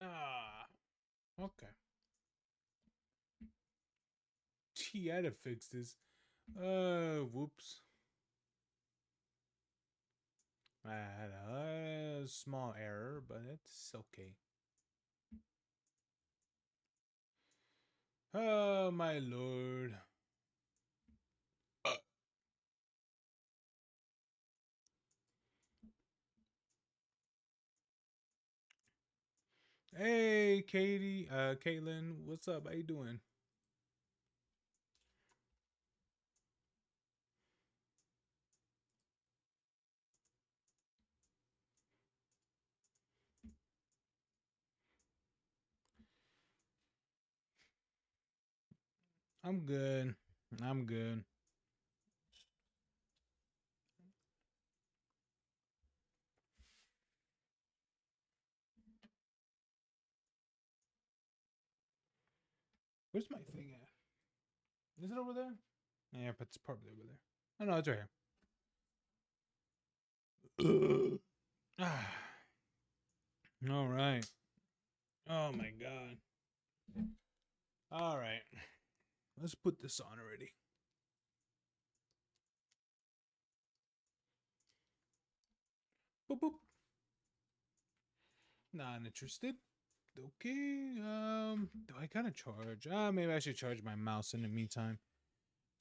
Ah, okay. Gee, I had to fix this. Whoops. I had a small error, but it's okay. Oh, my lord. Hey, Katie, Caitlin, what's up? How you doing? I'm good. I'm good. Where's my thing at? Is it over there? Yeah, but it's probably over there. Oh no, it's right here. Ah, all right. Oh my god. All right. Let's put this on already. Boop boop. Not interested. Okay. Do I gotta charge? Maybe I should charge my mouse in the meantime.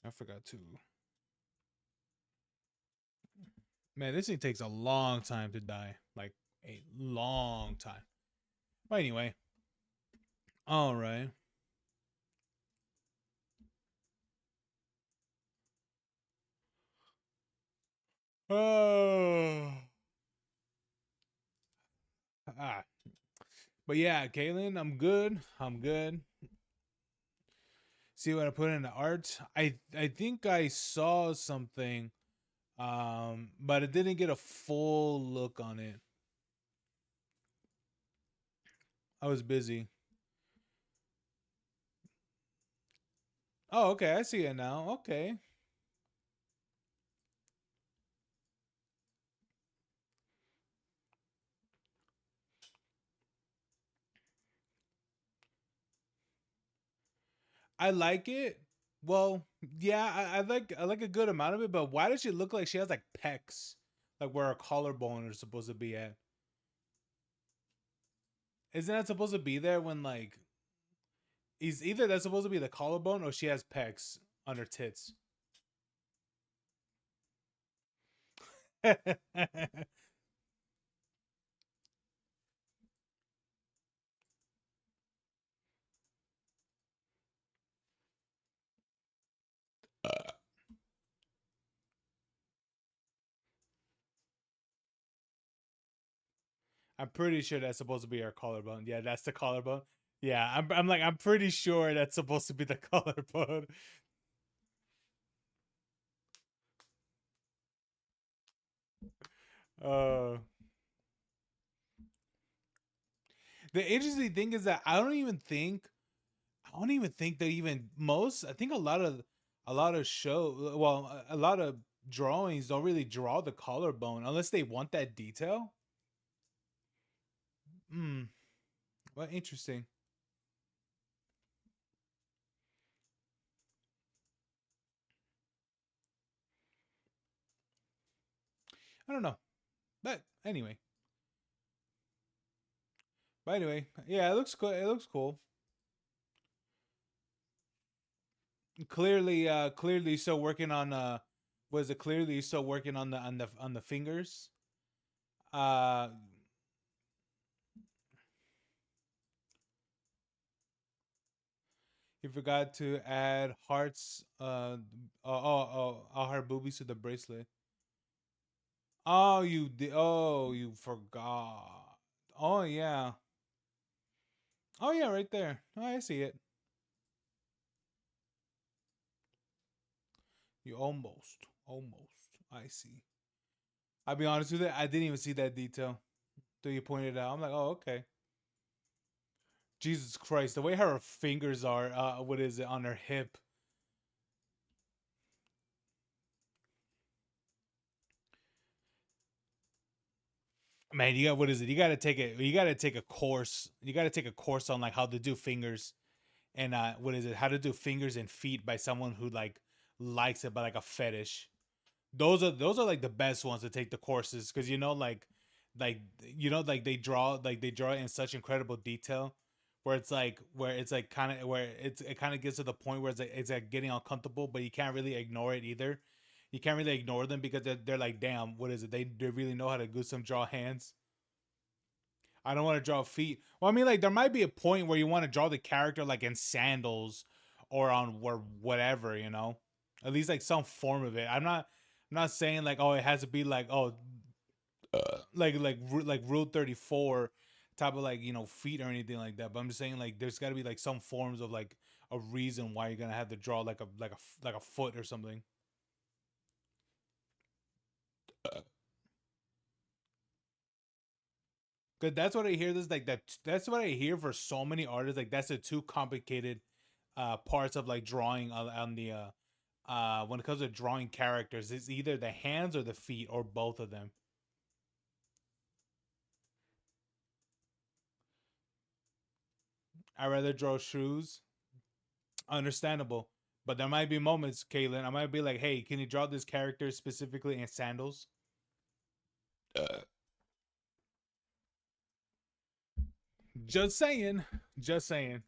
I forgot to. Man, this thing takes a long time to die. Like a long time. But anyway. All right. Oh. Ah. But yeah, Kaylin, I'm good. I'm good. See what I put in the art. I think I saw something, but it didn't get a full look on it. I was busy. Oh, okay, I see it now. Okay. I like it. Well, yeah, I like a good amount of it, but why does she look like she has like pecs? Like where her collarbone is supposed to be at. Isn't that supposed to be there when like is either that's supposed to be the collarbone or she has pecs on her tits? I'm pretty sure that's supposed to be her collarbone. Yeah, that's the collarbone. Yeah, I'm like I'm pretty sure that's supposed to be the collarbone. Uh, the interesting thing is that I don't even think that even most. I think a lot of show. Well, a lot of drawings don't really draw the collarbone unless they want that detail. Hmm. Well, interesting. I don't know, but anyway. Yeah, it looks cool. It looks cool. Clearly still working on was it clearly still working on the fingers. uh he forgot to add hearts, heart boobies to the bracelet. Oh, you forgot. Oh yeah. Oh yeah, right there. Oh, I see it. You almost I see. I'll be honest with you, I didn't even see that detail till you pointed it out. I'm like, oh, okay. Jesus Christ, the way her fingers are, what is it, on her hip. Man, you got what is it? You got to take it. You got to take a course. You got to take a course on like how to do fingers and what is it? How to do fingers and feet by someone who like likes it by like a fetish. Those are like the best ones to take the courses because like like they draw it in such incredible detail where it's like kind of where it kind of gets to the point where it's like getting uncomfortable, but you can't really ignore it either. You can't really ignore them because they're like, damn, what is it? They really know how to do some draw hands. I don't want to draw feet. Well, I mean, like there might be a point where you want to draw the character like in sandals or on or whatever, you know. At least like some form of it. I'm not saying like oh it has to be like oh like Rule 34 type of like feet or anything like that. But I'm just saying like there's got to be like some forms of like a reason why you're gonna have to draw like a foot or something. Cause that's what I hear. This like that. That's what I hear for so many artists. Like that's the two complicated parts of like drawing on the when it comes to drawing characters. It's either the hands or the feet or both of them. I rather draw shoes. Understandable, but there might be moments, Caitlin. I might be like, "Hey, can you draw this character specifically in sandals?" Just saying. Just saying.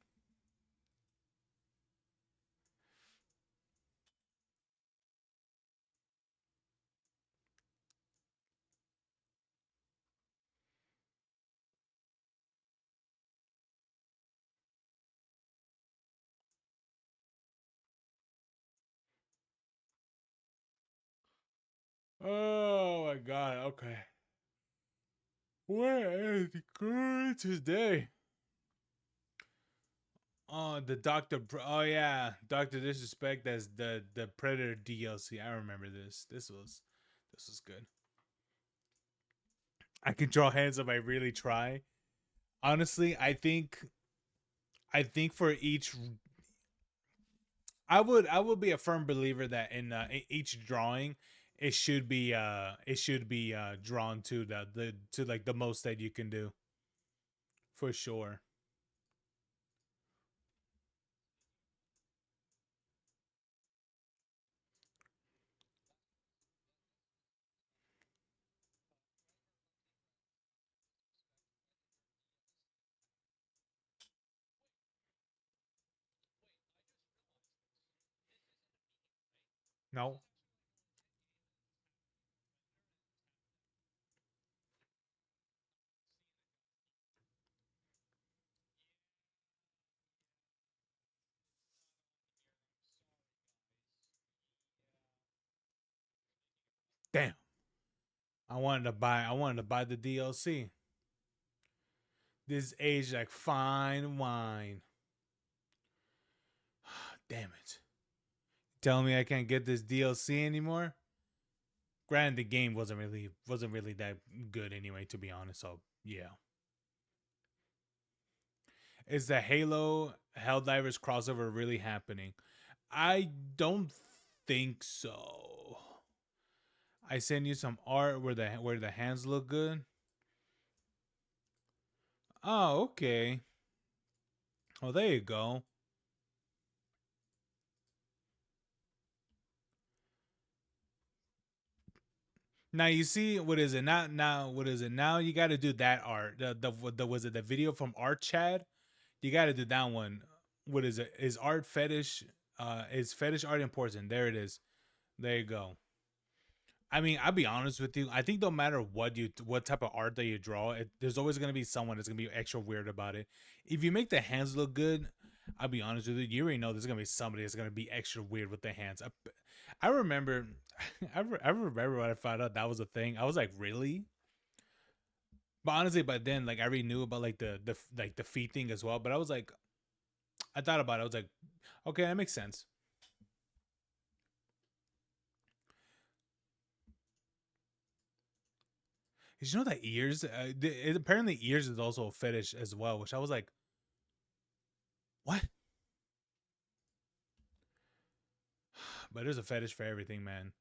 Oh my god. Okay. Where is the good today? Oh, the Doctor. Oh yeah, Doctor Disrespect. That's the Predator DLC. I remember this. This was good. I can draw hands if I really try. Honestly, I think for each, I would be a firm believer that in each drawing, it should be drawn to the to like the most that you can do for sure. No, damn. I wanted to buy the DLC. This age like fine wine. Damn it. Telling me I can't get this DLC anymore? Granted, the game wasn't really that good anyway, to be honest. So yeah, is the Halo Helldivers crossover really happening? I don't think so. I send you some art where the hands look good. Oh, okay. Oh, there you go. Now you see what is it now? What is it now? You got to do that art. The was it the video from Art Chad? You got to do that one. What is it? Is art fetish? Is fetish art important? There it is. There you go. I mean, I'll be honest with you. I think no matter what type of art that you draw, there's always gonna be someone that's gonna be extra weird about it. If you make the hands look good, I'll be honest with you. You already know there's gonna be somebody that's gonna be extra weird with the hands. I remember, I remember when I found out that was a thing. I was like, really? But honestly, by then, like I already knew about like the feet thing as well. But I was like, I thought about it. I was like, okay, that makes sense. Did you know that ears? Apparently, ears is also a fetish as well. Which I was like, what? But there's a fetish for everything, man.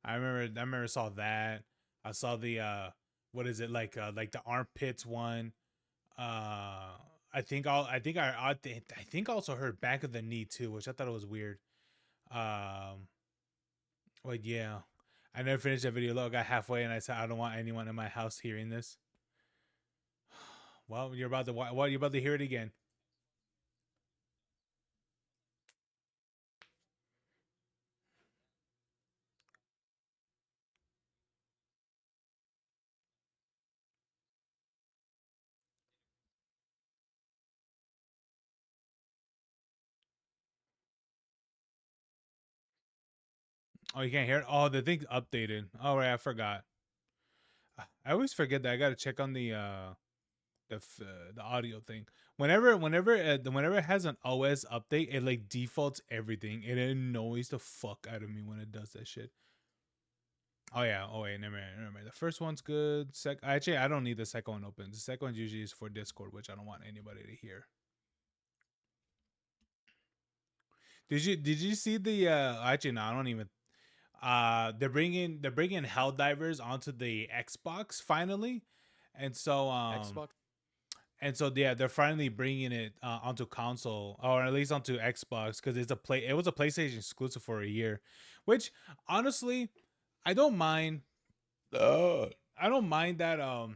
I remember saw that. I saw the what is it like the armpits one. I think I think I also heard back of the knee too, which I thought it was weird. Um, but yeah, I never finished that video. Look, I got halfway and I said I don't want anyone in my house hearing this. Well, you're about to what? You're about to hear it again. Oh, you can't hear it. Oh, the thing's updated. All right, I forgot. I always forget that I gotta check on the audio thing. Whenever it has an OS update, it like defaults everything. It annoys the fuck out of me when it does that shit. Oh yeah. Oh wait, never mind. Never mind. The first one's good. Actually, I don't need the second one open. The second one usually is for Discord, which I don't want anybody to hear. Did you see the? Actually, no, I don't even. They're bringing Helldivers onto the Xbox finally, and so Xbox. yeah, they're finally bringing it onto console or at least onto Xbox because it was a PlayStation exclusive for a year, which honestly I don't mind. I don't mind that. I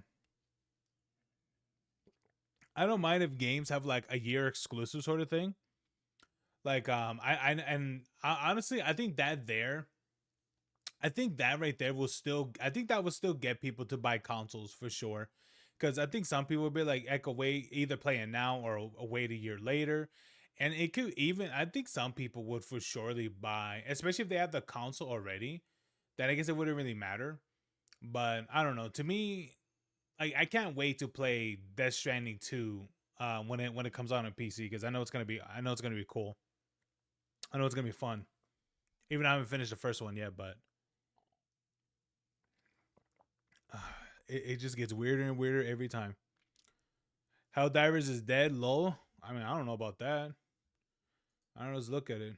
don't mind if games have like a year exclusive sort of thing. Like honestly, I think that right there will still. I think that will still get people to buy consoles for sure. Because I think some people will be like, "Echo, wait, either play it now or wait a year later," and it could even. I think some people would for surely buy, especially if they have the console already. Then I guess it wouldn't really matter. But I don't know. To me, I can't wait to play Death Stranding 2 when it comes out on PC because I know it's gonna be cool. I know it's gonna be fun. Even though I haven't finished the first one yet, but it just gets weirder and weirder every time. Helldivers is dead. Lol. I mean, I don't know about that. I don't know. Let's look at it.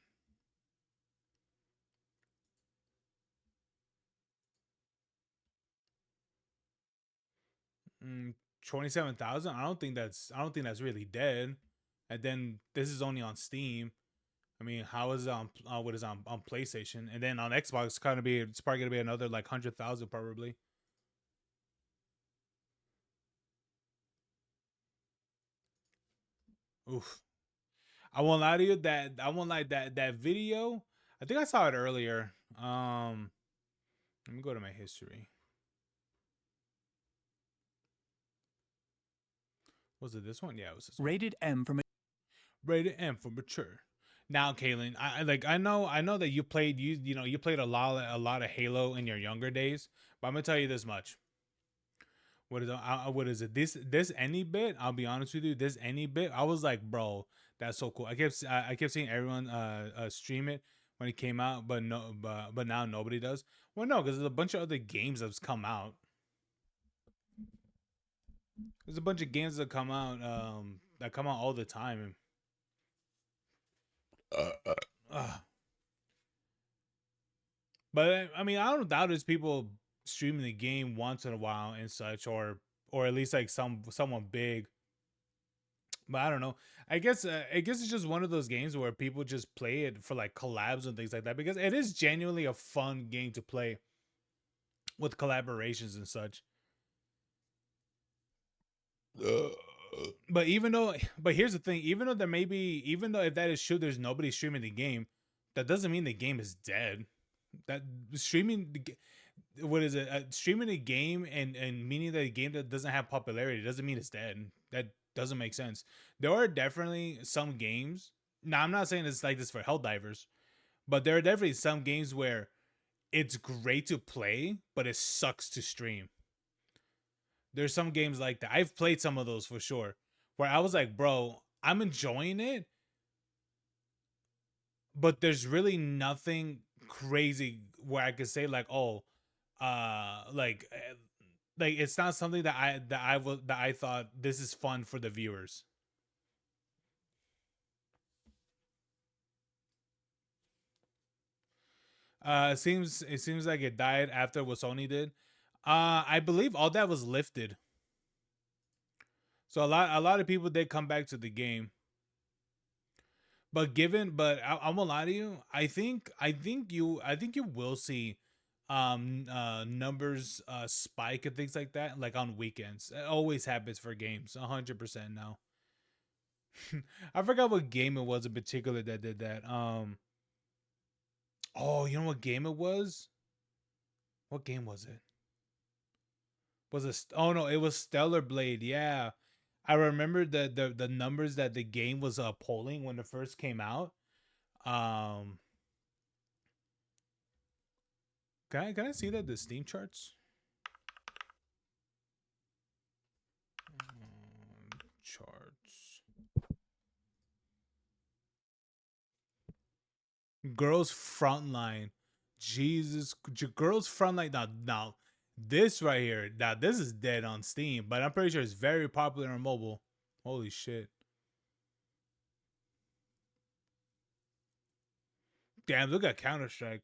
27,000. I don't think that's really dead. And then this is only on Steam. I mean, how is it on what is on PlayStation? And then on Xbox, it's probably gonna be another like 100,000 probably. Oof. I won't lie to you that I won't lie that video. I think I saw it earlier. Let me go to my history. Was it this one? Yeah, it was this one. Rated M for Rated M for mature. Now, Kaylin, I know that you played a lot of Halo in your younger days, but I'm gonna tell you this much. What is it? This any bit? I'll be honest with you. This any bit? I was like, bro, that's so cool. I kept seeing everyone stream it when it came out, but no, but now nobody does. Well, no, because there's a bunch of other games that's come out. There's a bunch of games that come out all the time. Uh, But I mean, I don't doubt it's people streaming the game once in a while and such, or at least like someone big. But I don't know. I guess it's just one of those games where people just play it for like collabs and things like that because it is genuinely a fun game to play with collaborations and such. But here's the thing: even though if that is true, there's nobody streaming the game. That doesn't mean the game is dead. That streaming what is it? Streaming a game and meaning that a game that doesn't have popularity doesn't mean it's dead. That doesn't make sense. There are definitely some games. Now, I'm not saying it's like this for Helldivers, but there are definitely some games where it's great to play, but it sucks to stream. There's some games like that. I've played some of those for sure, where I was like, bro, I'm enjoying it, but there's really nothing crazy where I could say like, oh, uh, like eh, like it's not something that I thought this is fun for the viewers. It seems like it died after what Sony did. I believe all that was lifted. So a lot of people did come back to the game. I'm gonna lie to you. I think you will see numbers spike and things like that, like on weekends. It always happens for games, 100% now. I forgot what game it was in particular that did that. Oh, you know what game it was? What game was it? Oh no, it was Stellar Blade. Yeah, I remember the numbers that the game was polling when it first came out. Um, can I see that the Steam charts? Charts. Girls Frontline. Jesus, Girls Frontline. Now, this right here. Now, this is dead on Steam, but I'm pretty sure it's very popular on mobile. Holy shit. Damn, look at Counter Strike.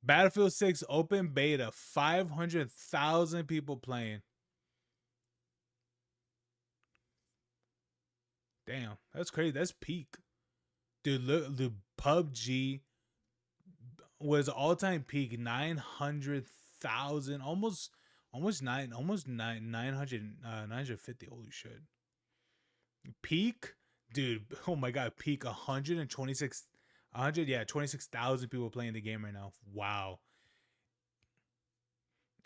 Battlefield 6 open beta, 500,000 people playing. Damn, that's crazy. That's peak. Dude, look, the PUBG was all time peak 900,000, almost 950. Holy shit. Peak, dude. Oh my god, peak 126, 100, yeah, 26,000 people playing the game right now. Wow.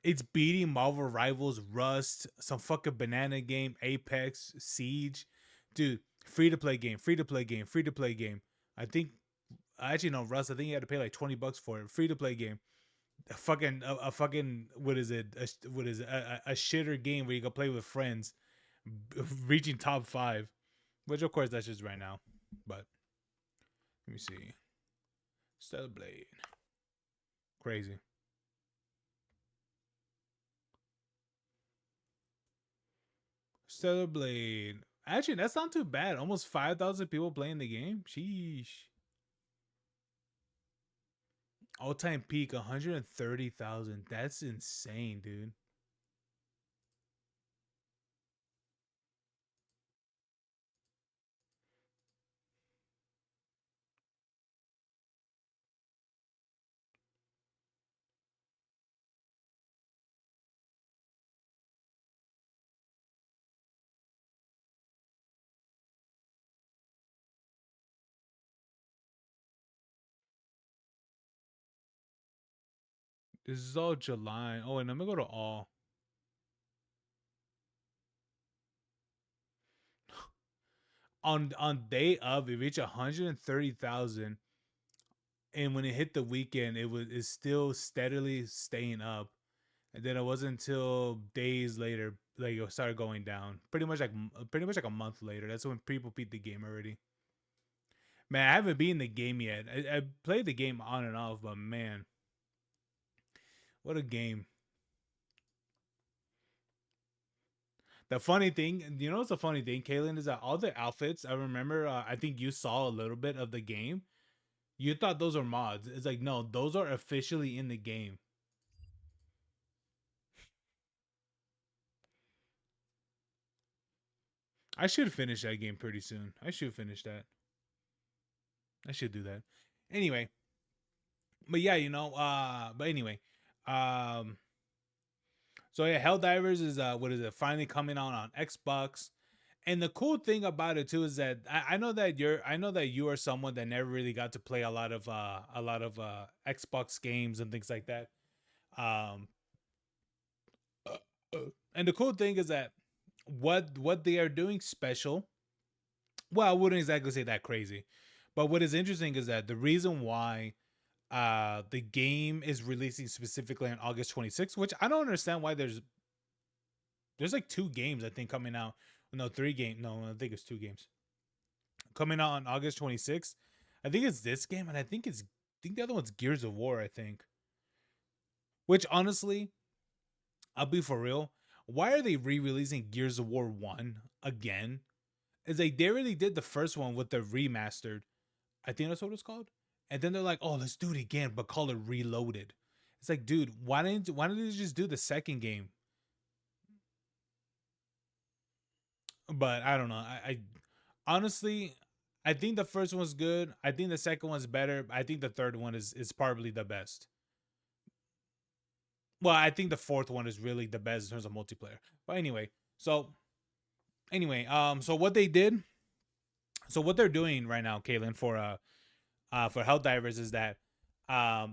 It's beating Marvel Rivals, Rust, some fucking banana game, Apex, Siege. Dude, free to play game, free to play game, free to play game. I think actually no Rust. I think you had to pay like $20 for it. Free to play game. A fucking what is it? What is it? A shitter game where you can play with friends, reaching top five. Which of course that's just right now. But let me see. Stellar Blade, crazy. Stellar Blade. Actually, that's not too bad. Almost 5,000 people playing the game. Sheesh. All time peak 130,000. That's insane, dude. This is all July. Oh, and I'm gonna go to all. On day of, it reached 130,000, and when it hit the weekend, it's still steadily staying up. And then it wasn't until days later, like it started going down. Pretty much like a month later. That's when people beat the game already. Man, I haven't beaten the game yet. I played the game on and off, but man, what a game! The funny thing, what's the funny thing, Kaylin, is that all the outfits I remember. I think you saw a little bit of the game. You thought those are mods. It's like no, those are officially in the game. I should finish that game pretty soon. I should finish that. I should do that. Anyway, but yeah, but anyway, um, so yeah, Helldivers is what is it? Finally coming out on Xbox. And the cool thing about it too is that I know that you are someone that never really got to play a lot of Xbox games and things like that. Um, and the cool thing is that what they are doing special. Well, I wouldn't exactly say that crazy, but what is interesting is that the reason why the game is releasing specifically on August 26th, which I don't understand why there's like two games I think coming out. No, three games. No, I think it's two games coming out on August 26th. I think it's this game, and I think the other one's Gears of War. I think. Which honestly, I'll be for real. Why are they re-releasing Gears of War One again? Is like they already did the first one with the remastered. I think that's what it's called. And then they're like, oh, let's do it again, but call it Reloaded. It's like, dude, why didn't you just do the second game? But I don't know. I honestly, I think the first one's good. I think the second one's better. I think the third one is probably the best. Well, I think the fourth one is really the best in terms of multiplayer. But anyway, so so what they did, so what they're doing right now, Kaylin, for Helldivers is that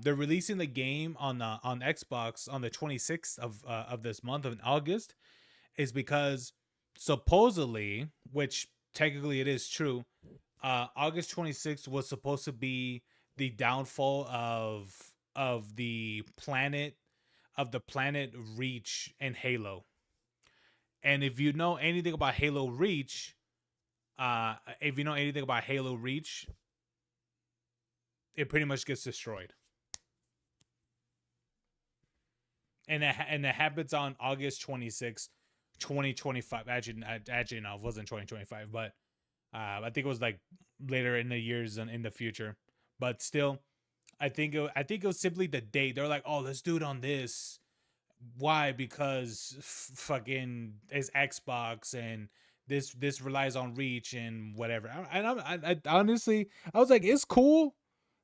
they're releasing the game on Xbox on the 26th of this month of August, is because supposedly, which technically it is true, August 26th was supposed to be the downfall of the planet Reach and Halo. And if you know anything about Halo Reach, if you know anything about Halo Reach, it pretty much gets destroyed. And it happens on August 26th, 2025. Actually, no, it wasn't 2025, but I think it was like later in the years and in the future. But still, I think it was simply the date. They're like, oh, let's do it on this. Why? Because fucking it's Xbox and this relies on reach and whatever. I honestly, I was like, it's cool.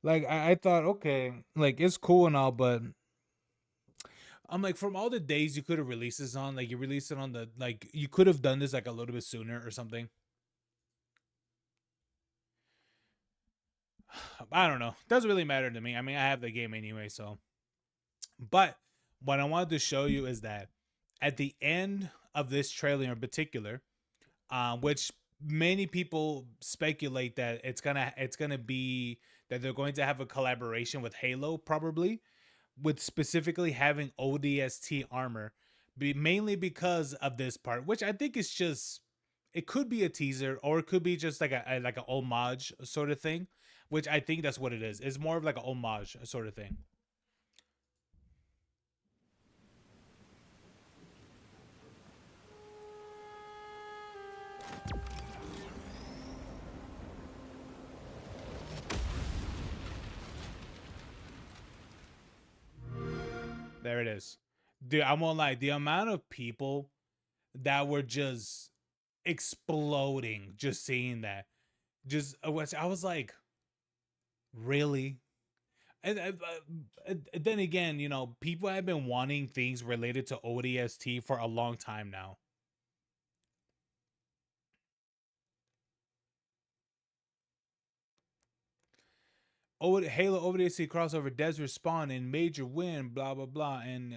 Like I thought, okay, like it's cool and all, but I'm like, from all the days you could have released this on, like you released it on the, like you could have done this like a little bit sooner or something. I don't know. Doesn't really matter to me. I mean, I have the game anyway, so. But what I wanted to show you is that at the end of this trailer in particular, which many people speculate that it's gonna be that they're going to have a collaboration with Halo, probably with specifically having ODST armor, mainly because of this part, which I think is just, it could be a teaser or it could be just like a like a homage sort of thing, which I think that's what it is. It's more of like a homage sort of thing. There it is. Dude, I won't lie. The amount of people that were just exploding just seeing that. Just I was like, really? And then again, people have been wanting things related to ODST for a long time now. Halo ODST crossover does respond in major win, blah blah blah, and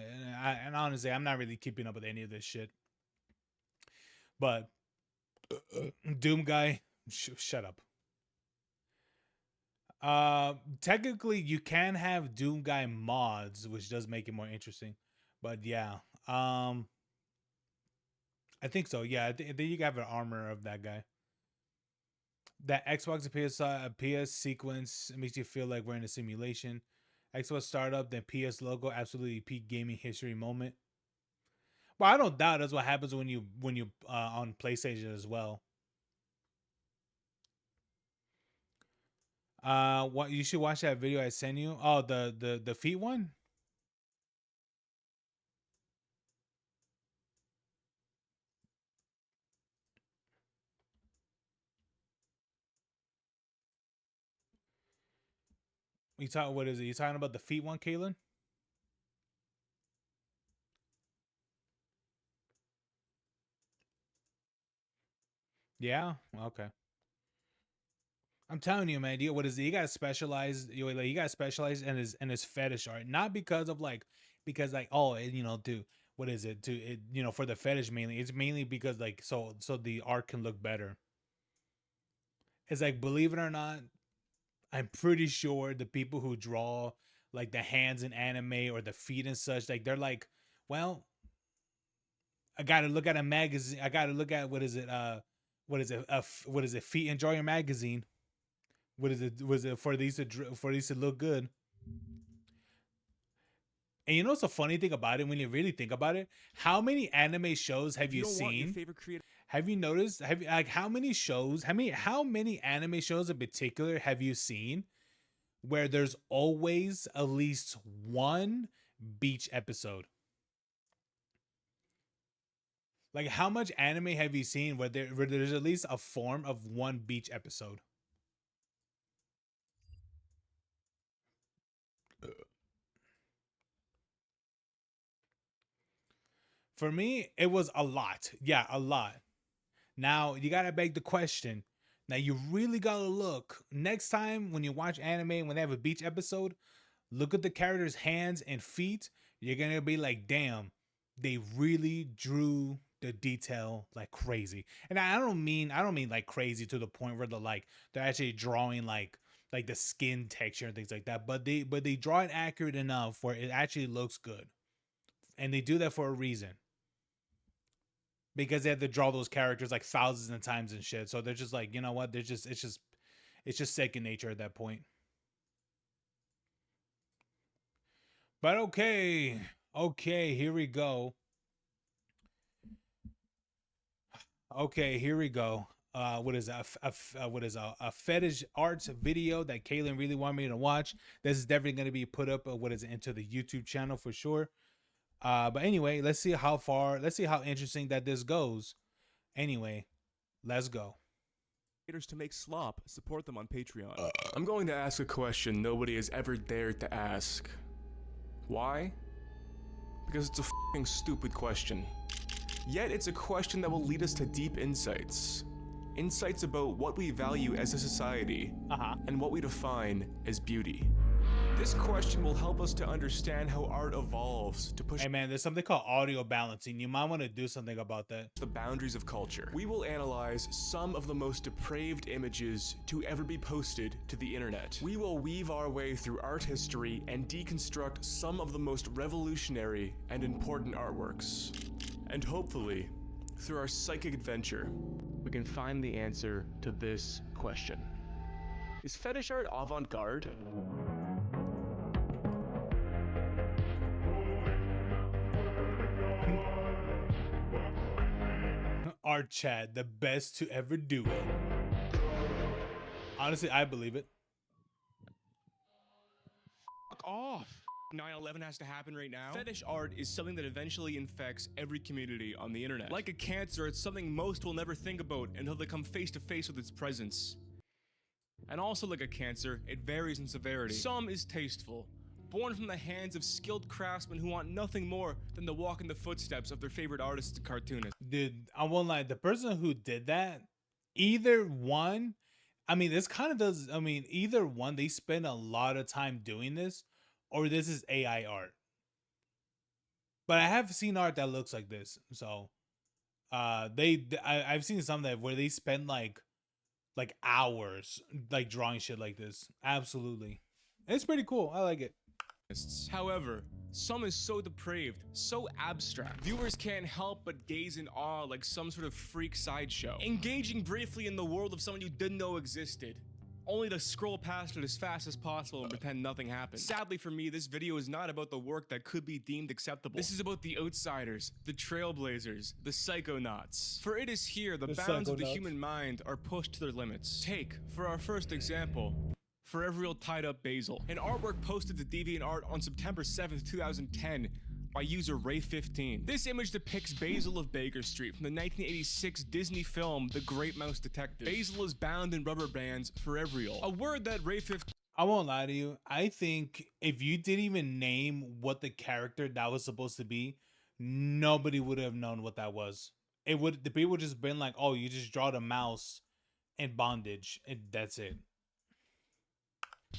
honestly, I'm not really keeping up with any of this shit. But Doom guy, shut up. Technically, you can have Doom guy mods, which does make it more interesting. But yeah, I think so. Yeah, I think you can have an armor of that guy. That Xbox and PS sequence makes you feel like we're in a simulation. Xbox startup, then PS logo, absolutely peak gaming history moment. Well, I don't doubt that's what happens when you on PlayStation as well. What you should watch that video I sent you. Oh, the feet one. You talk. What is it? You talking about the feet one, Kaylin? Yeah. Okay. I'm telling you, man. What is it? You gotta specialize. You gotta specialize in his fetish art, not because of like because like oh to what is it to it for the fetish mainly. It's mainly because like so the art can look better. It's like believe it or not, I'm pretty sure the people who draw like the hands in anime or the feet and such, like they're like, well, I gotta look at a magazine. I gotta look at what is it? What is it? Feet Enjoyer magazine. What is it? Was it for these to look good? And you know what's the funny thing about it when you really think about it? How many anime shows have you seen? Have you noticed? Have you like how many shows? How many anime shows in particular have you seen where there's always at least one, beach episode. Like, how much anime have you seen where there's at least a form of one beach episode? For me, it was a lot. Yeah, a lot. Now, you gotta beg the question. Now, you really gotta look. Next time when you watch anime, when they have a beach episode, look at the character's hands and feet. You're gonna be like, damn, they really drew the detail like crazy. And I don't mean like crazy to the point where they're actually drawing like the skin texture and things like that. But they draw it accurate enough where it actually looks good. And they do that for a reason. Because they have to draw those characters like thousands of times and shit. So they're just like, you know what? It's just second nature at that point. But okay, here we go. Okay, here we go. What is a fetish arts video that Kaylin really wanted me to watch? This is definitely going to be put up. Into the YouTube channel for sure. But anyway, let's see how interesting that this goes. Anyway, let's go. To make slop, support them on Patreon. I'm going to ask a question nobody has ever dared to ask. Why? Because it's a f***ing stupid question. Yet it's a question that will lead us to deep insights. Insights about what we value as a society, and what we define as beauty. This question will help us to understand how art evolves to push— Hey man, there's something called audio balancing. You might want to do something about that. The boundaries of culture. We will analyze some of the most depraved images to ever be posted to the internet. We will weave our way through art history and deconstruct some of the most revolutionary and important artworks. And hopefully, through our psychic adventure, we can find the answer to this question. Is fetish art avant-garde? Art Chad, the best to ever do it. Honestly, I believe it. Fuck off. 9/11 has to happen right now. Fetish art is something that eventually infects every community on the internet. Like a cancer, it's something most will never think about until they come face to face with its presence. And also like a cancer, it varies in severity. Some is tasteful, born from the hands of skilled craftsmen who want nothing more than to walk in the footsteps of their favorite artists and cartoonists. Dude, I won't lie. The person who did that, either one, I mean, this kind of does, I mean, either one, they spend a lot of time doing this, or this is AI art. But I have seen art that looks like this. So, I've seen some that where they spend like hours like drawing shit like this. Absolutely. It's pretty cool. I like it. However, some is so depraved, so abstract, viewers can't help but gaze in awe like some sort of freak sideshow, engaging briefly in the world of someone you didn't know existed, only to scroll past it as fast as possible and pretend nothing happened. Sadly for me, this video is not about the work that could be deemed acceptable. This is about the outsiders, the trailblazers, the psychonauts. For it is here the bounds of the human mind are pushed to their limits. Take, for our first example, Forever Real Tied Up Basil, an artwork posted to DeviantArt on September 7th, 2010 by user Ray15. This image depicts Basil of Baker Street from the 1986 Disney film The Great Mouse Detective. Basil is bound in rubber bands forever real, a word that Ray15— I won't lie to you. I think if you didn't even name what the character that was supposed to be, nobody would have known what that was. The people would just been like, oh, you just draw the mouse in bondage, and that's it.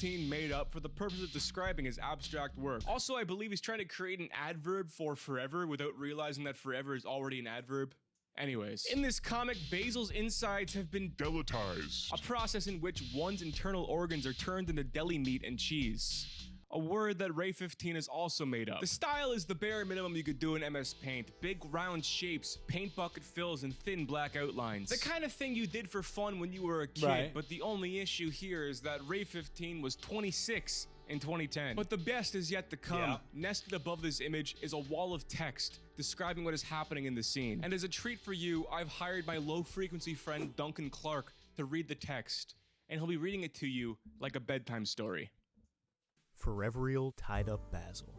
Made up for the purpose of describing his abstract work. Also, I believe he's trying to create an adverb for forever without realizing that forever is already an adverb. Anyways, in this comic, Basil's insides have been deletized, a process in which one's internal organs are turned into deli meat and cheese. A word that Ray15 has also made up. The style is the bare minimum you could do in MS Paint. Big round shapes, paint bucket fills, and thin black outlines. The kind of thing you did for fun when you were a kid, right. But the only issue here is that Ray15 was 26 in 2010. But the best is yet to come. Yeah. Nested above this image is a wall of text describing what is happening in the scene. And as a treat for you, I've hired my low-frequency friend Duncan Clark to read the text, and he'll be reading it to you like a bedtime story. Forever Real Tied Up Basil.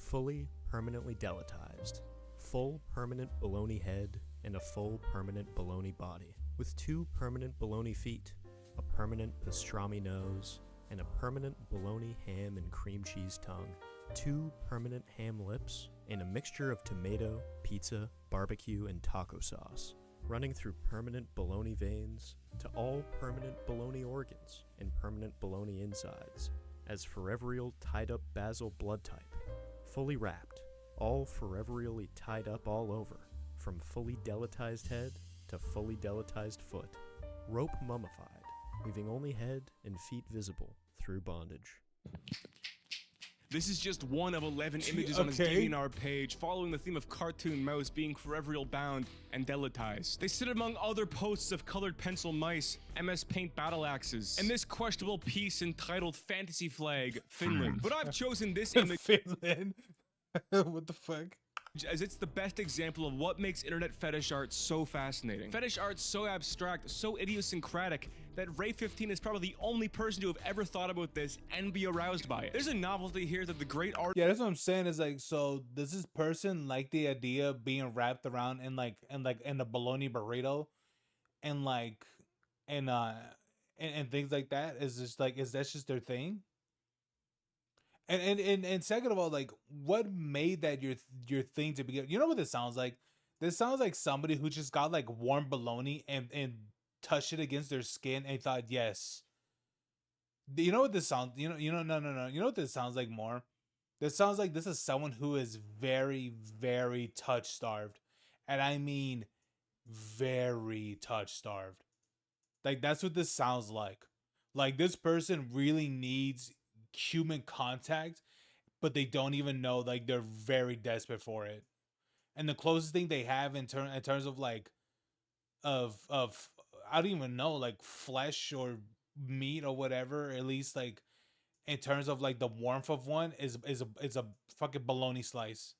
fully permanently delatized, full permanent baloney head, and a full permanent baloney body, with 2 permanent baloney feet, a permanent pastrami nose, and a permanent baloney ham and cream cheese tongue, 2 permanent ham lips, and a mixture of tomato, pizza, barbecue, and taco sauce, running through permanent baloney veins to all permanent baloney organs and permanent baloney insides, as foreverally tied up basal blood type, fully wrapped, all foreverally tied up all over, from fully delatized head to fully delatized foot, rope mummified, leaving only head and feet visible through bondage. This is just one of 11 images on his DeviantArt page, following the theme of cartoon mouse being forever bound and delatized. They sit among other posts of colored pencil mice, MS Paint battle axes, and this questionable piece entitled Fantasy Flag, Finland. But I've chosen this image Finland. What the fuck? as it's the best example of what makes internet fetish art so fascinating. Fetish art's so abstract, so idiosyncratic, that Ray15 is probably the only person to have ever thought about this and be aroused by it. There's a novelty here that the great art— Yeah, that's what I'm saying. Is like, so does this person like the idea of being wrapped around in in a bologna burrito, and and things like that? Is just like, is that just their thing? And second of all, like, what made that your thing to begin? You know what this sounds like? This sounds like somebody who just got like warm bologna and touched it against their skin and thought, yes. You know what this sounds? No. You know what this sounds like more? This sounds like this is someone who is very, very touch starved, and I mean very touch starved. Like, that's what this sounds like. Like, this person really needs human contact, but they don't even know, like, they're very desperate for it. And the closest thing they have in terms of like of I don't even know, like flesh or meat or whatever, at least like in terms of like the warmth of one is a fucking bologna slice.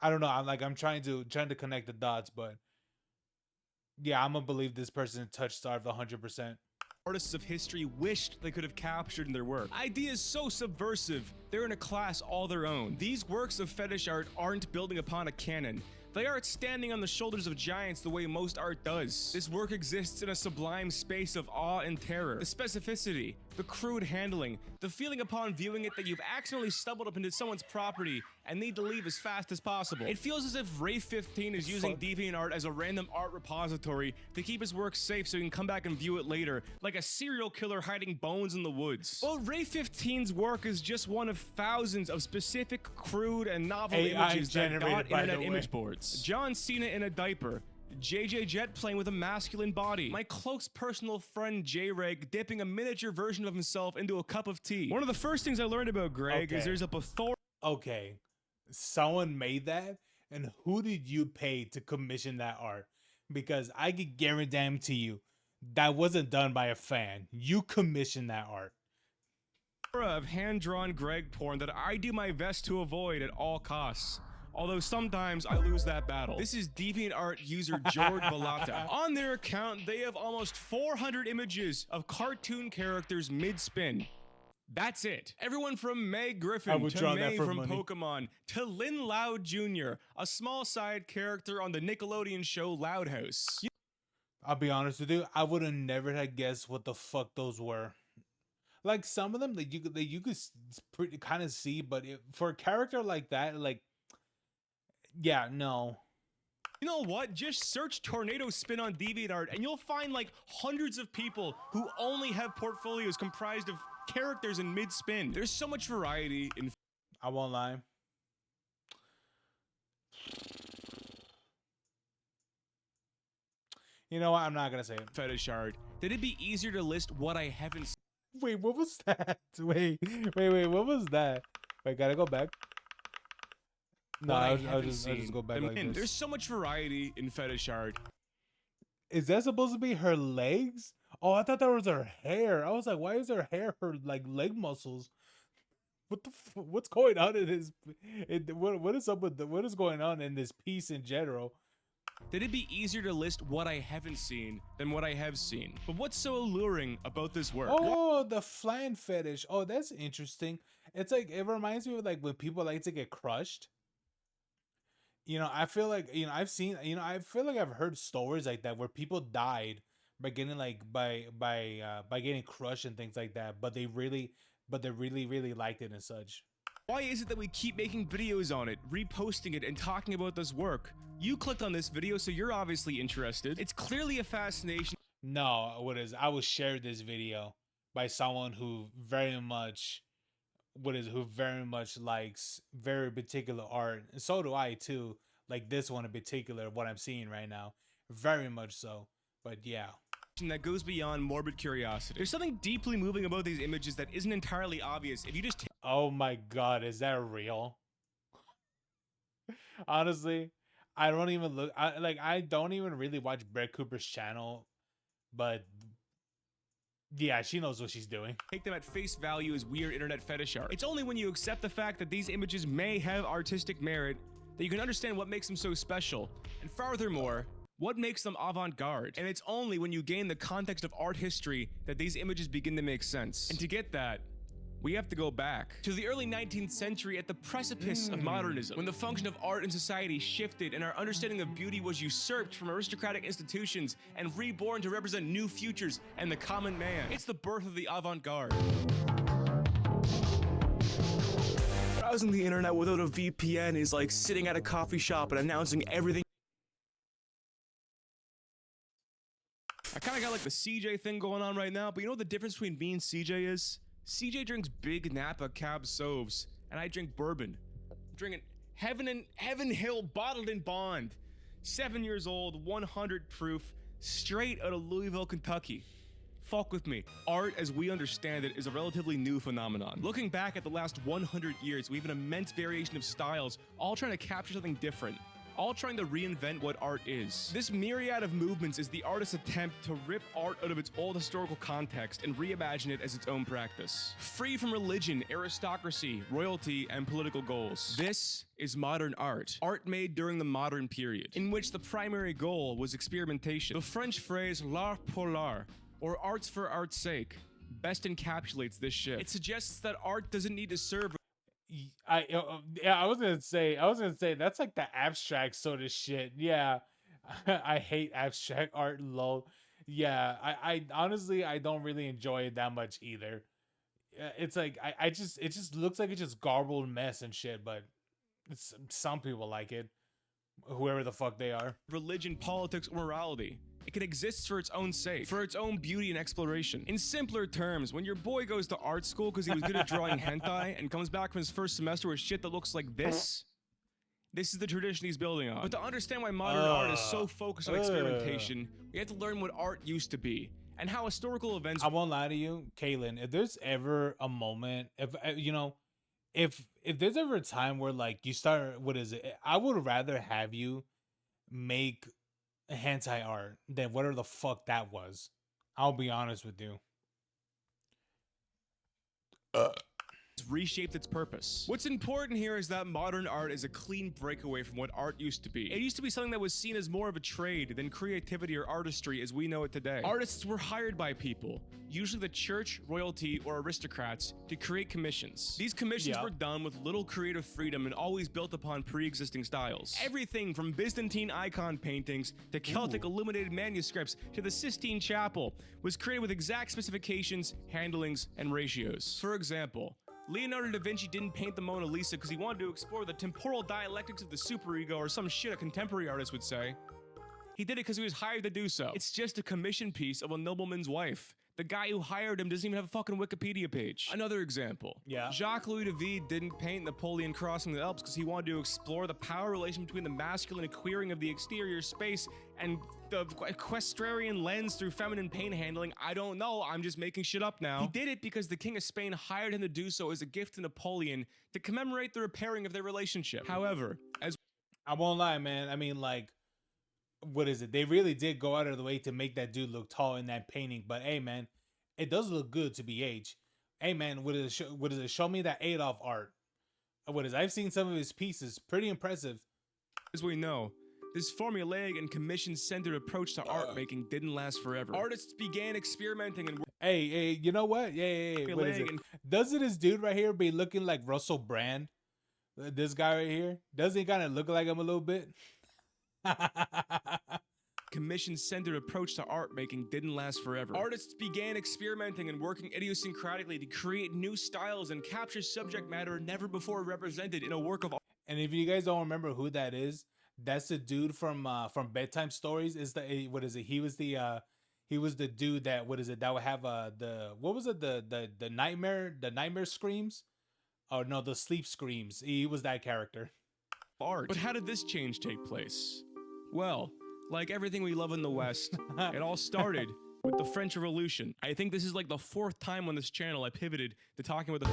I don't know. I'm trying to connect the dots, but yeah, I'm gonna believe this person touch starved 100%. artists of history wished they could have captured in their work. Ideas so subversive, they're in a class all their own. These works of fetish art aren't building upon a canon. They aren't standing on the shoulders of giants the way most art does. This work exists in a sublime space of awe and terror. The specificity, the crude handling, the feeling upon viewing it that you've accidentally stumbled up into someone's property and need to leave as fast as possible. It feels as if Ray15 is using DeviantArt as a random art repository to keep his work safe so he can come back and view it later, like a serial killer hiding bones in the woods. Well, Ray15's work is just one of thousands of specific, crude, and novel images that dot internet image boards. John Cena in a diaper, JJ Jett playing with a masculine body, my close personal friend J-Reg dipping a miniature version of himself into a cup of tea. One of the first things I learned about Greg is there's a plethora— Okay, someone made that, and who did you pay to commission that art? Because I could guarantee you that wasn't done by a fan. You commissioned that art. of hand-drawn Greg porn that I do my best to avoid at all costs. Although sometimes I lose that battle. This is DeviantArt user George Balata. On their account, they have almost 400 images of cartoon characters mid-spin. That's it. Everyone from Meg Griffin to May from money. Pokemon to Lin Loud Jr., a small side character on the Nickelodeon show Loud House. I'll be honest with you, I would have never had guessed what the fuck those were. Like, some of them that you could pretty kind of see, but for a character like that, like, yeah, no. You know what? Just search tornado spin on DeviantArt and you'll find like hundreds of people who only have portfolios comprised of characters in mid-spin. There's so much variety in— I won't lie. You know what? I'm not gonna say it. Fetish art. That it'd be easier to list what I haven't seen. Wait, what was that? Wait, what was that? Wait, gotta go back. No, I'll just go back like this. There's so much variety in fetish art. Is that supposed to be her legs? Oh, I thought that was her hair. I was like, why is her hair her like leg muscles? What the what's going on in this? What is up with what is going on in this piece in general? That it'd be easier to list what I haven't seen than what I have seen. But what's so alluring about this work? Oh, the flan fetish. Oh, that's interesting. It's like it reminds me of like when people like to get crushed. I feel like I've seen I feel like I've heard stories like that where people died by getting like by getting crushed and things like that, but they really liked it and such. Why is it that we keep making videos on it, reposting it, and talking about this work? You clicked on this video, so you're obviously interested. It's clearly a fascination. No, I was shared this video by someone who very much who very much likes very particular art. And so do I too. Like this one in particular, what I'm seeing right now. Very much so. But yeah. That goes beyond morbid curiosity. There's something deeply moving about these images that isn't entirely obvious if you just Oh my god, is that real? Honestly, I don't even look I don't even really watch Brett Cooper's channel, but yeah, she knows what she's doing. take them at face value as weird internet fetish art. It's only when you accept the fact that these images may have artistic merit that you can understand what makes them so special, and furthermore, what makes them avant-garde. And it's only when you gain the context of art history that these images begin to make sense. And to get that, we have to go back to the early 19th century at the precipice of modernism, when the function of art in society shifted and our understanding of beauty was usurped from aristocratic institutions and reborn to represent new futures and the common man. It's the birth of the avant-garde. Browsing the internet without a VPN is like sitting at a coffee shop and announcing everything. I kind of got like the CJ thing going on right now, but you know what the difference between me and CJ is? CJ drinks big Napa Cab Sauves, and I drink bourbon. I'm drinking Heaven Hill bottled in bond. 7 years old, 100 proof, straight out of Louisville, Kentucky. Fuck with me. Art, as we understand it, is a relatively new phenomenon. Looking back at the last 100 years, we have an immense variation of styles, all trying to capture something different. All trying to reinvent what art is. This myriad of movements is the artist's attempt to rip art out of its old historical context and reimagine it as its own practice. Free from religion, aristocracy, royalty, and political goals. This is modern art. Art made during the modern period, in which the primary goal was experimentation. The French phrase l'art pour l'art, or arts for art's sake, best encapsulates this shift. It suggests that art doesn't need to serve I was gonna say that's like the abstract sort of shit. Yeah, I hate abstract art. Low. Yeah, I honestly I don't really enjoy it that much either. It's like it just looks like it's just garbled mess and shit. But some people like it, whoever the fuck they are. religion, politics, or morality. It can exist for its own sake, for its own beauty and exploration. In simpler terms, when your boy goes to art school because he was good at drawing hentai and comes back from his first semester with shit that looks like this is the tradition he's building on. But to understand why modern art is so focused on experimentation, we have to learn what art used to be and how historical events. I won't lie to you, Kaylin. If there's ever a moment, if if there's ever a time where like you start, what is it? I would rather have you make hentai art than whatever the fuck that was. I'll be honest with you. Reshaped its purpose. What's important here is that modern art is a clean breakaway from what art used to be. It used to be something that was seen as more of a trade than creativity or artistry as we know it today. Artists were hired by people, usually the church, royalty, or aristocrats, to create commissions. These commissions were done with little creative freedom and always built upon pre-existing styles. Everything from Byzantine icon paintings to Celtic illuminated manuscripts to the Sistine Chapel was created with exact specifications, handlings, and ratios. For example, Leonardo da Vinci didn't paint the Mona Lisa because he wanted to explore the temporal dialectics of the superego or some shit a contemporary artist would say. He did it because he was hired to do so. It's just a commission piece of a nobleman's wife. The guy who hired him doesn't even have a fucking Wikipedia page. Another example. Jacques-Louis David didn't paint Napoleon crossing the Alps because he wanted to explore the power relation between the masculine and queering of the exterior space and the equestrian lens through feminine paint handling. I don't know, I'm just making shit up now. He did it because the King of Spain hired him to do so as a gift to Napoleon to commemorate the repairing of their relationship. However, as I won't lie, man. I mean, like, what is it? They really did go out of the way to make that dude look tall in that painting. But hey, man, it does look good to be aged. Hey, man, what is it? Show me that Adolf art. What is? I've seen some of his pieces. Pretty impressive. As we know, this formulaic and commission-centered approach to art making didn't last forever. Artists began experimenting and Hey, you know what? Yeah. What is it? Doesn't this dude right here be looking like Russell Brand? This guy right here? Doesn't he kind of look like him a little bit? Commission-centered approach to art making didn't last forever. Artists began experimenting and working idiosyncratically to create new styles and capture subject matter never before represented in a work of art. And if you guys don't remember who that is, that's the dude from Bedtime Stories. Is the what is it? He was the dude that what is it that would have the what was it the nightmare screams? Oh no, the sleep screams. He was that character. But how did this change take place? Well, like everything we love in the West, it all started with the French Revolution. I think this is like the 4th time on this channel I pivoted to talking about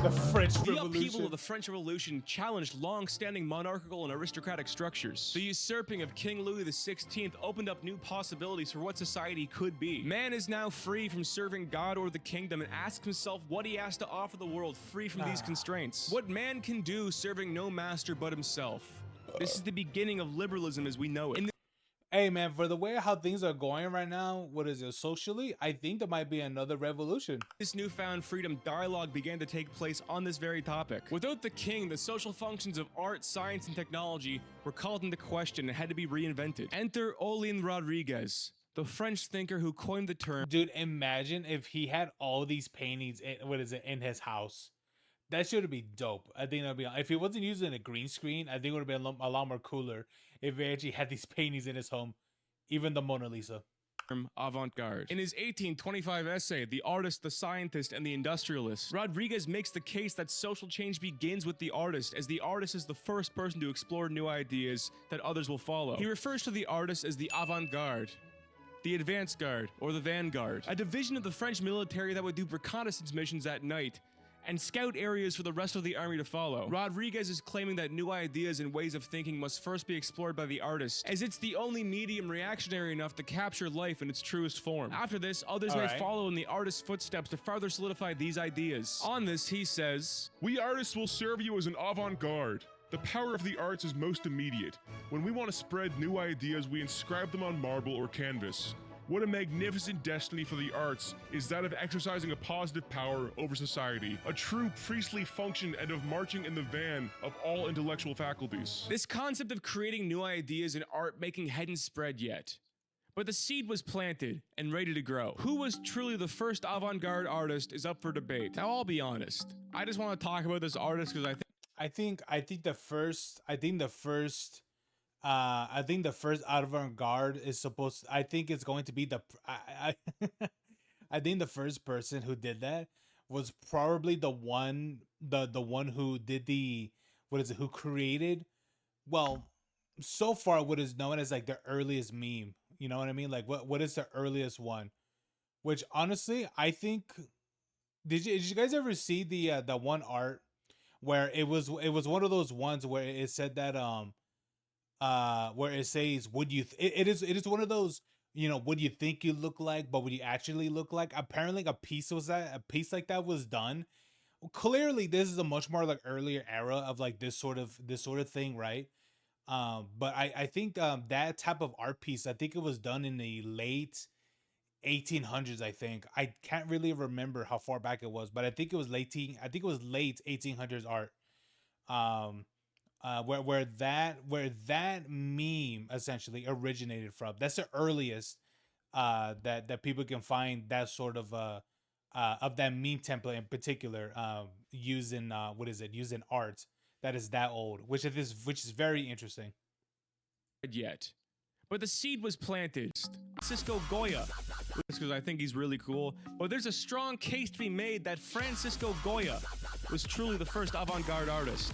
the French Revolution. The upheaval of the French Revolution challenged long-standing monarchical and aristocratic structures. The usurping of King Louis XVI opened up new possibilities for what society could be. Man is now free from serving God or the kingdom and asks himself what he has to offer the world free from these constraints. What man can do serving no master but himself. This is the beginning of liberalism as we know it. Hey man, for the way how things are going right now, what is it, socially, I think there might be another revolution. This newfound freedom dialogue began to take place on this very topic. Without the king, the social functions of art, science, and technology were called into question and had to be reinvented. Enter Olin Rodriguez, the French thinker who coined the term. Dude, imagine if he had all these paintings in his house. That should be dope. I think that'd be, if he wasn't using a green screen, I think it would have been a lot more cooler if he actually had these paintings in his home, even the Mona Lisa. Avant-garde. In his 1825 essay, The Artist, the Scientist, and the Industrialist, Rodriguez makes the case that social change begins with the artist, as the artist is the first person to explore new ideas that others will follow. He refers to the artist as the avant-garde, the advance guard, or the vanguard, a division of the French military that would do reconnaissance missions at night and scout areas for the rest of the army to follow. Rodriguez is claiming that new ideas and ways of thinking must first be explored by the artist, as it's the only medium reactionary enough to capture life in its truest form. After this, others may follow in the artist's footsteps to further solidify these ideas. On this, he says, "We artists will serve you as an avant-garde. The power of the arts is most immediate. When we want to spread new ideas, we inscribe them on marble or canvas. What a magnificent destiny for the arts is that of exercising a positive power over society, a true priestly function and of marching in the van of all intellectual faculties." This concept of creating new ideas in art making hadn't spread yet, but the seed was planted and ready to grow. Who was truly the first avant-garde artist is up for debate. Now, I'll be honest, I just want to talk about this artist because I think the first avant-garde is supposed. I think it's going to be the. I think the first person who did that was probably the one who did the who created. Well, so far what is known as like the earliest meme. You know what I mean? Like what is the earliest one? Which honestly, I think. Did you guys ever see the one art where it was one of those ones where it said that where it says would you it is one of those, you know, what do you think you look like but what you actually look like. Apparently a piece like that was done. Clearly this is a much more like earlier era of like this sort of thing, right? But I think that type of art piece, I think it was done in the late 1800s. I think I can't really remember how far back it was, but I think it was late 1800s art. Where that meme essentially originated from. That's the earliest that people can find that sort of that meme template in particular, using using art that is that old, which is very interesting. Yet, but the seed was planted. Francisco Goya, because I think he's really cool. But there's a strong case to be made that Francisco Goya was truly the first avant-garde artist,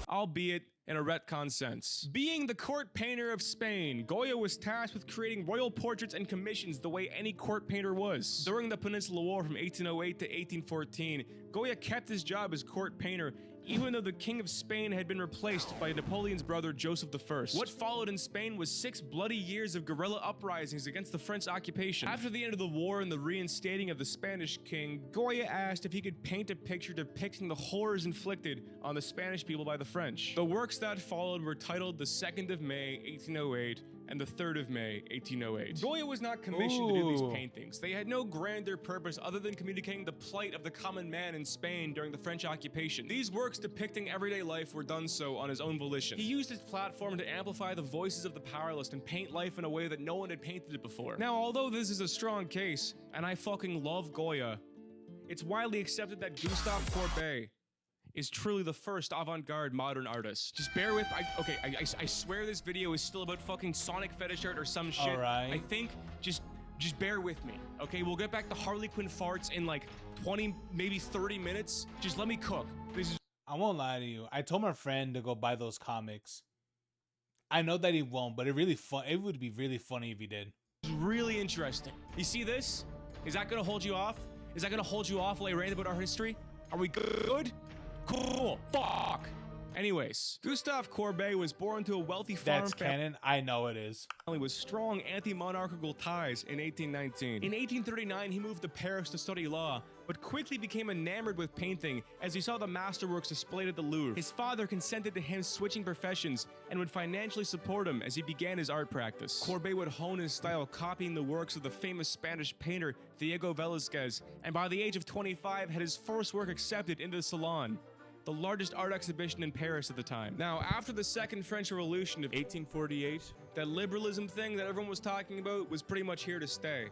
albeit in a retcon sense. Being the court painter of Spain, Goya was tasked with creating royal portraits and commissions the way any court painter was. During the Peninsular War from 1808 to 1814, Goya kept his job as court painter even though the King of Spain had been replaced by Napoleon's brother Joseph I. What followed in Spain was 6 bloody years of guerrilla uprisings against the French occupation. After the end of the war and the reinstating of the Spanish king, Goya asked if he could paint a picture depicting the horrors inflicted on the Spanish people by the French. The works that followed were titled The 2nd of May, 1808, and the 3rd of May, 1808. Goya was not commissioned to do these Ooh. paintings. They had no grander purpose other than communicating the plight of the common man in Spain during the French occupation. These works depicting everyday life were done so on his own volition. He used his platform to amplify the voices of the powerless and paint life in a way that no one had painted it before. Now, although this is a strong case, and I fucking love Goya, it's widely accepted that Gustave Courbet is truly the first avant-garde modern artist. Just bear with, I swear this video is still about fucking Sonic fetish art or some shit. Alright. I think, just bear with me, okay? We'll get back to Harley Quinn farts in like 20, maybe 30 minutes. Just let me cook. This is I won't lie to you. I told my friend to go buy those comics. I know that he won't, but it would be really funny if he did. really interesting. You see this? Is that gonna hold you off? Is that gonna hold you off while I rant about our history? Are we good? Cool. Fuck. Anyways, Gustave Courbet was born to a wealthy farm That's canon. I know it is. family with strong anti-monarchical ties in 1819. In 1839, he moved to Paris to study law, but quickly became enamored with painting as he saw the masterworks displayed at the Louvre. His father consented to him switching professions and would financially support him as he began his art practice. Courbet would hone his style, copying the works of the famous Spanish painter Diego Velázquez, and by the age of 25 had his first work accepted into the Salon, the largest art exhibition in Paris at the time. Now, after the Second French Revolution of 1848, that liberalism thing that everyone was talking about was pretty much here to stay.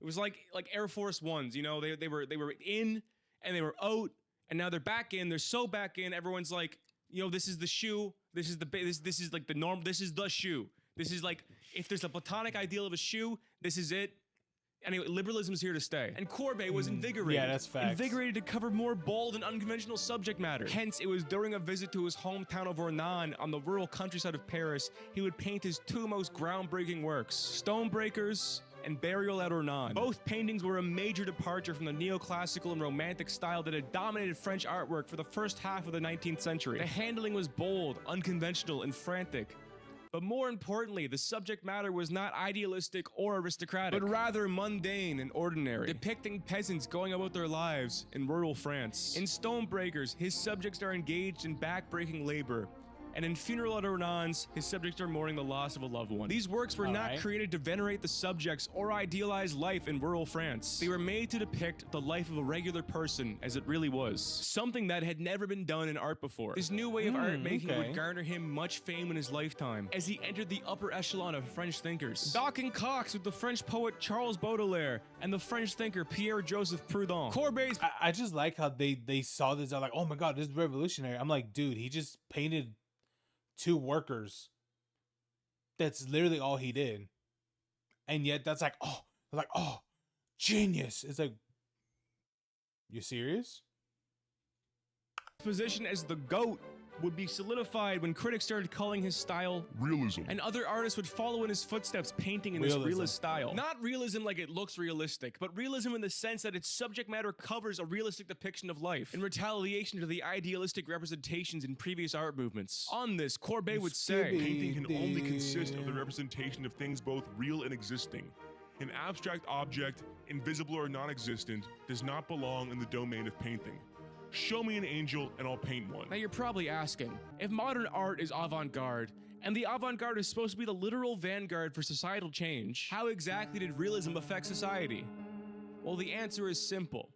It was like Air Force Ones, you know, they were in and they were out, and now they're back in. They're so back in. Everyone's like, you know, this is the shoe. This is this is like the norm. This is the shoe. This is like, if there's a platonic ideal of a shoe, this is it. Anyway, liberalism's here to stay. And Courbet was invigorated. Yeah, that's facts. Invigorated to cover more bold and unconventional subject matter. Hence, it was during a visit to his hometown of Ornans on the rural countryside of Paris, he would paint his two most groundbreaking works, Stonebreakers and Burial at Ornans. Both paintings were a major departure from the neoclassical and romantic style that had dominated French artwork for the first half of the 19th century. The handling was bold, unconventional, and frantic. But more importantly, the subject matter was not idealistic or aristocratic, but rather mundane and ordinary, depicting peasants going about their lives in rural France. In Stonebreakers, his subjects are engaged in back-breaking labor, and in Funeral at Ornans, his subjects are mourning the loss of a loved one. These works were not created to venerate the subjects or idealize life in rural France. They were made to depict the life of a regular person as it really was, something that had never been done in art before. This new way of art making would garner him much fame in his lifetime, as he entered the upper echelon of French thinkers, docking cocks with the French poet Charles Baudelaire and the French thinker Pierre-Joseph Proudhon. Courbet's I just like how they saw this. They're like, oh my god, this is revolutionary. I'm like, dude, he just painted two workers. That's literally all he did. And yet that's like, oh, genius. It's like, you serious? position as the GOAT would be solidified when critics started calling his style Realism. and other artists would follow in his footsteps, painting in this realist style. Not realism like it looks realistic, but realism in the sense that its subject matter covers a realistic depiction of life, in retaliation to the idealistic representations in previous art movements. On this, Courbet would say, Painting can only consist of the representation of things both real and existing. An abstract object, invisible or non-existent, does not belong in the domain of painting. Show me an angel and I'll paint one. Now you're probably asking, if modern art is avant-garde, and the avant-garde is supposed to be the literal vanguard for societal change, how exactly did realism affect society? Well, the answer is simple.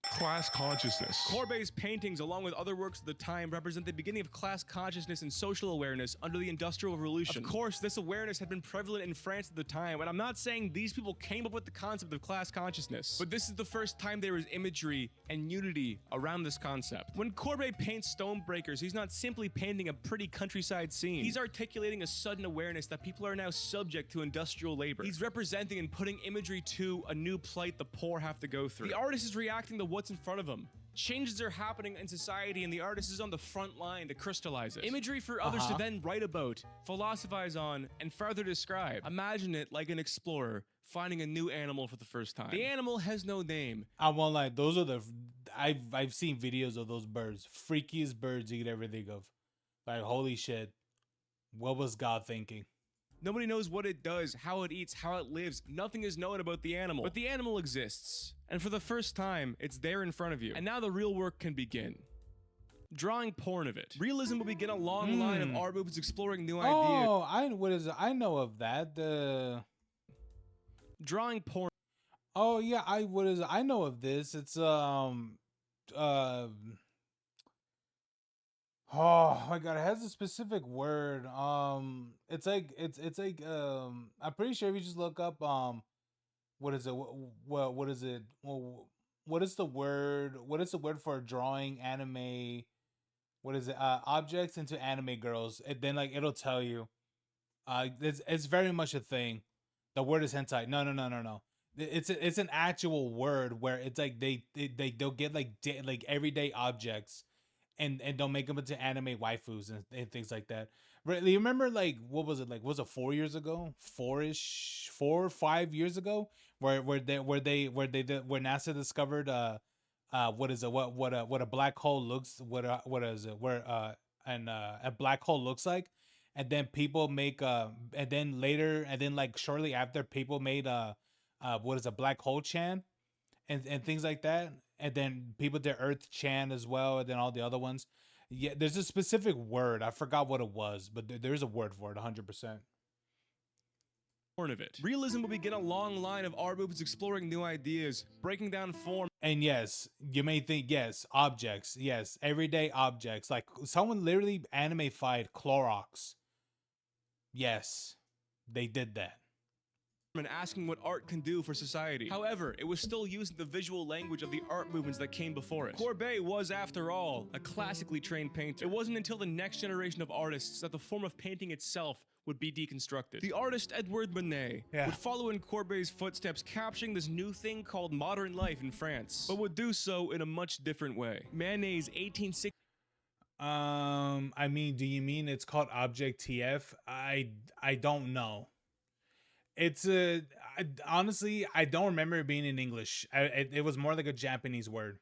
Class consciousness. Courbet's paintings, along with other works of the time, represent the beginning of class consciousness and social awareness under the Industrial Revolution. Of course, this awareness had been prevalent in France at the time, and I'm not saying these people came up with the concept of class consciousness, but this is the first time there was imagery and unity around this concept. When Courbet paints Stonebreakers, he's not simply painting a pretty countryside scene. He's articulating a sudden awareness that people are now subject to industrial labor. He's representing and putting imagery to a new plight the poor have to go through. The artist is reacting to what's in front of him. Changes are happening in society and the artist is on the front line to crystallize it. Imagery for others to then write about, philosophize on, and further describe. Imagine it like an explorer finding a new animal for the first time. The animal has no name. I won't lie, those are the I've seen videos of those birds. Freakiest birds you could ever think of. Like, holy shit. What was God thinking? Nobody knows what it does, how it eats, how it lives. Nothing is known about the animal. But the animal exists. And for the first time, it's there in front of you. And now the real work can begin. Drawing porn of it. Realism will begin a long line of art movements exploring new ideas. Oh, what is it? I know of that. The Drawing porn. Oh yeah, what is it? I know of this. It's uh oh my god, it has a specific word. It's like I'm pretty sure if you just look up what is it? What is it? What is the word? What is the word for drawing anime? What is it? Objects into anime girls. And then like it'll tell you. It's very much a thing. The word is hentai. No. It's an actual word where it's like they'll get like like everyday objects, and they'll make them into anime waifus and things like that. You remember like what was it like? Was it 4 years ago? 4 or 5 years ago, where NASA discovered what is it? What a black hole looks what is it? Where a black hole looks like, and then people make and then later and then like shortly after people made what is a black hole chan and things like that, and then people did Earth Chan as well, and then all the other ones. Yeah, there's a specific word. I forgot what it was, but there's a word for it, 100%. Of it. Realism will begin a long line of art movements exploring new ideas, breaking down form. And yes, you may think, yes, objects, yes, everyday objects. Like someone literally anime-fied Clorox. Yes, they did that. And asking what art can do for society. However, it was still using the visual language of the art movements that came before it. Courbet was, after all, a classically trained painter. It wasn't until the next generation of artists that the form of painting itself would be deconstructed. The artist Edouard Manet would follow in Courbet's footsteps, capturing this new thing called modern life in France, but would do so in a much different way. Manet's 1860. I mean, do you mean it's called Object TF? I don't know. It's honestly, I don't remember it being in English. It was more like a Japanese word,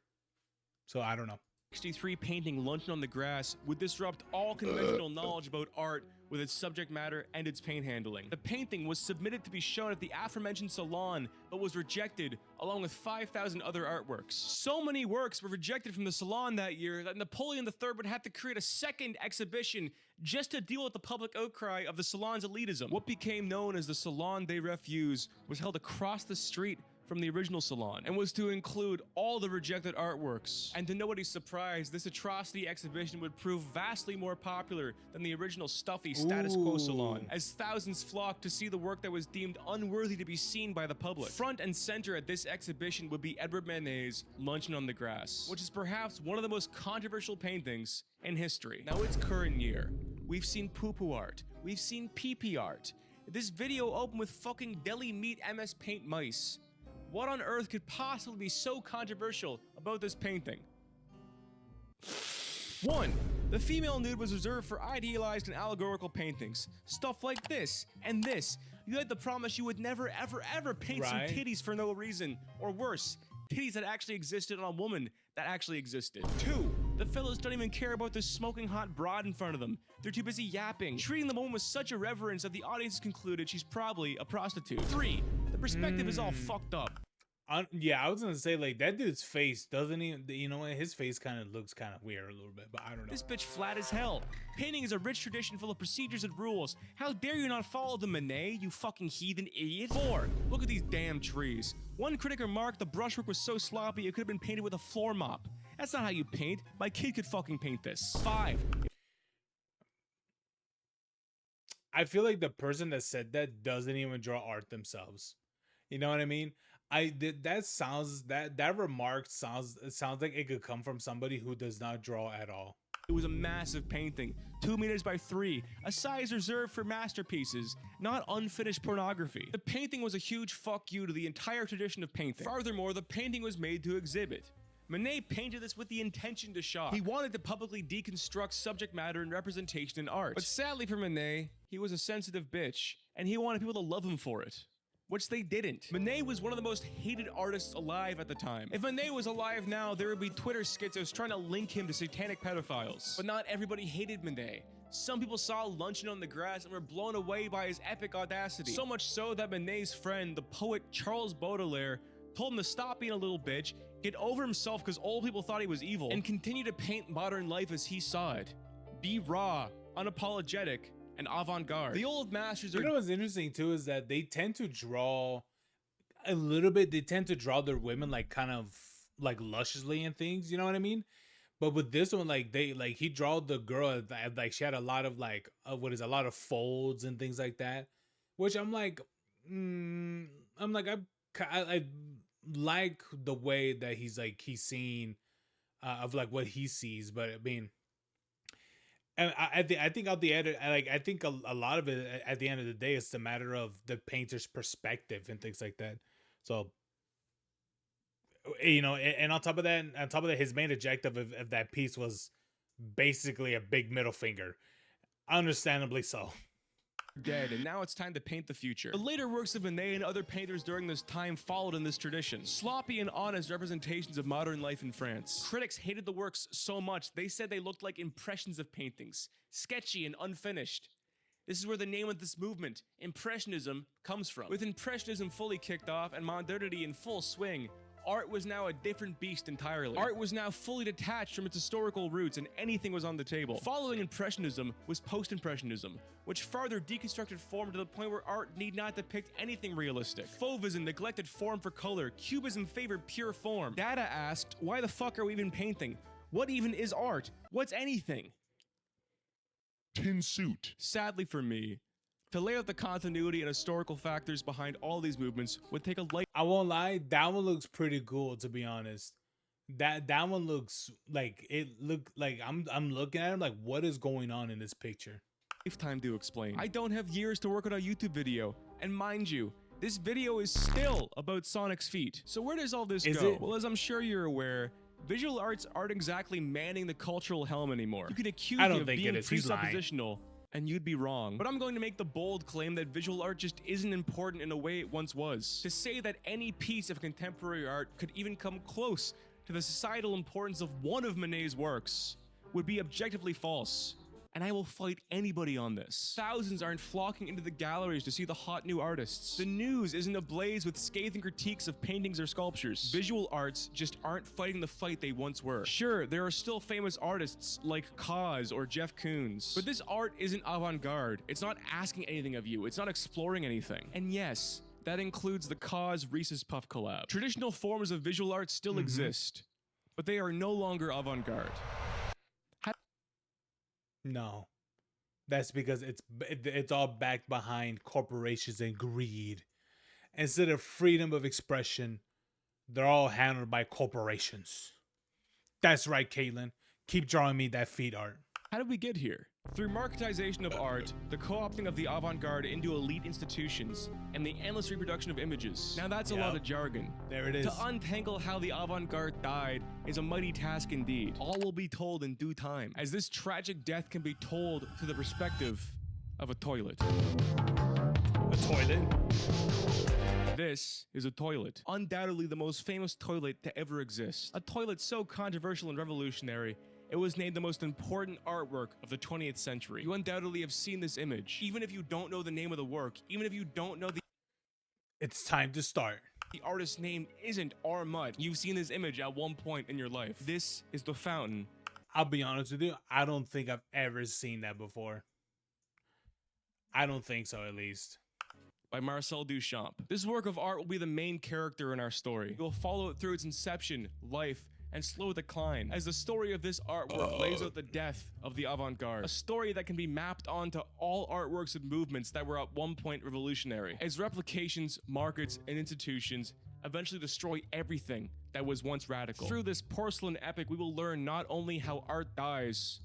so I don't know. 63 painting Luncheon on the Grass would disrupt all conventional knowledge about art with its subject matter and its paint handling. The painting was submitted to be shown at the aforementioned salon, but was rejected along with 5,000 other artworks. So many works were rejected from the salon that year that Napoleon III would have to create a second exhibition just to deal with the public outcry of the salon's elitism. What became known as the Salon des Refus was held across the street from the original salon and was to include all the rejected artworks. And to nobody's surprise, this atrocity exhibition would prove vastly more popular than the original stuffy status quo salon, as thousands flocked to see the work that was deemed unworthy to be seen by the public. Front and center at this exhibition would be Edouard Manet's Luncheon on the Grass, which is perhaps one of the most controversial paintings in history. Now it's current year. We've seen poo-poo art. We've seen pee-pee art. This video opened with fucking deli meat MS Paint mice. What on earth could possibly be so controversial about this painting? 1. The female nude was reserved for idealized and allegorical paintings. Stuff like this and this. You had to promise you would never ever paint some titties for no reason. Or worse, titties that actually existed on a woman that actually existed. 2. The fellows don't even care about this smoking hot broad in front of them. They're too busy yapping, treating the woman with such irreverence that the audience concluded she's probably a prostitute. 3. The perspective is all fucked up. Yeah, I was gonna say, like, that dude's face doesn't even, you know what, his face kind of looks kind of weird a little bit, but I don't know. This bitch flat as hell. Painting is a rich tradition full of procedures and rules. How dare you not follow the Manet, you fucking heathen idiot? 4. Look at these damn trees. One critic remarked the brushwork was so sloppy it could have been painted with a floor mop. That's not how you paint. My kid could fucking paint this. 5. I feel like the person that said that doesn't even draw art themselves. You know what I mean? That remark sounds like it could come from somebody who does not draw at all. It was a massive painting, 2 meters by 3, a size reserved for masterpieces, not unfinished pornography. The painting was a huge fuck you to the entire tradition of painting. Furthermore, the painting was made to exhibit. Manet painted this with the intention to shock. He wanted to publicly deconstruct subject matter and representation in art. But sadly for Manet, he was a sensitive bitch, and he wanted people to love him for it. Which they didn't. Manet was one of the most hated artists alive at the time. If Manet was alive now, there would be Twitter schizos trying to link him to satanic pedophiles. But not everybody hated Manet. Some people saw Luncheon on the Grass and were blown away by his epic audacity. So much so that Manet's friend, the poet Charles Baudelaire, told him to stop being a little bitch Get over himself because old people thought he was evil, and continue to paint modern life as he saw it. Be raw, unapologetic, and avant-garde. The old masters are... You know what's interesting too is that they tend to draw a little bit. They tend to draw their women like kind of like lusciously and things. You know what I mean? But with this one, like he draw the girl like she had a lot of like a lot of folds and things like that, which I'm like, I like the way that he's seeing of like what he sees, but I mean, and I think at the end, I think a lot of it at the end of the day is a matter of the painter's perspective and things like that. So, you know, and on top of that, his main objective of that piece was basically a big middle finger, understandably so. Dead, and now it's time to paint the future. The later works of Manet and other painters during this time followed in this tradition. Sloppy and honest representations of modern life in France. Critics hated the works so much, they said they looked like impressions of paintings, sketchy and unfinished. This is where the name of this movement, Impressionism, comes from. With Impressionism fully kicked off and modernity in full swing, art was now a different beast entirely. Art was now fully detached from its historical roots and anything was on the table. Following Impressionism was Post-Impressionism, which further deconstructed form to the point where art need not depict anything realistic. Fauvism neglected form for color, Cubism favored pure form. Dada asked, why the fuck are we even painting? What even is art? What's anything? Tin suit. Sadly for me, to lay out the continuity and historical factors behind all these movements would take a life. I won't lie, that one looks pretty cool, to be honest. That one looks like I'm looking at him like, what is going on in this picture? Lifetime to explain. I don't have years to work on a YouTube video, and mind you, this video is still about Sonic's feet. So where does all this go? Well, as I'm sure you're aware, visual arts aren't exactly manning the cultural helm anymore. You can accuse me of being presuppositional, and you'd be wrong. But I'm going to make the bold claim that visual art just isn't important in a way it once was. To say that any piece of contemporary art could even come close to the societal importance of one of Manet's works would be objectively false. And I will fight anybody on this. Thousands aren't flocking into the galleries to see the hot new artists. The news isn't ablaze with scathing critiques of paintings or sculptures. Visual arts just aren't fighting the fight they once were. Sure, there are still famous artists like Kaz or Jeff Koons, but this art isn't avant-garde. It's not asking anything of you. It's not exploring anything. And yes, that includes the Kaz Reese's Puff collab. Traditional forms of visual art still exist, but they are no longer avant-garde. No, that's because it's all backed behind corporations and greed. Instead of freedom of expression, they're all handled by corporations. That's right, Caitlin. Keep drawing me that feet art. How did we get here? Through marketization of art, the co-opting of the avant-garde into elite institutions, and the endless reproduction of images. Now that's a lot of jargon. There it is. To untangle how the avant-garde died is a mighty task indeed. All will be told in due time, as this tragic death can be told through the perspective of a toilet. A toilet? This is a toilet. Undoubtedly the most famous toilet to ever exist. A toilet so controversial and revolutionary, it was named the most important artwork of the 20th century. You undoubtedly have seen this image. Even if you don't know the name of the work, even if you don't know the... It's time to start. The artist's name isn't Armut. You've seen this image at one point in your life. This is the fountain. I'll be honest with you, I don't think I've ever seen that before. I don't think so, at least. By Marcel Duchamp. This work of art will be the main character in our story. We'll follow it through its inception, life, and slow decline, as the story of this artwork lays out the death of the avant-garde. A story that can be mapped onto all artworks and movements that were at one point revolutionary, as replications, markets, and institutions eventually destroy everything that was once radical. Through this porcelain epic, we will learn not only how art dies,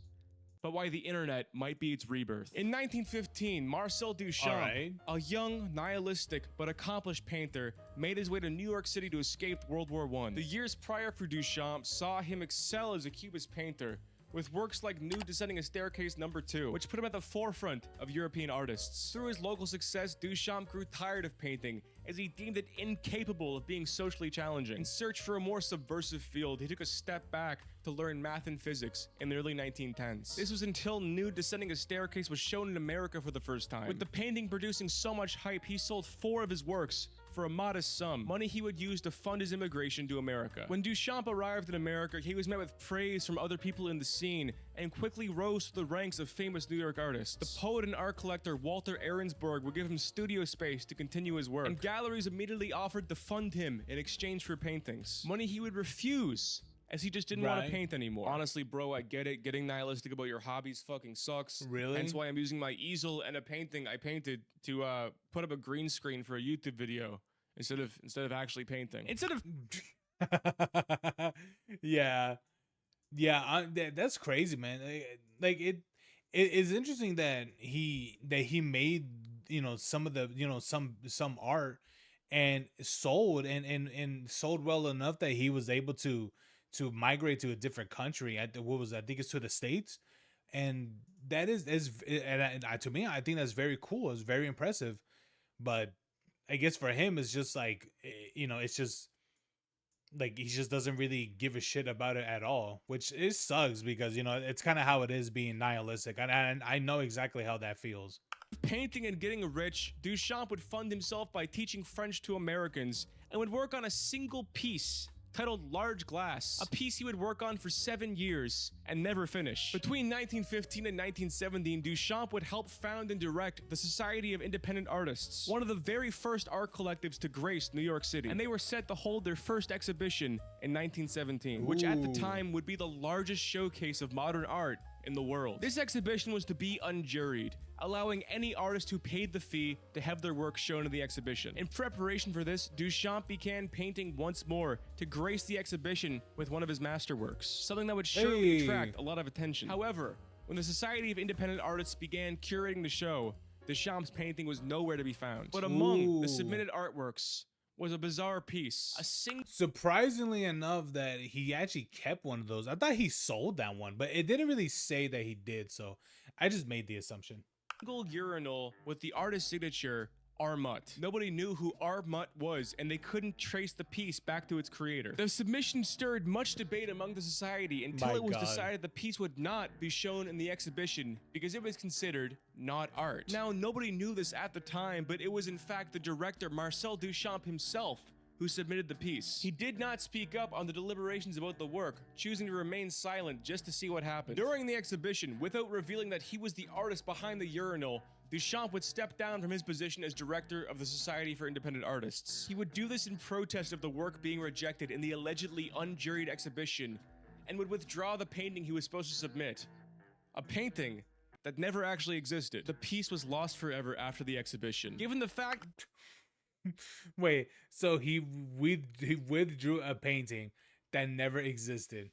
but why the internet might be its rebirth. In 1915, Marcel Duchamp, a young, nihilistic, but accomplished painter, made his way to New York City to escape World War I. The years prior for Duchamp saw him excel as a Cubist painter, with works like Nude Descending a Staircase No. 2, which put him at the forefront of European artists. Through his local success, Duchamp grew tired of painting, as he deemed it incapable of being socially challenging. In search for a more subversive field, he took a step back to learn math and physics in the early 1910s. This was until Nude Descending a Staircase was shown in America for the first time. With the painting producing so much hype, he sold 4 of his works for a modest sum, money he would use to fund his immigration to America. When Duchamp arrived in America, he was met with praise from other people in the scene and quickly rose to the ranks of famous New York artists. The poet and art collector Walter Arensberg would give him studio space to continue his work, and galleries immediately offered to fund him in exchange for paintings. Money he would refuse, as he just didn't want to paint anymore. Honestly, bro, I get it. Getting nihilistic about your hobbies fucking sucks. Really? Hence why I'm using my easel and a painting I painted to put up a green screen for a YouTube video instead of actually painting. Instead of yeah, yeah, that's crazy, man. Like it is interesting that he made, you know, some of the, you know, some art and sold and sold well enough that he was able to migrate to a different country. At what was, I think it's to the States, and that is and to me, I think that's very cool. It's very impressive, but I guess for him, it's just like, you know, it's just like he just doesn't really give a shit about it at all, which it sucks because, you know, it's kind of how it is being nihilistic, and I know exactly how that feels. painting and getting rich, Duchamp would fund himself by teaching French to Americans and would work on a single piece titled Large Glass, a piece he would work on for 7 years and never finish. Between 1915 and 1917, Duchamp would help found and direct the Society of Independent Artists, one of the very first art collectives to grace New York City, and they were set to hold their first exhibition in 1917, which at the time would be the largest showcase of modern art in the world. This exhibition was to be unjuried, allowing any artist who paid the fee to have their work shown in the exhibition. In preparation for this, Duchamp began painting once more to grace the exhibition with one of his masterworks, something that would surely attract a lot of attention. However, when the Society of Independent Artists began curating the show, Duchamp's painting was nowhere to be found. But among the submitted artworks was a bizarre piece. Surprisingly enough, that he actually kept one of those. I thought he sold that one, but it didn't really say that he did, so I just made the assumption. Single urinal with the artist's signature, Armut. Nobody knew who Armut was, and they couldn't trace the piece back to its creator. The submission stirred much debate among the society until it was decided the piece would not be shown in the exhibition because it was considered not art. Now, nobody knew this at the time, but it was in fact the director Marcel Duchamp himself who submitted the piece. He did not speak up on the deliberations about the work, choosing to remain silent just to see what happened. During the exhibition, without revealing that he was the artist behind the urinal, Duchamp would step down from his position as director of the Society for Independent Artists. He would do this in protest of the work being rejected in the allegedly unjuried exhibition, and would withdraw the painting he was supposed to submit. A painting that never actually existed. The piece was lost forever after the exhibition. Given the fact... Wait, so he withdrew a painting that never existed.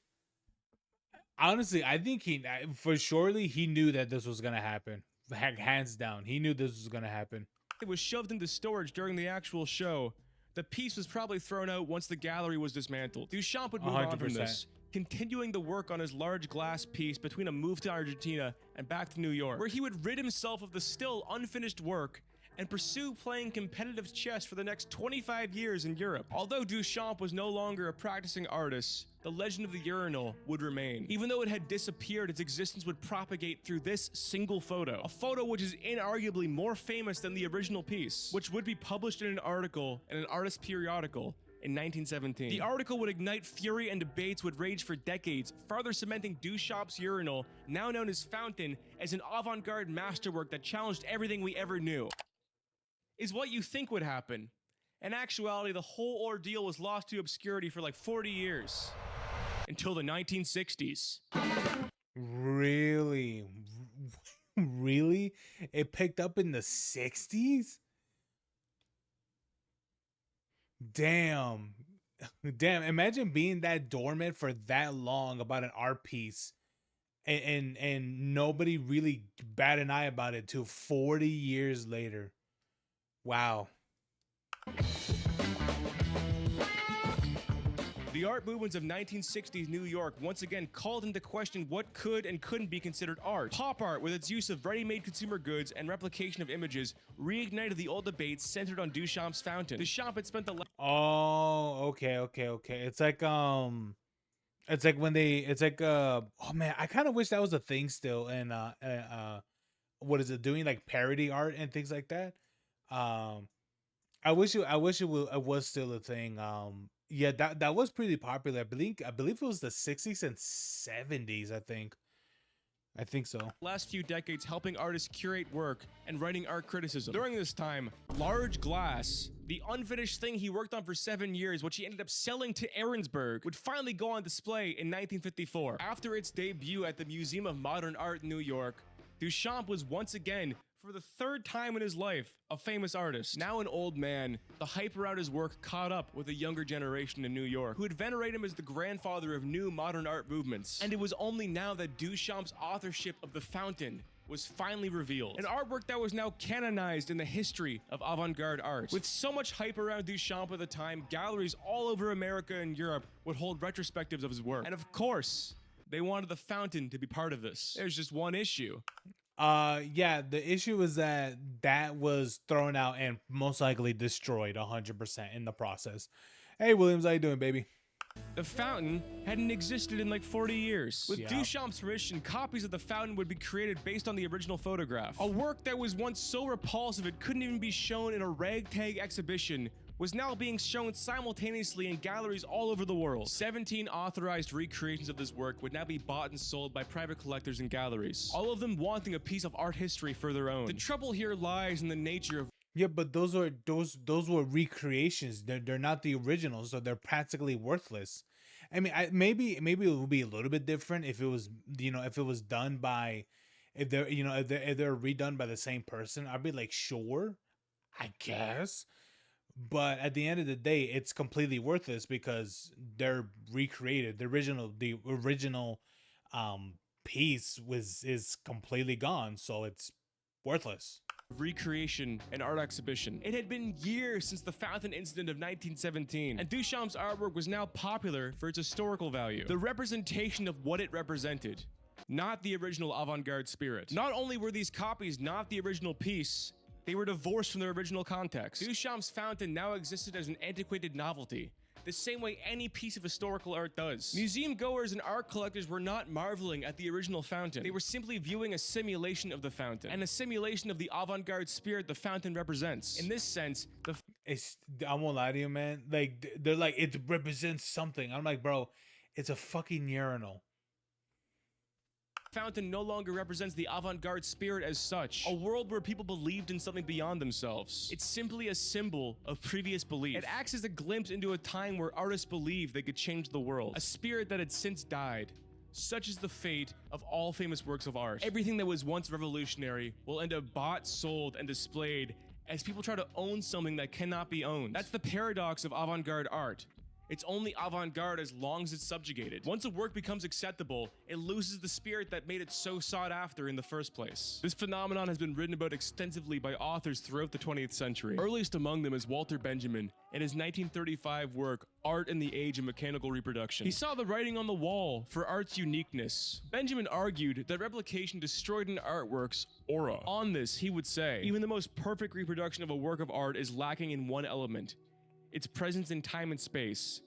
Honestly, I think for surely he knew that this was gonna happen. Hands down, he knew this was gonna happen. It was shoved into storage during the actual show. The piece was probably thrown out once the gallery was dismantled. Duchamp would move 100%. On from this, continuing the work on his large glass piece between a move to Argentina and back to New York, where he would rid himself of the still unfinished work and pursue playing competitive chess for the next 25 years in Europe. Although Duchamp was no longer a practicing artist, the legend of the urinal would remain. Even though it had disappeared, its existence would propagate through this single photo. A photo which is inarguably more famous than the original piece, which would be published in an article in an artist periodical in 1917. The article would ignite fury and debates would rage for decades, further cementing Duchamp's urinal, now known as Fountain, as an avant-garde masterwork that challenged everything we ever knew. Is what you think would happen. In actuality, the whole ordeal was lost to obscurity for like 40 years. Until the 1960s. Really? Really? It picked up in the 60s? Damn. Damn, imagine being that dormant for that long about an art piece and nobody really bat an eye about it till 40 years later. Wow. The art movements of 1960s New York once again called into question what could and couldn't be considered art. Pop art, with its use of ready-made consumer goods and replication of images, reignited the old debates centered on Duchamp's Fountain. Duchamp had spent the okay. It's like when oh man, I kind of wish that was a thing still, and what is it, doing like parody art and things like that. it was still a thing. Yeah, that was pretty popular. I believe it was the 60s and 70s. I think so. Last few decades helping artists curate work and writing art criticism. During this time, Large Glass, the unfinished thing he worked on for 7 years, which he ended up selling to Ahrensburg, would finally go on display in 1954. After its debut at the Museum of Modern Art in New York, Duchamp was once again, for the third time in his life, a famous artist. Now an old man, the hype around his work caught up with a younger generation in New York, who would venerate him as the grandfather of new modern art movements. And it was only now that Duchamp's authorship of The Fountain was finally revealed. An artwork that was now canonized in the history of avant-garde art. With so much hype around Duchamp at the time, galleries all over America and Europe would hold retrospectives of his work. And of course, they wanted The Fountain to be part of this. There's just one issue. Yeah, the issue is that was thrown out and most likely destroyed 100% in the process. Hey, Williams, how you doing, baby? The Fountain hadn't existed in like 40 years. With Yeah. Duchamp's permission, copies of The Fountain would be created based on the original photograph. A work that was once so repulsive it couldn't even be shown in a ragtag exhibition was now being shown simultaneously in galleries all over the world. 17 authorized recreations of this work would now be bought and sold by private collectors and galleries, all of them wanting a piece of art history for their own. The trouble here lies in the nature of Yeah, but those were recreations. They're not the originals, so they're practically worthless. I mean, maybe it would be a little bit different if it was, if it was done by, if they're redone by the same person. I'd be like, sure, I guess. But at the end of the day, it's completely worthless because they're recreated. The original piece is completely gone, so it's worthless. recreation and art exhibition. It had been years since the Fountain incident of 1917, and Duchamp's artwork was now popular for its historical value. The representation of what it represented, not the original avant-garde spirit. Not only were these copies not the original piece, they were divorced from their original context. Duchamp's Fountain now existed as an antiquated novelty, the same way any piece of historical art does. Museum goers and art collectors were not marveling at the original Fountain. They were simply viewing a simulation of the Fountain, and a simulation of the avant-garde spirit the Fountain represents. In this sense, I won't lie to you, man. Like, they're like, it represents something. I'm like, bro, it's a fucking urinal. Fountain no longer represents the avant-garde spirit as such, a world where people believed in something beyond themselves. It's simply a symbol of previous belief. It acts as a glimpse into a time where artists believed they could change the world, a spirit that had since died. Such is the fate of all famous works of art. Everything that was once revolutionary will end up bought, sold, and displayed as people try to own something that cannot be owned. That's the paradox of avant-garde art. It's only avant-garde as long as it's subjugated. Once a work becomes acceptable, it loses the spirit that made it so sought after in the first place. This phenomenon has been written about extensively by authors throughout the 20th century. Earliest among them is Walter Benjamin in his 1935 work, Art in the Age of Mechanical Reproduction. He saw the writing on the wall for art's uniqueness. Benjamin argued that replication destroyed an artwork's aura. On this, he would say, even the most perfect reproduction of a work of art is lacking in one element: its presence in time and space,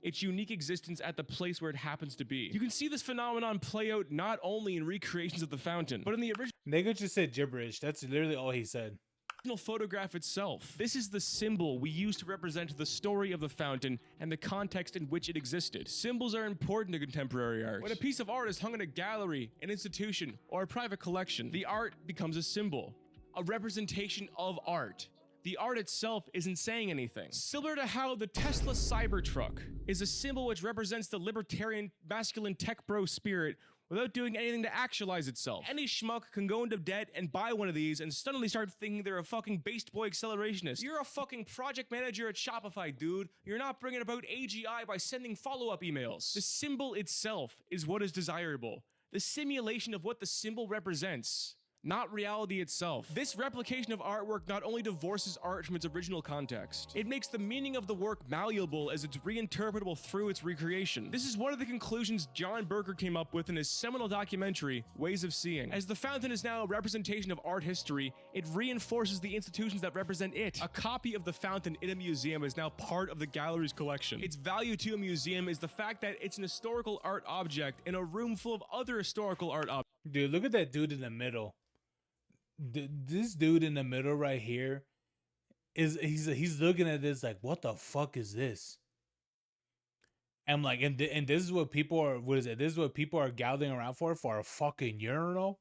its unique existence at the place where it happens to be. You can see this phenomenon play out not only in recreations of the Fountain, but in the Nigga just said gibberish. That's literally all he said. original photograph itself. This is the symbol we use to represent the story of the Fountain and the context in which it existed. Symbols are important to contemporary art. When a piece of art is hung in a gallery, an institution, or a private collection, the art becomes a symbol, a representation of art. The art itself isn't saying anything. Similar to how the Tesla Cybertruck is a symbol which represents the libertarian masculine tech bro spirit without doing anything to actualize itself. Any schmuck can go into debt and buy one of these and suddenly start thinking they're a fucking based boy accelerationist. You're a fucking project manager at Shopify, dude. You're not bringing about AGI by sending follow-up emails. The symbol itself is what is desirable. The simulation of what the symbol represents, not reality itself. This replication of artwork not only divorces art from its original context, it makes the meaning of the work malleable as it's reinterpretable through its recreation. This is one of the conclusions John Berger came up with in his seminal documentary, Ways of Seeing. As the Fountain is now a representation of art history, it reinforces the institutions that represent it. A copy of the Fountain in a museum is now part of the gallery's collection. Its value to a museum is the fact that it's an historical art object in a room full of other historical art objects. Dude, look at that dude in the middle. This dude in the middle right here, is he's looking at this like, what the fuck is this? And like, and this is what people are. What is it? This is what people are gathering around for a fucking urinal.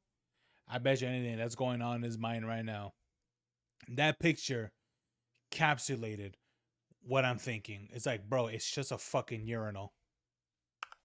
I bet you anything that's going on in his mind right now. That picture capsulated what I'm thinking. It's like, bro, it's just a fucking urinal.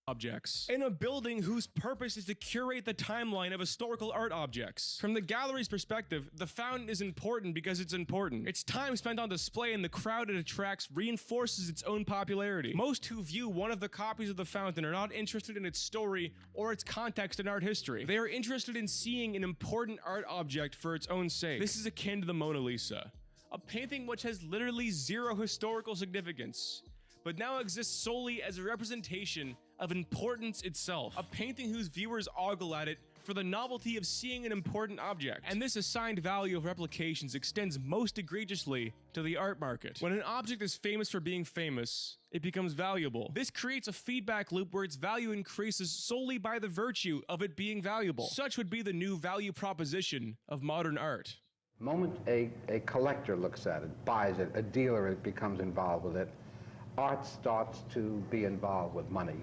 Objects in a building whose purpose is to curate the timeline of historical art objects. From the gallery's perspective, the fountain is important because it's important. Its time spent on display and the crowd it attracts reinforces its own popularity. Most who view one of the copies of the fountain are not interested in its story or its context in art history. They are interested in seeing an important art object for its own sake. This is akin to the Mona Lisa, a painting which has literally zero historical significance, but now exists solely as a representation of importance itself. A painting whose viewers ogle at it for the novelty of seeing an important object. And this assigned value of replications extends most egregiously to the art market. When an object is famous for being famous, it becomes valuable. This creates a feedback loop where its value increases solely by the virtue of it being valuable. Such would be the new value proposition of modern art. The moment a collector looks at it, buys it, a dealer becomes involved with it, art starts to be involved with money.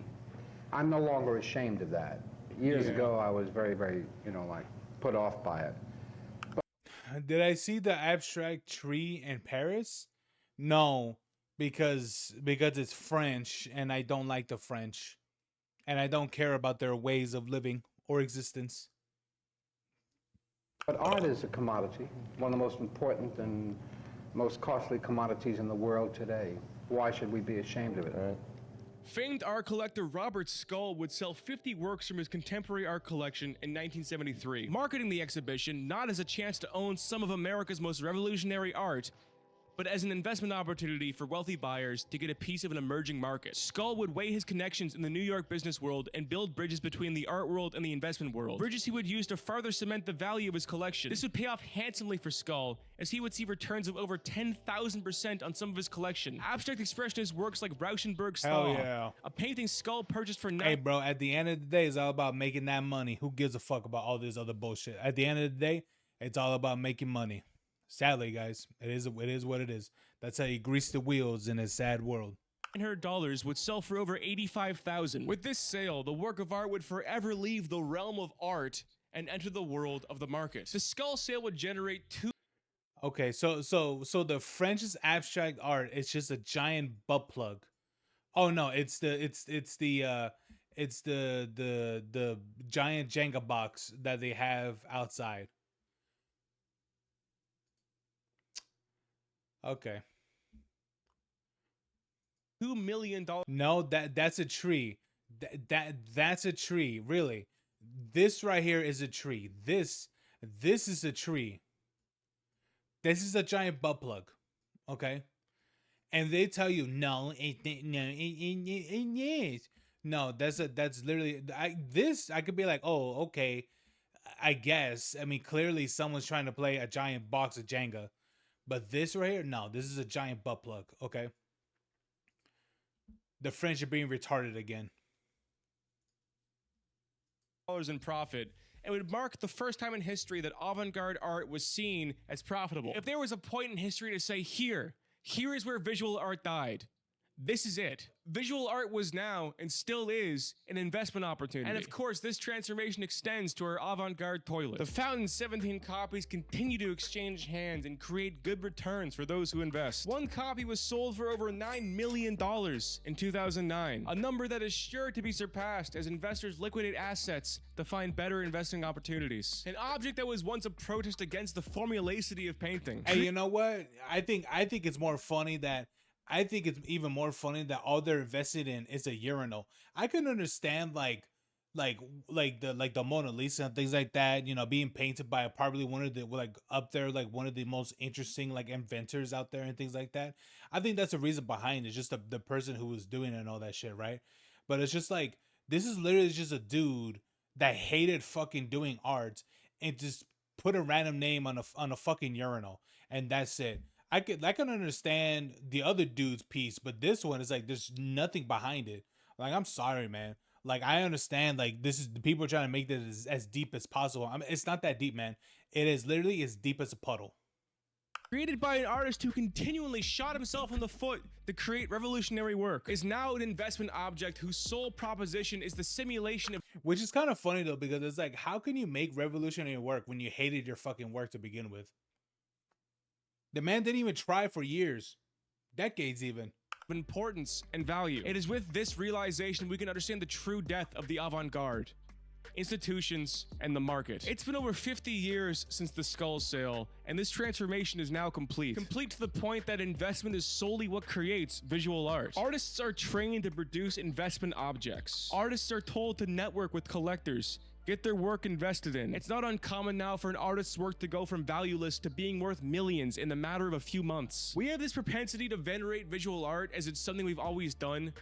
I'm no longer ashamed of that. Years ago, I was very, very, like, put off by it. Did I see the abstract tree in Paris? No, because it's French, and I don't like the French, and I don't care about their ways of living or existence. But art is a commodity, one of the most important and most costly commodities in the world today. Why should we be ashamed of it? Right? Famed art collector Robert Scull would sell 50 works from his contemporary art collection in 1973, marketing the exhibition not as a chance to own some of America's most revolutionary art, but as an investment opportunity for wealthy buyers to get a piece of an emerging market. Scull would weigh his connections in the New York business world and build bridges between the art world and the investment world. Bridges he would use to further cement the value of his collection. This would pay off handsomely for Scull, as he would see returns of over 10,000% on some of his collection. Abstract expressionist works like Rauschenberg's Hell Thaw, yeah. a painting Scull purchased for Hey, bro, at the end of the day, it's all about making that money. Who gives a fuck about all this other bullshit? At the end of the day, it's all about making money. Sadly, guys, it is what it is. That's how you grease the wheels in a sad world. $900 would sell for over $85,000. With this sale, the work of art would forever leave the realm of art and enter the world of the market. The Scull sale would generate two. Okay, so the French's abstract art is just a giant butt plug. Oh no, it's the giant Jenga box that they have outside. Okay. $2 million. No, that's a tree. That's a tree. Really, this right here is a tree. This is a tree. This is a giant butt plug. Okay, and they tell you no, it is. No, that's literally I could be like, oh, okay, I guess. I mean, clearly someone's trying to play a giant box of Jenga. But this right here, no, this is a giant butt plug, okay? The French are being retarded again. In profit, and would mark the first time in history that avant-garde art was seen as profitable. If there was a point in history to say, here is where visual art died, this is it. Visual art was now, and still is, an investment opportunity. And of course, this transformation extends to our avant-garde toilet. The fountain's 17 copies continue to exchange hands and create good returns for those who invest. One copy was sold for over $9 million in 2009, a number that is sure to be surpassed as investors liquidate assets to find better investing opportunities. An object that was once a protest against the formulaicity of painting. Hey, you know what? I think it's more funny that I think it's even more funny that all they're invested in is a urinal. I can understand like the Mona Lisa and things like that, you know, being painted by probably one of the up there one of the most interesting inventors out there and things like that. I think that's the reason behind it, just the person who was doing it and all that shit, right? But it's just like, this is literally just a dude that hated fucking doing art and just put a random name on a fucking urinal, and that's it. I can understand the other dude's piece, but this one is like there's nothing behind it. Like, I'm sorry, man. Like, I understand, like, this is the people are trying to make this as deep as possible. I mean, it's not that deep, man. It is literally as deep as a puddle. created by an artist who continually shot himself in the foot to create revolutionary work, is now an investment object whose sole proposition is the simulation of Which is kind of funny though, because it's like, how can you make revolutionary work when you hated your fucking work to begin with? The man didn't even try for years, decades even. importance and value. It is with this realization we can understand the true death of the avant-garde, institutions, and the market. It's been over 50 years since the Skull Sale, and this transformation is now complete. Complete to the point that investment is solely what creates visual art. Artists are trained to produce investment objects. Artists are told to network with collectors, get their work invested in. It's not uncommon now for an artist's work to go from valueless to being worth millions in the matter of a few months. We have this propensity to venerate visual art as it's something we've always done,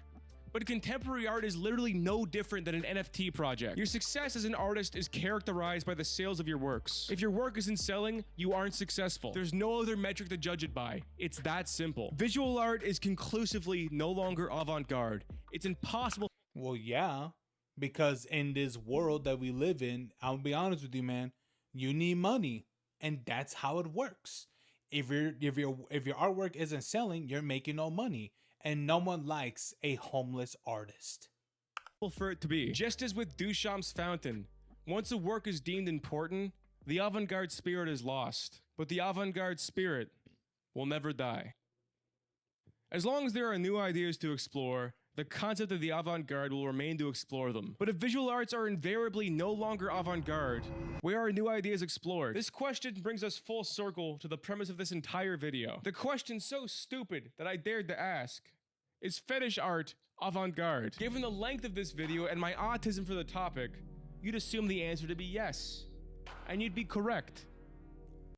but contemporary art is literally no different than an NFT project. Your success as an artist is characterized by the sales of your works. If your work isn't selling, you aren't successful. There's no other metric to judge it by. It's that simple. Visual art is conclusively no longer avant-garde. It's impossible. Well, yeah, because in this world that we live in, I'll be honest with you, man, you need money, and that's how it works. If your artwork isn't selling, you're making no money, and no one likes a homeless artist. For it to be. Just as with Duchamp's fountain, once a work is deemed important, the avant-garde spirit is lost, but the avant-garde spirit will never die. As long as there are new ideas to explore, the concept of the avant-garde will remain to explore them. But if visual arts are invariably no longer avant-garde, where are new ideas explored? This question brings us full circle to the premise of this entire video. The question so stupid that I dared to ask: is fetish art avant-garde? Given the length of this video and my autism for the topic, you'd assume the answer to be yes. And you'd be correct.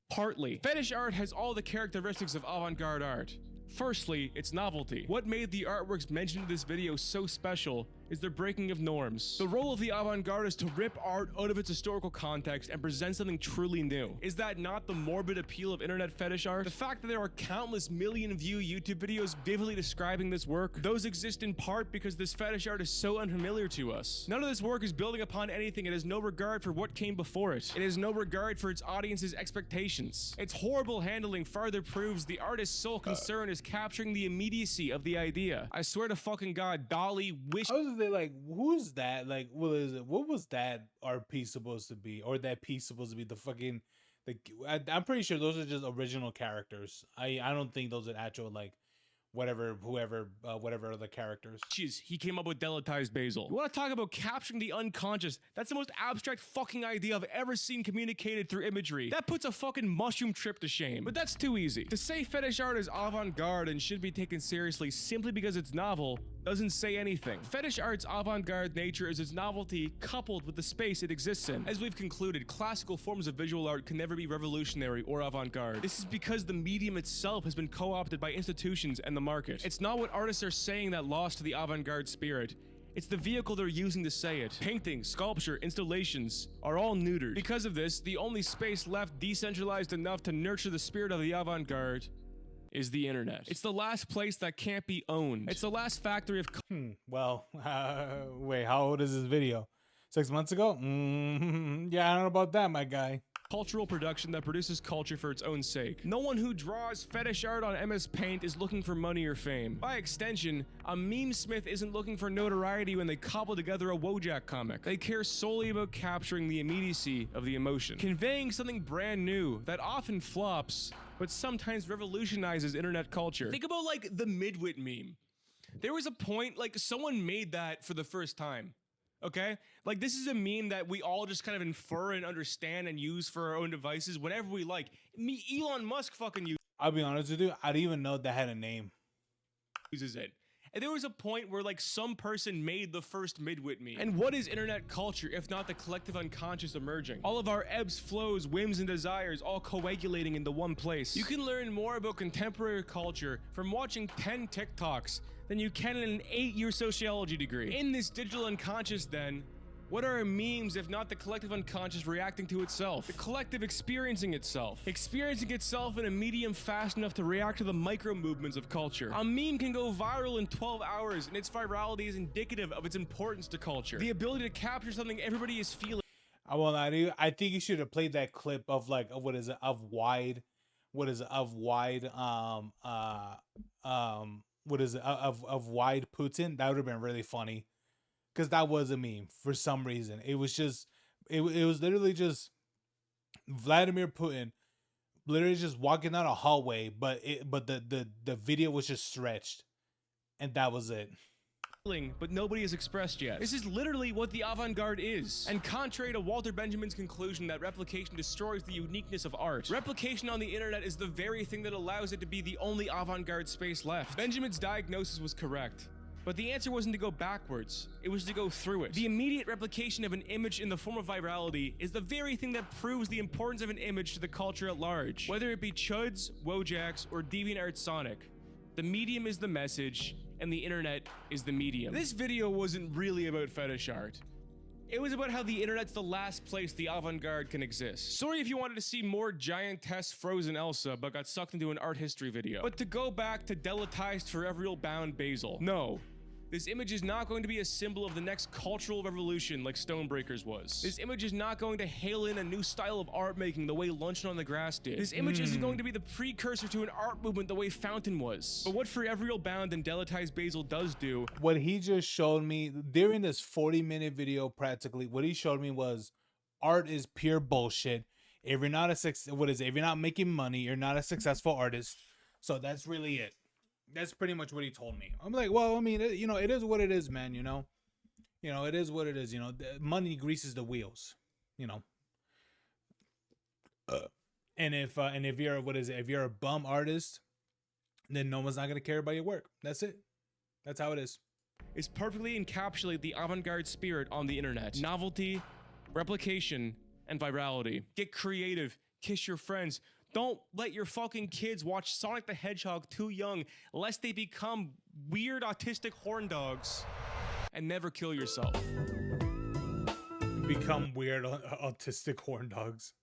Partly. Fetish art has all the characteristics of avant-garde art. Firstly, its novelty. What made the artworks mentioned in this video so special is their breaking of norms. The role of the avant-garde is to rip art out of its historical context and present something truly new. Is that not the morbid appeal of internet fetish art? The fact that there are countless million-view YouTube videos vividly describing this work, those exist in part because this fetish art is so unfamiliar to us. None of this work is building upon anything. It has no regard for what came before it. It has no regard for its audience's expectations. Its horrible handling farther proves the artist's sole concern is capturing the immediacy of the idea. I swear to fucking God, Dolly wish- I was like, who's that? Like, what is it? What was that art piece supposed to be? Or that piece supposed to be the fucking... I'm pretty sure those are just original characters. I don't think those are actual, like, whatever other characters. Jeez, he came up with delatized basil. You want to talk about capturing the unconscious? That's the most abstract fucking idea I've ever seen communicated through imagery. That puts a fucking mushroom trip to shame. But that's too easy. To say fetish art is avant-garde and should be taken seriously simply because it's novel doesn't say anything. Fetish art's avant-garde nature is its novelty coupled with the space it exists in. As we've concluded, classical forms of visual art can never be revolutionary or avant-garde. This is because the medium itself has been co-opted by institutions and the market. It's not what artists are saying that lost the avant-garde spirit. It's the vehicle they're using to say it. Painting, sculpture, installations are all neutered. Because of this, the only space left decentralized enough to nurture the spirit of the avant-garde is the internet. It's the last place that can't be owned. It's the last factory of Well, wait, how old is this video? 6 months ago? Yeah, I don't know about that, my guy. cultural production that produces culture for its own sake. No one who draws fetish art on MS Paint is looking for money or fame. By extension, a meme smith isn't looking for notoriety when they cobble together a Wojak comic. They care solely about capturing the immediacy of the emotion, conveying something brand new that often flops, but sometimes revolutionizes internet culture. Think about like the Midwit meme. There was a point, like someone made that for the first time. Okay? Like this is a meme that we all just kind of infer and understand and use for our own devices whenever we like. Me, Elon Musk fucking I'll be honest with you, I didn't even know that had a name. uses it. And there was a point where like some person made the first Midwit meme. And what is internet culture if not the collective unconscious emerging? All of our ebbs, flows, whims, and desires all coagulating into one place. You can learn more about contemporary culture from watching 10 TikToks than you can in an 8-year sociology degree. In this digital unconscious then, what are memes if not the collective unconscious reacting to itself? The collective experiencing itself. Experiencing itself in a medium fast enough to react to the micro movements of culture. A meme can go viral in 12 hours and its virality is indicative of its importance to culture. The ability to capture something everybody is feeling. I won't lie to you, I think you should have played that clip of like, what is it, of Wide, what is it, of wide what is it, of wide Putin, that would have been really funny, because that was a meme for some reason. It was just it was literally just Vladimir Putin literally just walking down a hallway, but the video was just stretched, and that was it. But nobody has expressed yet. This is literally what the avant-garde is. And contrary to Walter Benjamin's conclusion that replication destroys the uniqueness of art, replication on the internet is the very thing that allows it to be the only avant-garde space left. Benjamin's diagnosis was correct. But the answer wasn't to go backwards, it was to go through it. The immediate replication of an image in the form of virality is the very thing that proves the importance of an image to the culture at large. Whether it be Chuds, Wojaks, or DeviantArt Sonic, the medium is the message, and the internet is the medium. This video wasn't really about fetish art. It was about how the internet's the last place the avant-garde can exist. Sorry if you wanted to see more giantess frozen Elsa, but got sucked into an art history video. But to go back to delatized forever bound Basil. No. This image is not going to be a symbol of the next cultural revolution like Stonebreakers was. This image is not going to hail in a new style of art making the way Luncheon on the Grass did. This image isn't going to be the precursor to an art movement the way Fountain was. But what Forever Bound and Delatized Basil does do, What he just showed me during this 40-minute video, practically, what he showed me was art is pure bullshit. If you're not if you're not making money, you're not a successful artist. So that's really it. That's pretty much what he told me. I'm like, well, I mean, it is what it is, man. It is what it is. Money greases the wheels. And if you're if you're a bum artist, then no one's not gonna care about your work. That's it. That's how it is. is perfectly encapsulate the avant-garde spirit on the internet. Novelty, replication, and virality. Get creative. Kiss your friends. Don't let your fucking kids watch Sonic the Hedgehog too young, lest they become weird autistic horn dogs. And never kill yourself. Become weird autistic horn dogs.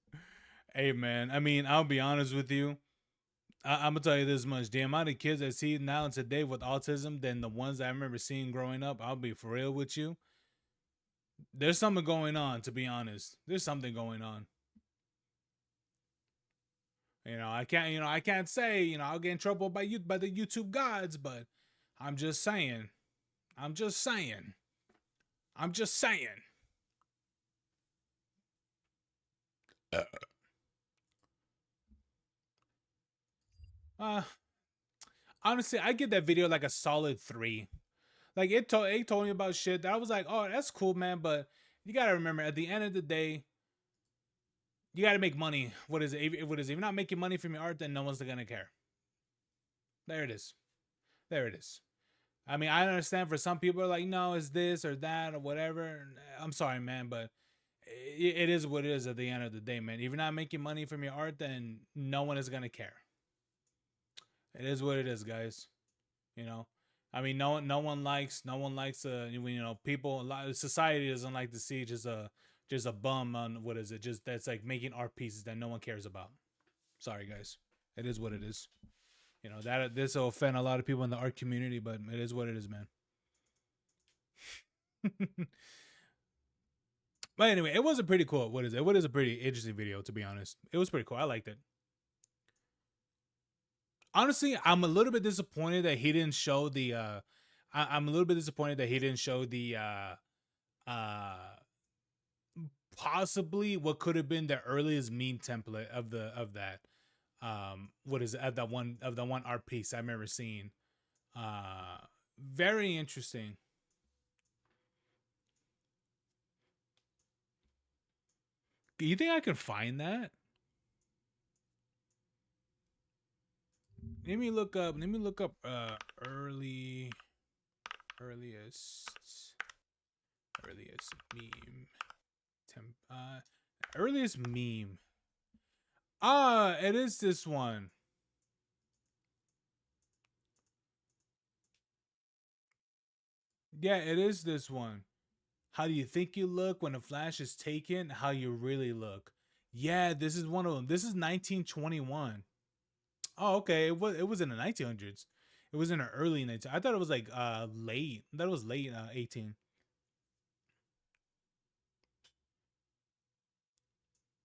Hey, man. I mean, I'll be honest with you. I'm gonna tell you this much: the amount of kids I see now today with autism than the ones I remember seeing growing up. I'll be for real with you. There's something going on. To be honest, there's something going on. I can't say, I'll get in trouble by the YouTube gods, but I'm just saying. I'm just saying. Honestly, I give that video like a solid 3. Like it told me about shit that I was like, oh, that's cool, man. But you gotta remember, at the end of the day, you gotta make money. What is it? If you're not making money from your art, then no one's gonna care. There it is. I mean, I understand for some people are like, no, it's this or that or whatever. I'm sorry, man, but it is what it is at the end of the day, man. If you're not making money from your art, then no one is gonna care. It is what it is, guys. I mean, no one likes people. Society doesn't like to see just a bum on what is it? Just that's like making art pieces that no one cares about. Sorry, guys. It is what it is. That this will offend a lot of people in the art community, but it is what it is, man. But anyway, it was a pretty cool. What is it? What is a pretty interesting video, to be honest. It was pretty cool. I liked it. Honestly, I'm a little bit disappointed that he didn't show the. I'm a little bit disappointed that he didn't show the. Possibly what could have been the earliest meme template of that. What is it? Of that one art piece I remember seeing. Very interesting. Do you think I can find that? Let me look up earliest meme earliest meme. It is this one. Yeah, it is this one. How do you think you look when a flash is taken? How you really look. Yeah, this is one of them. This is 1921. Oh, okay. It was in the 1900s. It was in the early 19. I thought it was like late. I thought it was late 18.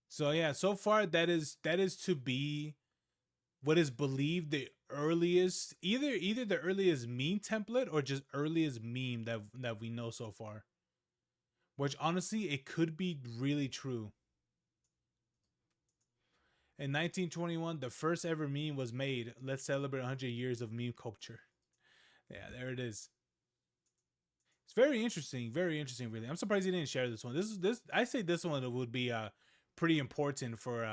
So yeah, so far that is to be what is believed the earliest, either the earliest meme template or just earliest meme that we know so far. Which honestly, it could be really true. In 1921, the first ever meme was made. Let's celebrate 100 years of meme culture. Yeah, there it is. It's very interesting. Very interesting, really. I'm surprised he didn't share this one. This I say this one would be pretty important for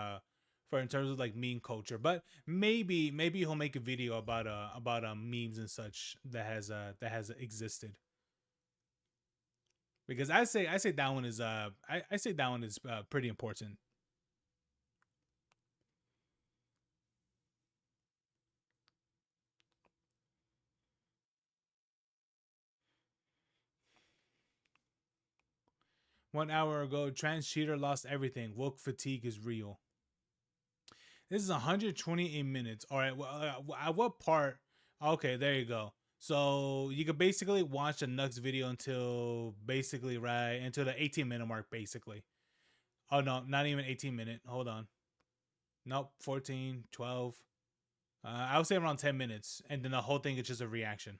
in terms of like meme culture. But maybe he'll make a video about memes and such that has existed. Because I say that one is I say that one is pretty important. 1 hour ago, trans cheater lost everything. Woke fatigue is real. This is 128 minutes. All right. Well, at what part? Okay, there you go. So you could basically watch the Nux video until basically right until the 18-minute mark, basically. Oh no, not even 18-minute. Hold on. Nope, 14, 12. I would say around 10 minutes, and then the whole thing is just a reaction.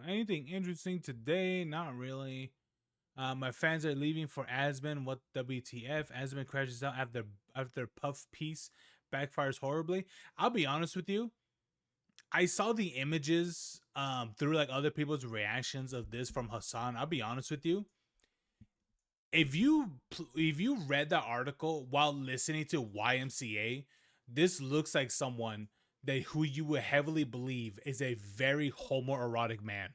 Anything interesting today? Not really. My fans are leaving for Asman. What WTF? Asman crashes out after Puff piece backfires horribly. I'll be honest with you. I saw the images through like other people's reactions of this from Hassan. I'll be honest with you. If you read the article while listening to YMCA, this looks like someone that who you would heavily believe is a very homoerotic man.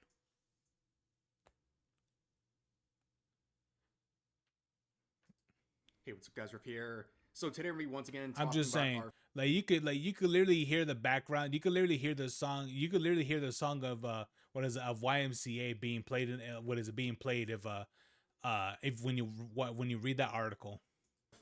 Hey, what's up, guys? Riff here. So today we're once again I'm talking just about saying, our like you could literally hear the background. You could literally hear the song. You could literally hear the song of what is it, of YMCA being played in what is it being played if when you read that article.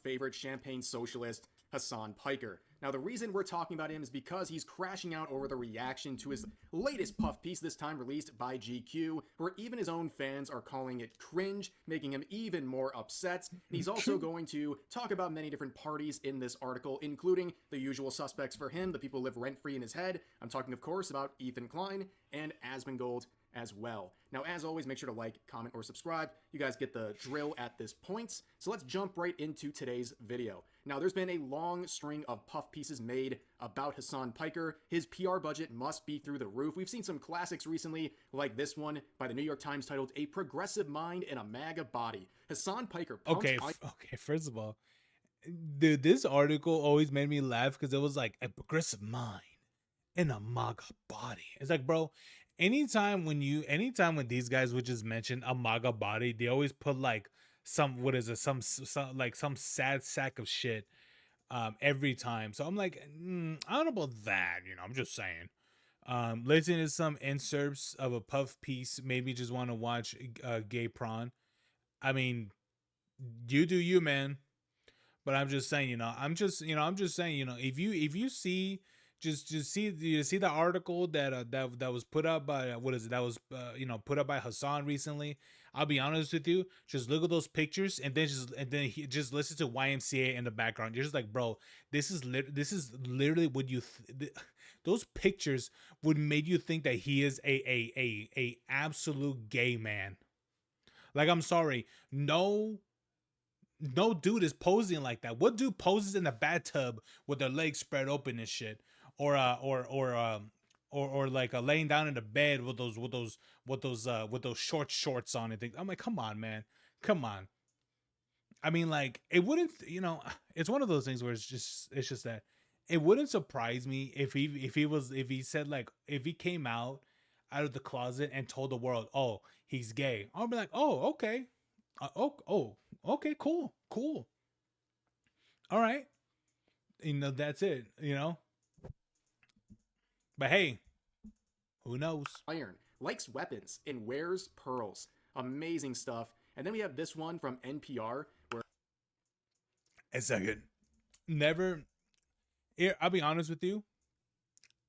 favorite champagne socialist, Hassan Piker. Now, the reason we're talking about him is because he's crashing out over the reaction to his latest puff piece, this time released by GQ, where even his own fans are calling it cringe, making him even more upset. And he's also going to talk about many different parties in this article, including the usual suspects for him, the people who live rent-free in his head. I'm talking, of course, about Ethan Klein and Asmongold as well. Now, as always, make sure to like, comment, or subscribe. You guys get the drill at this point. So let's jump right into today's video. Now, there's been a long string of puff pieces made about Hassan Piker. His PR budget must be through the roof. We've seen some classics recently, like this one by the New York Times titled "A Progressive Mind in a MAGA Body." Hassan Piker pumped Okay, first of all, dude, this article always made me laugh because it was like a progressive mind in a MAGA body. It's like, bro, anytime when these guys would just mention a MAGA body, they always put like some what is it, some like some sad sack of shit every time. So I'm like, I don't know about that, I'm just saying. Listening to some inserts of a puff piece made me just want to watch Gay Prawn. I mean, you do you, man. But I'm just saying, I'm just saying, if you see, just see, you see the article that was put up by what is it, that was put up by Hassan recently. I'll be honest with you, just look at those pictures and then just listen to YMCA in the background. You're just like, bro, this is literally what those pictures would make you think that he is a absolute gay man. Like, I'm sorry, no dude is posing like that. What dude poses in the bathtub with their legs spread open and shit, or like laying down in the bed with those short shorts on and things. I'm like, come on, man, come on. I mean, like, it wouldn't, it's one of those things where it's just that it wouldn't surprise me if he said like if he came out of the closet and told the world, oh, he's gay. I'll be like, oh, okay, okay, cool, cool. All right, that's it. But hey, Who knows? iron, likes weapons, and wears pearls. Amazing stuff. And then we have this one from NPR where A second. Never. Here, I'll be honest with you.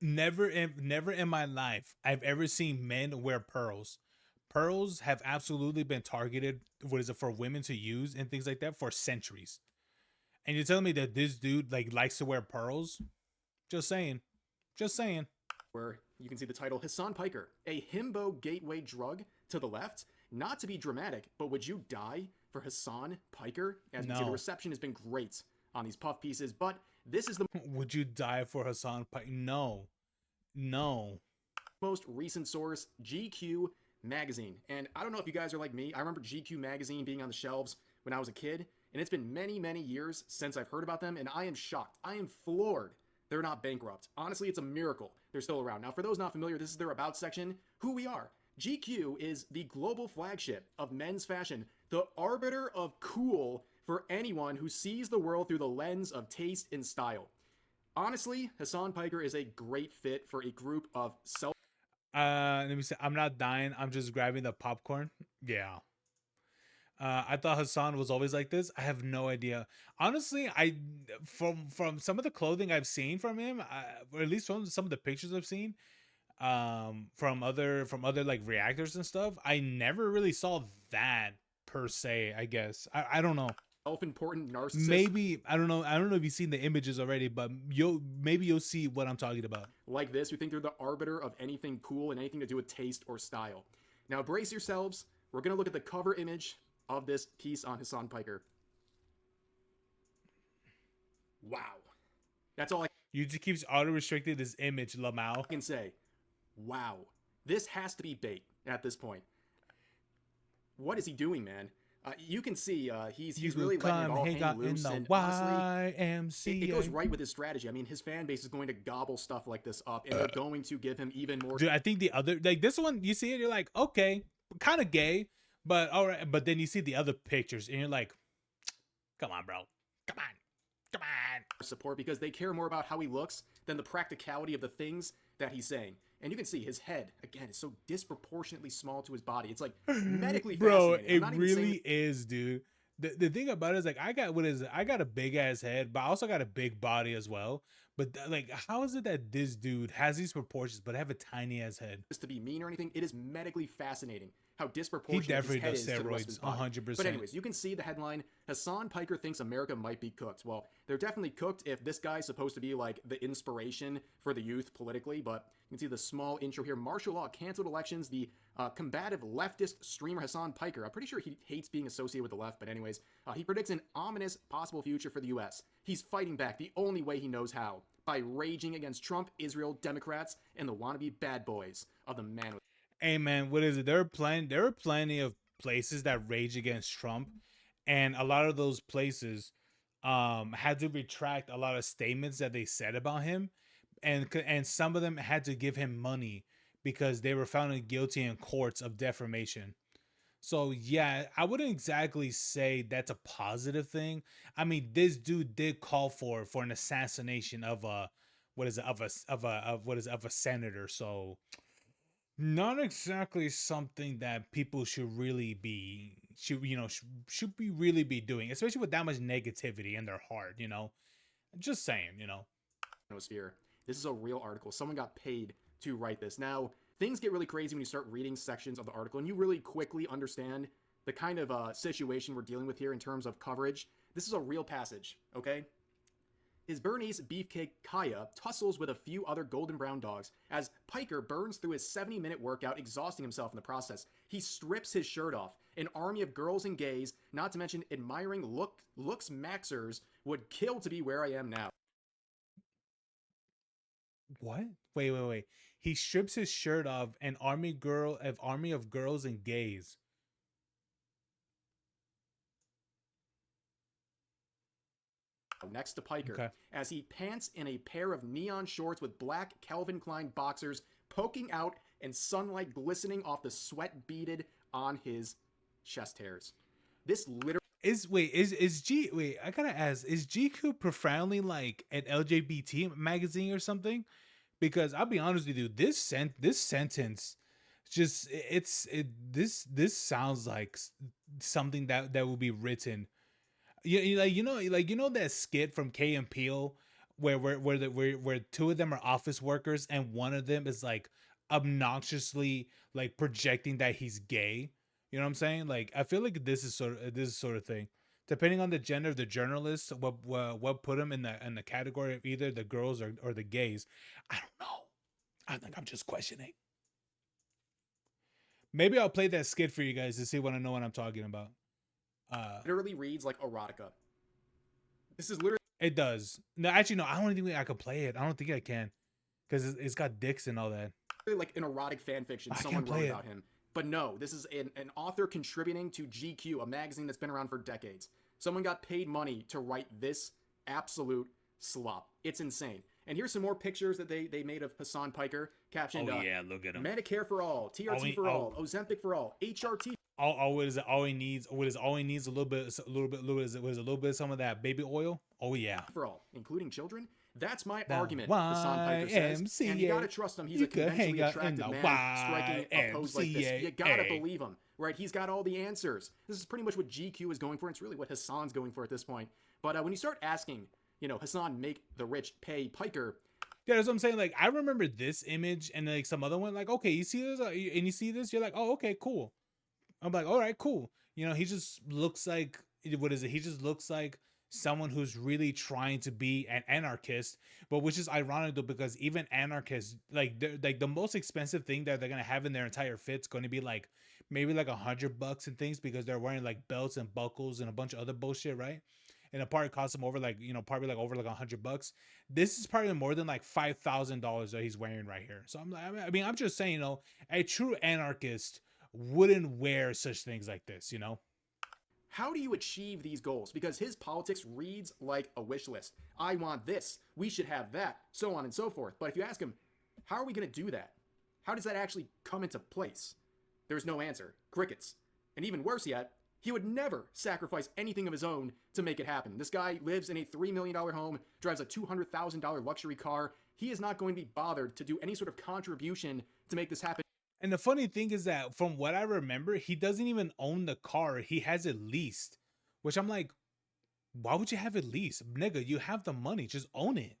Never in my life I've ever seen men wear pearls. Pearls have absolutely been targeted. What is it for women to use and things like that for centuries. And you're telling me that this dude like likes to wear pearls? Just saying. Just saying. where you can see the title Hassan Piker, a himbo gateway drug to the left. Not to be dramatic, but would you die for Hassan Piker? As you can see, the No. reception has been great on these puff pieces, but this is the Would you die for Hassan Pike? No. No. most recent source, GQ magazine. And I don't know if you guys are like me. I remember GQ magazine being on the shelves when I was a kid, and it's been many, many years since I've heard about them, and I am shocked. I am floored they're not bankrupt. Honestly, it's a miracle they're still around. Now, for those not familiar, this is their About section. Who we are. GQ is the global flagship of men's fashion, the arbiter of cool for anyone who sees the world through the lens of taste and style. Honestly, Hassan Piker is a great fit for a group of Let me say, I'm not dying. I'm just grabbing the popcorn. Yeah. I thought Hassan was always like this. I have no idea. Honestly, I from some of the clothing I've seen from him, or at least from some of the pictures I've seen, from other like reactors and stuff, I never really saw that per se. I guess I don't know. self-important narcissists Maybe I don't know. I don't know if you've seen the images already, but you'll see what I'm talking about. like this who think they're the arbiter of anything cool and anything to do with taste or style. Now, brace yourselves. We're going to look at the cover image of this piece on Hassan Piker. Wow. That's all I YouTube keeps auto restricting this image, Lamau. can say. Wow. This has to be bait at this point. What is he doing, man? You can see he's really letting it all hang loose, and honestly, it goes right with his strategy. I mean, his fan base is going to gobble stuff like this up, and they're going to give him even more. Dude, I think the other like this one, you see it, you're like, okay, kind of gay, but all right. But then you see the other pictures, and you're like, come on, bro, come on, come on. Support because they care more about how he looks than the practicality of the things that he's saying. And you can see his head again is so disproportionately small to his body. It's like medically Bro, fascinating. I'm it not even really saying is, dude. The thing about it is like I got a big ass head, but I also got a big body as well. But like, how is it that this dude has these proportions but have a tiny ass head? this to be mean or anything. It is medically fascinating how He disproportionate definitely his head does is to the rest of his steroids, body. 100%. But anyways, you can see the headline: Hassan Piker thinks America might be cooked. Well, they're definitely cooked if this guy's supposed to be like the inspiration for the youth politically. But you can see the small intro here: martial law canceled elections. The combative leftist streamer Hassan Piker. I'm pretty sure he hates being associated with the left, but anyways, he predicts an ominous possible future for the U.S. He's fighting back the only way he knows how, by raging against Trump, Israel, Democrats, and the wannabe bad boys of the man with. Hey man, what is it? There are plenty of places that rage against Trump, and a lot of those places had to retract a lot of statements that they said about him, and some of them had to give him money because they were found guilty in courts of defamation. So yeah, I wouldn't exactly say that's a positive thing. I mean, this dude did call for an assassination of a what is it of a senator. So not exactly something that people should really be should be really be doing, especially with that much negativity in their heart. Just saying. Atmosphere. This is a real article. Someone got paid to write this. Now, things get really crazy when you start reading sections of the article, and you really quickly understand the kind of situation we're dealing with here in terms of coverage. This is a real passage, okay? His Bernese beefcake Kaya tussles with a few other golden brown dogs as Piker burns through his 70-minute workout, exhausting himself in the process. He strips his shirt off. An army of girls and gays, not to mention admiring looks maxers, would kill to be where I am now. What? Wait. He strips his shirt off. An army of girls and gays. Next to Piker, Okay. as he pants in a pair of neon shorts with black Calvin Klein boxers poking out and sunlight glistening off the sweat beaded on his chest hairs. This literally I gotta ask, is GQ profoundly like an LGBT magazine or something? because I'll be honest with you, this sentence just this sounds like something that will be written. You know that skit from Key and Peele where two of them are office workers and one of them is like obnoxiously like projecting that he's gay. You know what I'm saying? Like I feel like this is sort of thing. Depending on the gender of the journalist, what put him in the category of either the girls or the gays, I don't know. I think I'm just questioning. Maybe I'll play that skit for you guys to see what I know what I'm talking about. Literally reads like erotica. This is literally It does. No, actually, no. I don't think I can play it. I don't think I can because it's got dicks and all that. like an erotic fan fiction I someone can't wrote play it. about him. But no, this is an author contributing to GQ, a magazine that's been around for decades. Someone got paid money to write this absolute slop. It's insane. And here's some more pictures that they made of Hassan Piker, captioned, look at him. Medicare for all, TRT for all, Ozempic for all, HRT All he needs. What is all he needs? A little bit of some of that baby oil. Oh yeah. for all, including children. That's my The argument, Hassan Piker says. YMCA. And you gotta trust him. He's You a could conventionally hang out in attractive the man striking a pose like this. You gotta YMCA. believe him, right? He's got all the answers. This is pretty much what GQ is going for. It's really what Hassan's going for at this point. But when you start asking, Hassan, make the rich pay Piker, Yeah, that's what I'm saying. Like, I remember this image and like some other one. Like, okay, you see this, and you see this, you're like, oh, okay, cool. I'm like, all right, cool. He just looks like what is it? He just looks like someone who's really trying to be an anarchist, but which is ironic though because even anarchists, like, the most expensive thing that they're gonna have in their entire fit's going to be like maybe like $100 and things because they're wearing like belts and buckles and a bunch of other bullshit, right? And a part costs him over like probably like over like $100. This is probably more than like $5,000 that he's wearing right here. So I'm like, I mean, I'm just saying, a true anarchist wouldn't wear such things like this, how do you achieve these goals? Because his politics reads like a wish list. I want this. We should have that. So on and so forth. But if you ask him, how are we going to do that? How does that actually come into place? There's no answer. Crickets. And even worse yet, he would never sacrifice anything of his own to make it happen. This guy lives in a $3 million home, drives a $200,000 luxury car. He is not going to be bothered to do any sort of contribution to make this happen. And the funny thing is that from what I remember, he doesn't even own the car. He has it leased, which I'm like, why would you have it leased? Nigga, you have the money. Just own it.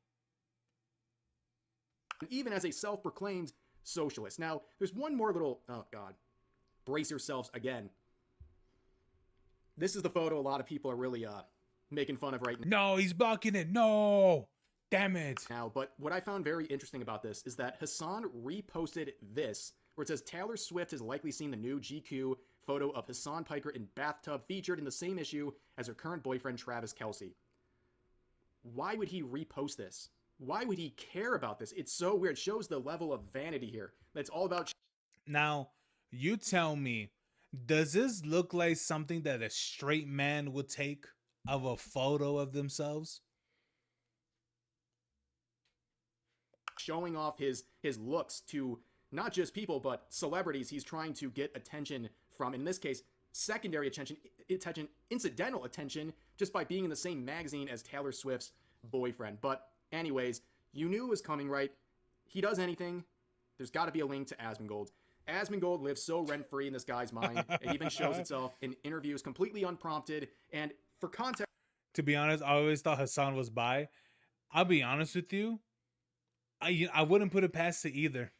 Even as a self-proclaimed socialist. Now, there's one more little, oh God, brace yourselves again. This is the photo a lot of people are really making fun of right No, he's blocking it. No. Damn it. now. But what I found very interesting about this is that Hassan reposted this, where it says Taylor Swift has likely seen the new GQ photo of Hassan Piker in bathtub featured in the same issue as her current boyfriend Travis Kelce. Why would he repost this? Why would he care about this? It's so weird. It shows the level of vanity here. That's all about Now, you tell me, does this look like something that a straight man would take of a photo of themselves? showing off his looks to not just people but celebrities he's trying to get attention from. In this case, secondary attention, incidental attention, just by being in the same magazine as Taylor Swift's boyfriend. But anyways, you knew it was coming, right? He does anything, there's got to be a link to Asmongold. Asmongold lives so rent-free in this guy's mind. It even shows itself in interviews completely unprompted. And for context, To be honest, I always thought Hassan was bi. I'll be honest with you. I wouldn't put it past it either.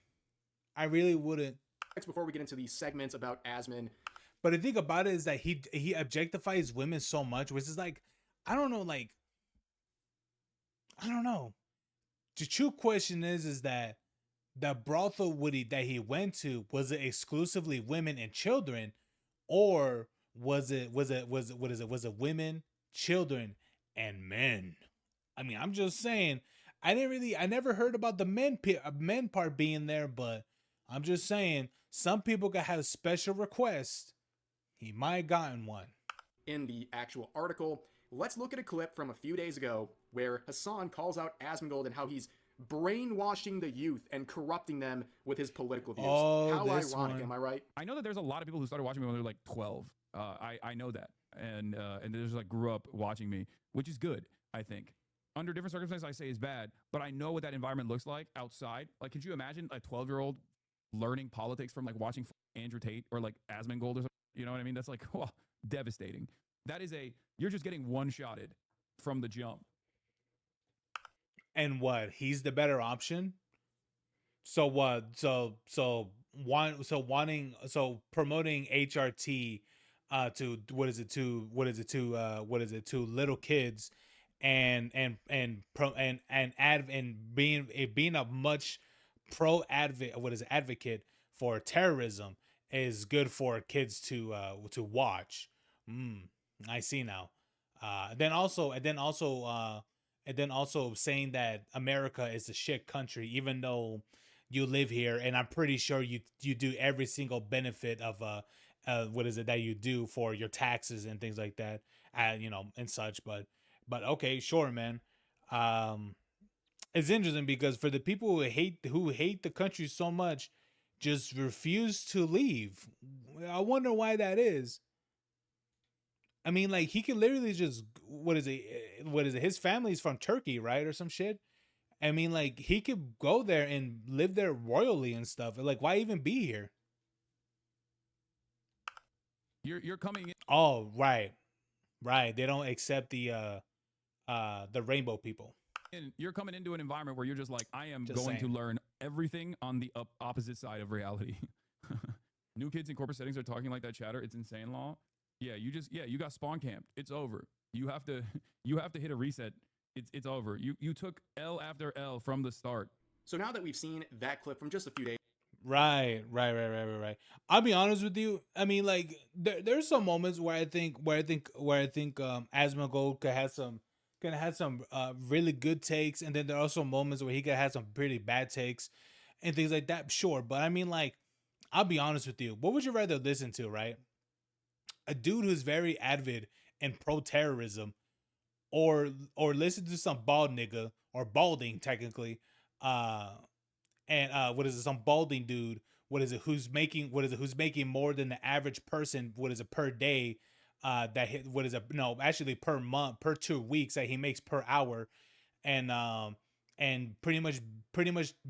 I really wouldn't. before we get into these segments about Asmon, But the thing about it is that he objectifies women so much, which is like, I don't know, like, I don't know. The true question is that the brothel that he went to, was it exclusively women and children, or was it women, children, and men? I mean, I'm just saying. I never heard about the men part being there, but I'm just saying some people could have special requests. He might have gotten one. in the actual article, let's look at a clip from a few days ago where Hassan calls out Asmongold and how he's brainwashing the youth and corrupting them with his political views. Oh, how this ironic, one. am I right? I know that there's a lot of people who started watching me when they were like 12. I know that, and they just like grew up watching me, which is good, I think. under different circumstances, I say is bad, but I know what that environment looks like outside. Like, could you imagine a 12-year-old learning politics from like watching Andrew Tate or like Asmongold or something? You know what I mean? That's like, oh, devastating. That is you're just getting one-shotted from the jump. And what? He's the better option. So what? So promoting HRT to what is it to little kids, and being a much pro advocate for terrorism is good for kids to watch. I see now. And then also saying that America is a shit country, even though you live here, and I'm pretty sure you do every single benefit of what is it that you do for your taxes and things like that, and such. But okay, sure, man. Um, it's interesting because for the people who hate the country so much, just refuse to leave. I wonder why that is. I mean, like he can literally just what is it? What is it? His family's from Turkey, right, or some shit. I mean, like he could go there and live there royally and stuff. Like, why even be here? You're coming Oh, right, right. They don't accept the rainbow people. you're coming into an environment where you're just like, I am Just going to saying. learn everything on the opposite side of reality. New kids in corporate settings are talking like that chatter. It's insane law. Yeah, you got spawn camped. It's over. You have to you have to hit a reset. It's over. You took L after L from the start. So now that we've seen that clip from just a few days Right. I'll be honest with you. I mean, like there's some moments where I think Asmongold could have some really good takes, and then there are also moments where he could have some pretty bad takes and things like that. Sure, but I mean, like I'll be honest with you. What would you rather listen to, right? A dude who's very avid and pro terrorism, or listen to some bald nigga or balding technically, uh, and what is it? Some balding dude. Who's making more than the average person? What is it per day? What is it? No, actually per month, per 2 weeks that he makes per hour, and pretty much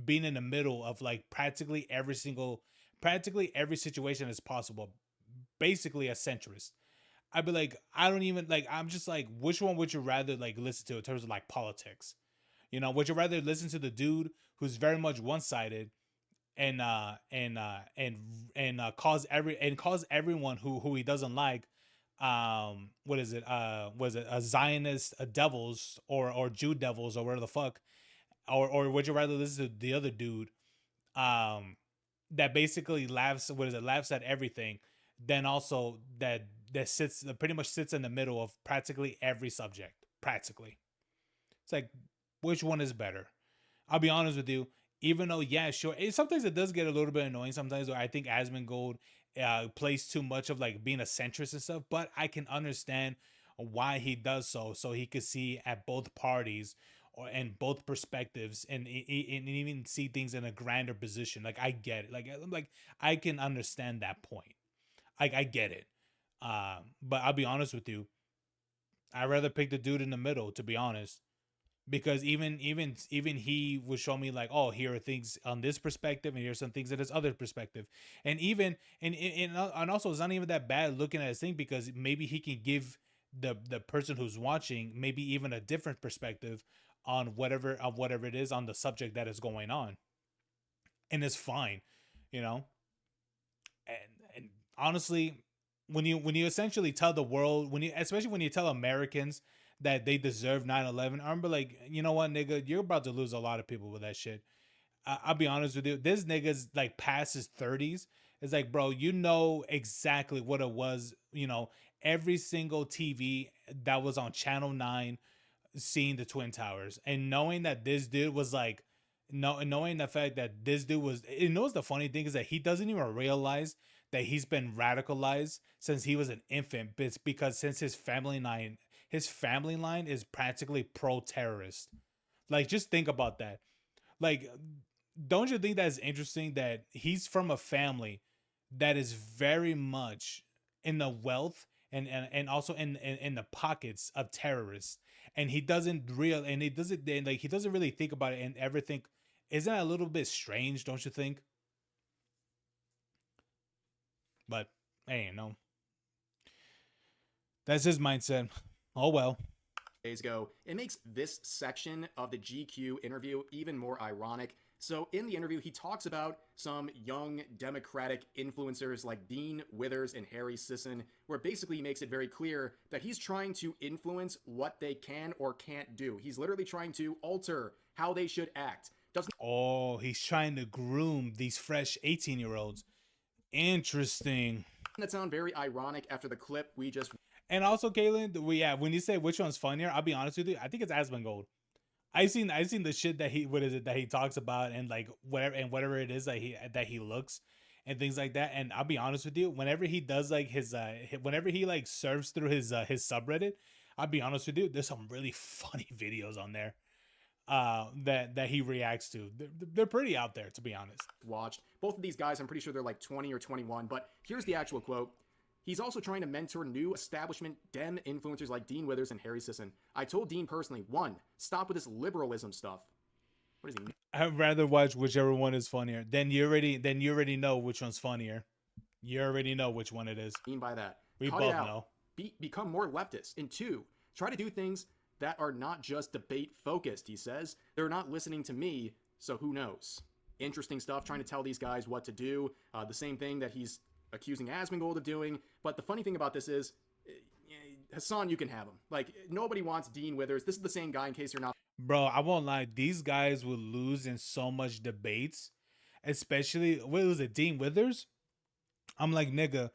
being in the middle of like practically every situation as possible. Basically a centrist. I'd be like, I don't even like. I'm just like, which one would you rather like listen to in terms of like politics? Would you rather listen to the dude who's very much one sided and cause everyone who he doesn't like, what is it? Was it a Zionist, a devils or Jew devils or whatever the fuck? Or would you rather listen to the other dude, um, that basically laughs at everything, then also that pretty much sits in the middle of practically every subject. Practically, it's like, which one is better? I'll be honest with you. Even though, yeah, sure, sometimes it does get a little bit annoying. Sometimes where I think Asmongold plays too much of like being a centrist and stuff. But I can understand why he does so he could see at both parties or and both perspectives, and even see things in a grander position. Like I get it. Like I can understand that point. I get it. But I'll be honest with you. I'd rather pick the dude in the middle, to be honest, because even he would show me like, oh, here are things on this perspective and here's some things in this other perspective, and even and also it's not even that bad looking at his thing, because maybe he can give the person who's watching maybe even a different perspective on whatever it is on the subject that is going on, and it's fine, you know. And honestly, when you essentially tell the world, especially when you tell Americans that they deserve 9/11, I remember like, you know what, nigga, you're about to lose a lot of people with that shit. I'll be honest with you. This nigga's like past his 30s. It's like, bro, you know exactly what it was. Every single TV that was on Channel 9 seeing the Twin Towers, and knowing that this dude was like, no, knowing the fact that this dude was, you know, the funny thing is that he doesn't even realize that he's been radicalized since he was an infant. But it's because since his family line is practically pro-terrorist. Like, just think about that. Like, don't you think that's interesting that he's from a family that is very much in the wealth and also in the pockets of terrorists, and he doesn't he doesn't really think about it and ever think, isn't that a little bit strange, don't you think? But hey, that's his mindset. Oh well. Days ago, it makes this section of the GQ interview even more ironic. So in the interview, he talks about some young Democratic influencers like Dean Withers and Harry Sisson, where basically he makes it very clear that he's trying to influence what they can or can't do. He's literally trying to alter how they should act. Oh, he's trying to groom these fresh 18-year-olds. Interesting. That sound very ironic after the clip we just. And also, Kaylin, when you say which one's funnier, I'll be honest with you, I think it's Asmongold. I seen the shit that he talks about, and like whatever it is that he looks and things like that. And I'll be honest with you, whenever he does like whenever he like surfs through his subreddit, I'll be honest with you, there's some really funny videos on there that he reacts to. They're pretty out there, to be honest. Watched both of these guys. I'm pretty sure they're like 20 or 21, but here's the actual quote. He's also trying to mentor new establishment Dem influencers like Dean Withers and Harry Sisson. I told Dean personally, 1, stop with this liberalism stuff. What does he mean? I'd rather watch whichever one is funnier. Then you already know which one's funnier. You already know which one it is. Mean by that? We Cut both it out. know. Become more leftist. And 2, try to do things that are not just debate focused, he says. They're not listening to me, so who knows? Interesting stuff, trying to tell these guys what to do. The same thing that he's accusing Asmongold of doing. But the funny thing about this is, Hassan, you can have him. Like, nobody wants Dean Withers. This is the same guy, in case you're not. Bro, I won't lie. These guys will lose in so much debates, especially, what was it, Dean Withers? I'm like, nigga,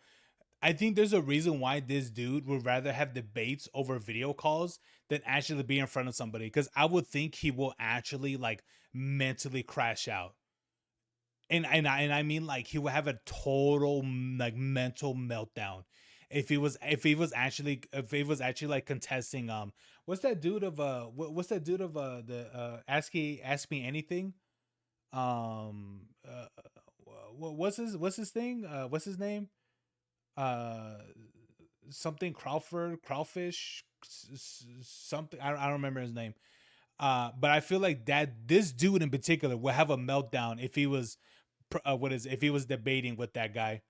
I think there's a reason why this dude would rather have debates over video calls than actually be in front of somebody. Because I would think he will actually, like, mentally crash out. And I mean, like, he would have a total like mental meltdown if he was actually like contesting what's that dude of the Ask Me Anything, what's his thing, what's his name, something Crawfish something, I don't remember his name, but I feel like that this dude in particular would have a meltdown if he was if he was debating with that guy.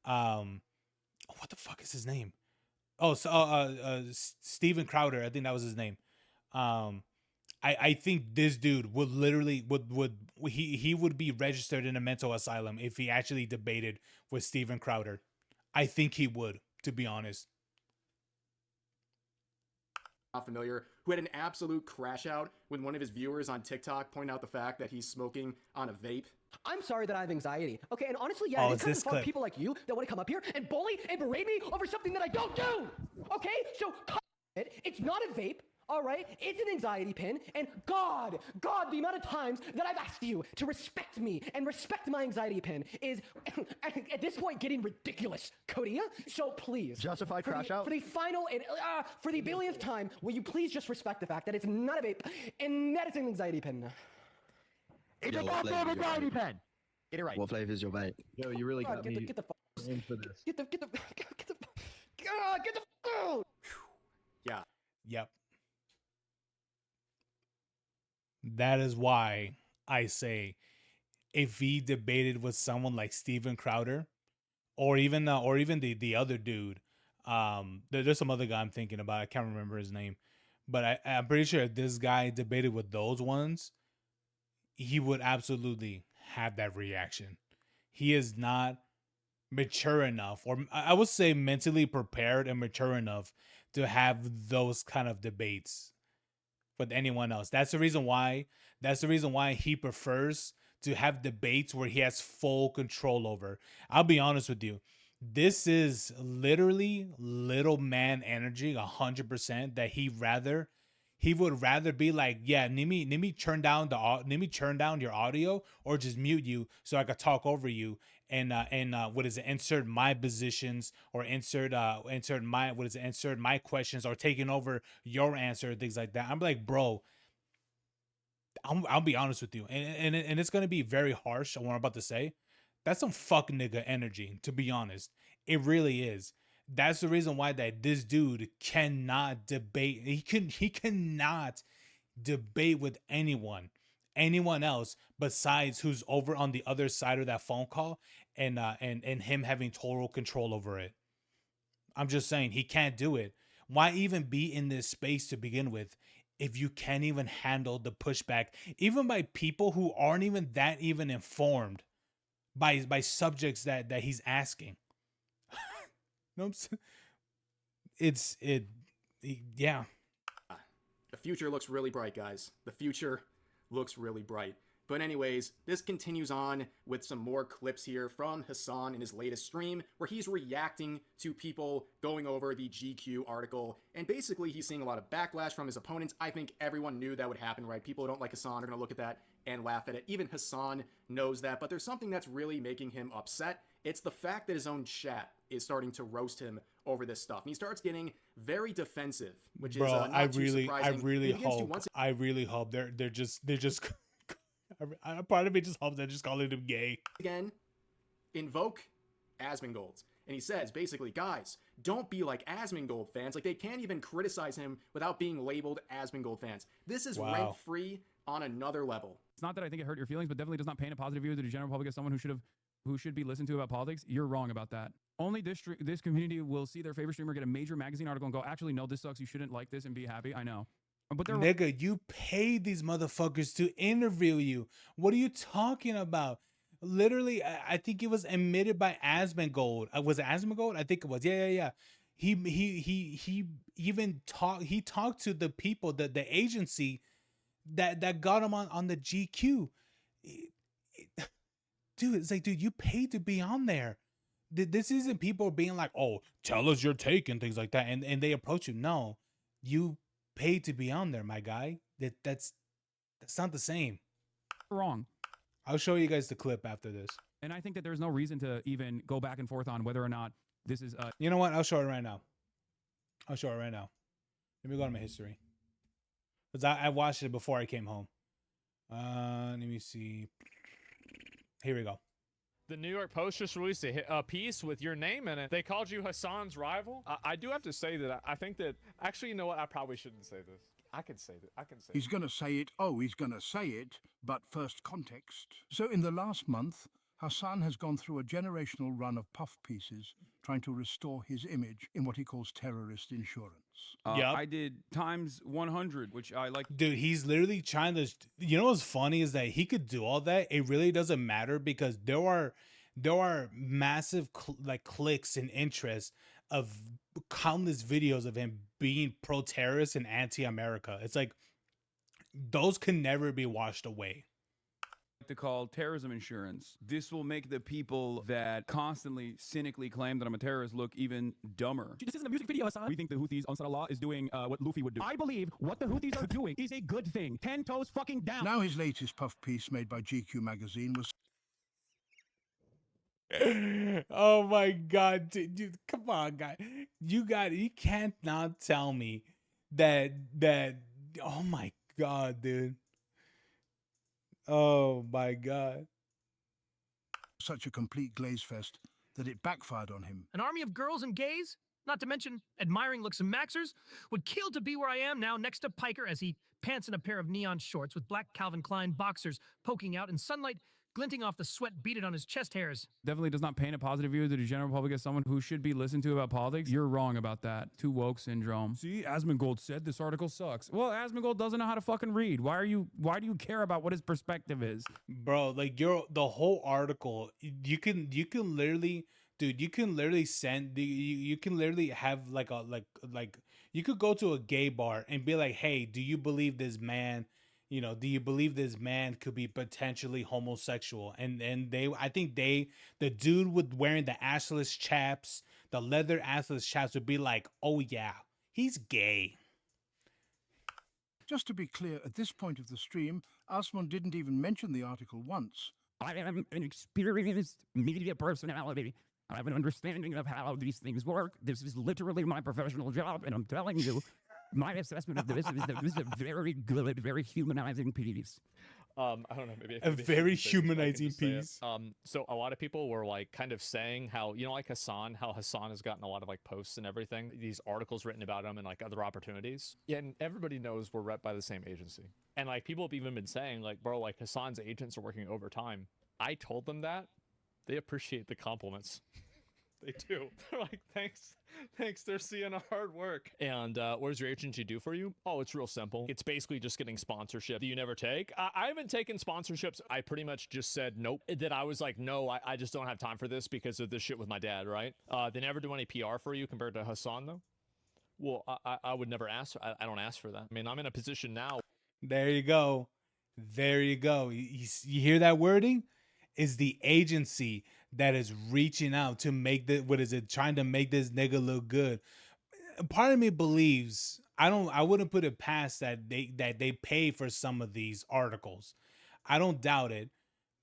What the fuck is his name? Oh, so Steven Crowder, I think that was his name. I think this dude would literally he would be registered in a mental asylum if he actually debated with Steven Crowder. I think he would, to be honest. Not familiar, who had an absolute crash out when one of his viewers on TikTok pointed out the fact that he's smoking on a vape. I'm sorry that I have anxiety. Okay, and honestly, yeah, it's kind of fun people like you that want to come up here and bully and berate me over something that I don't do. Okay, so it's not a vape. All right, it's an anxiety pin, and God, the amount of times that I've asked you to respect me and respect my anxiety pin is, at this point, getting ridiculous, Cody. So please, justified crash out for the final and for the billionth time, will you please just respect the fact that it's not a vape and that it's an anxiety pin? It's a goddamn anxiety pen. Get it right. What flavor is your vape? Yo, you really got me get the in for this. Get the out. Yeah. Yep. That is why I say, if he debated with someone like Steven Crowder, or even the other dude, there's some other guy I'm thinking about. I can't remember his name, but I'm pretty sure if this guy debated with those ones, he would absolutely have that reaction. He is not mature enough, or I would say mentally prepared and mature enough to have those kind of debates with anyone else. That's the reason why he prefers to have debates where he has full control over. I'll be honest with you. This is literally little man energy, 100%, that he would rather be like, yeah, let me turn down your audio, or just mute you so I could talk over you and insert my positions, or insert my questions, or taking over your answer, things like that. I'm like, bro, I'll be honest with you, and it's gonna be very harsh on what I'm about to say. That's some fuck nigga energy, to be honest. It really is. That's the reason why that this dude cannot debate. He cannot debate with anyone else besides who's over on the other side of that phone call, and him having total control over it. I'm just saying he can't do it. Why even be in this space to begin with if you can't even handle the pushback, even by people who aren't even that even informed by subjects that he's asking? No, it's it, yeah. The future looks really bright, guys. The future looks really bright. But anyways, this continues on with some more clips here from Hassan in his latest stream, where he's reacting to people going over the GQ article, and basically he's seeing a lot of backlash from his opponents. I think everyone knew that would happen, right? People who don't like Hassan are going to look at that and laugh at it. Even Hassan knows that, but there's something that's really making him upset. It's the fact that his own chat is starting to roast him over this stuff. And he starts getting very defensive, which is not too surprising. I really hope they're just part of me just hopes they're just calling him gay. Again, invoke Asmongold. And he says, basically, guys, don't be like Asmongold fans. Like, they can't even criticize him without being labeled Asmongold fans. This is rent-free on another level. It's not that I think it hurt your feelings, but definitely does not paint a positive view of the general public as someone who should be listened to about politics. You're wrong about that. Only this community will see their favorite streamer get a major magazine article and go, actually, no, this sucks. You shouldn't like this, and be happy. I know. But nigga, you paid these motherfuckers to interview you. What are you talking about? Literally, I think it was admitted by Asmongold. Was it Asmongold? I think it was. Yeah. He even talked to the people, the agency that got him on the GQ. Dude, it's like, dude, you paid to be on there. This isn't people being like, oh, tell us your take and things like that, and they approach you. No, you paid to be on there, my guy. That's not the same. Wrong. I'll show you guys the clip after this. And I think that there's no reason to even go back and forth on whether or not this is you know what? I'll show it right now. Let me go to my history, because I watched it before I came home. Let me see. Here we go. The New York Post just released a piece with your name in it. They called you Hassan's rival. I do have to say that I think that, actually, you know what? I probably shouldn't say this. I can say that. He's going to say it. Oh, he's going to say it. But first, context. So in the last month, Hassan has gone through a generational run of puff pieces trying to restore his image in what he calls terrorist insurance. I did times 100, which I like. Dude, he's literally trying to. You know what's funny is that he could do all that. It really doesn't matter, because there are massive clicks and interest of countless videos of him being pro-terrorist and anti-America. It's like those can never be washed away. To call terrorism insurance. This will make the people that constantly cynically claim that I'm a terrorist look even dumber. This isn't a music video, Hassan. We think the Houthis, Ansar Allah, is doing what Luffy would do. I believe what the Houthis are doing is a good thing. 10 toes fucking down. Now his latest puff piece made by GQ magazine was... Oh my god, dude, come on, guy. You can't not tell me that oh my god, dude. Oh my god. Such a complete glaze fest that it backfired on him. An army of girls and gays, not to mention admiring looks and maxers, would kill to be where I am now next to Piker as he pants in a pair of neon shorts with black Calvin Klein boxers poking out and sunlight glinting off the sweat beaded on his chest hairs. Definitely does not paint a positive view of the general public as someone who should be listened to about politics. You're wrong about that. Too woke syndrome. See, Asmongold said this article sucks. Well, Asmongold doesn't know how to fucking read. Why do you care about what his perspective is? Bro, like the whole article, you can literally, dude, you can literally have you could go to a gay bar and be like, hey, do you believe this man could be potentially homosexual? And the dude with wearing the assless chaps, the leather assless chaps, would be like, oh yeah, he's gay. Just to be clear, at this point of the stream, Asmon didn't even mention the article once. I am an experienced media personality. I have an understanding of how these things work. This is literally my professional job, and I'm telling you, my assessment of this is that this is a very good, very humanizing piece. I don't know, maybe A maybe I very shouldn't say this, but I can humanizing just say it. piece. So a lot of people were like kind of saying how, you know, like Hassan, how Hassan has gotten a lot of like posts and everything, these articles written about him and like other opportunities. Yeah, and everybody knows we're rep by the same agency. And like people have even been saying like, bro, like Hassan's agents are working overtime. I told them that. They appreciate the compliments. They do. They're like, thanks. They're seeing our hard work. And what does your agency do for you? Oh, it's real simple. It's basically just getting sponsorship. Do you never take? I haven't taken sponsorships. I pretty much just said nope. That I was like, no, I just don't have time for this because of this shit with my dad, right? They never do any PR for you compared to Hassan, though. Well, I would never ask. I don't ask for that. I mean, I'm in a position now. There you go. There you go. You hear that wording? Is the agency that is reaching out to make the what is it trying to make this nigga look good. Part of me believes I wouldn't put it past that they pay for some of these articles. I don't doubt it,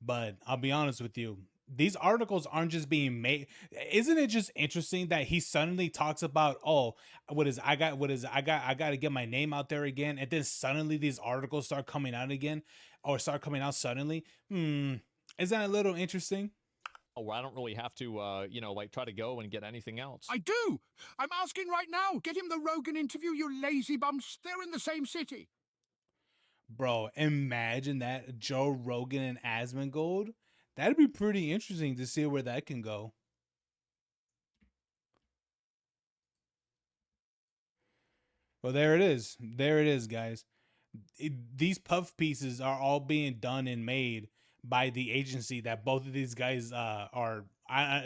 but I'll be honest with you. These articles aren't just being made. Isn't it just interesting that he suddenly talks about, oh, I got to get my name out there again, and then suddenly these articles start coming out again, or start coming out suddenly. Isn't that a little interesting? Where I don't really have to, you know, like try to go and get anything else. I do. I'm asking right now. Get him the Rogan interview, you lazy bumps. They're in the same city. Bro, imagine that, Joe Rogan and Asmongold. That'd be pretty interesting to see where that can go. Well, there it is. There it is, guys. These puff pieces are all being done and made by the agency that both of these guys are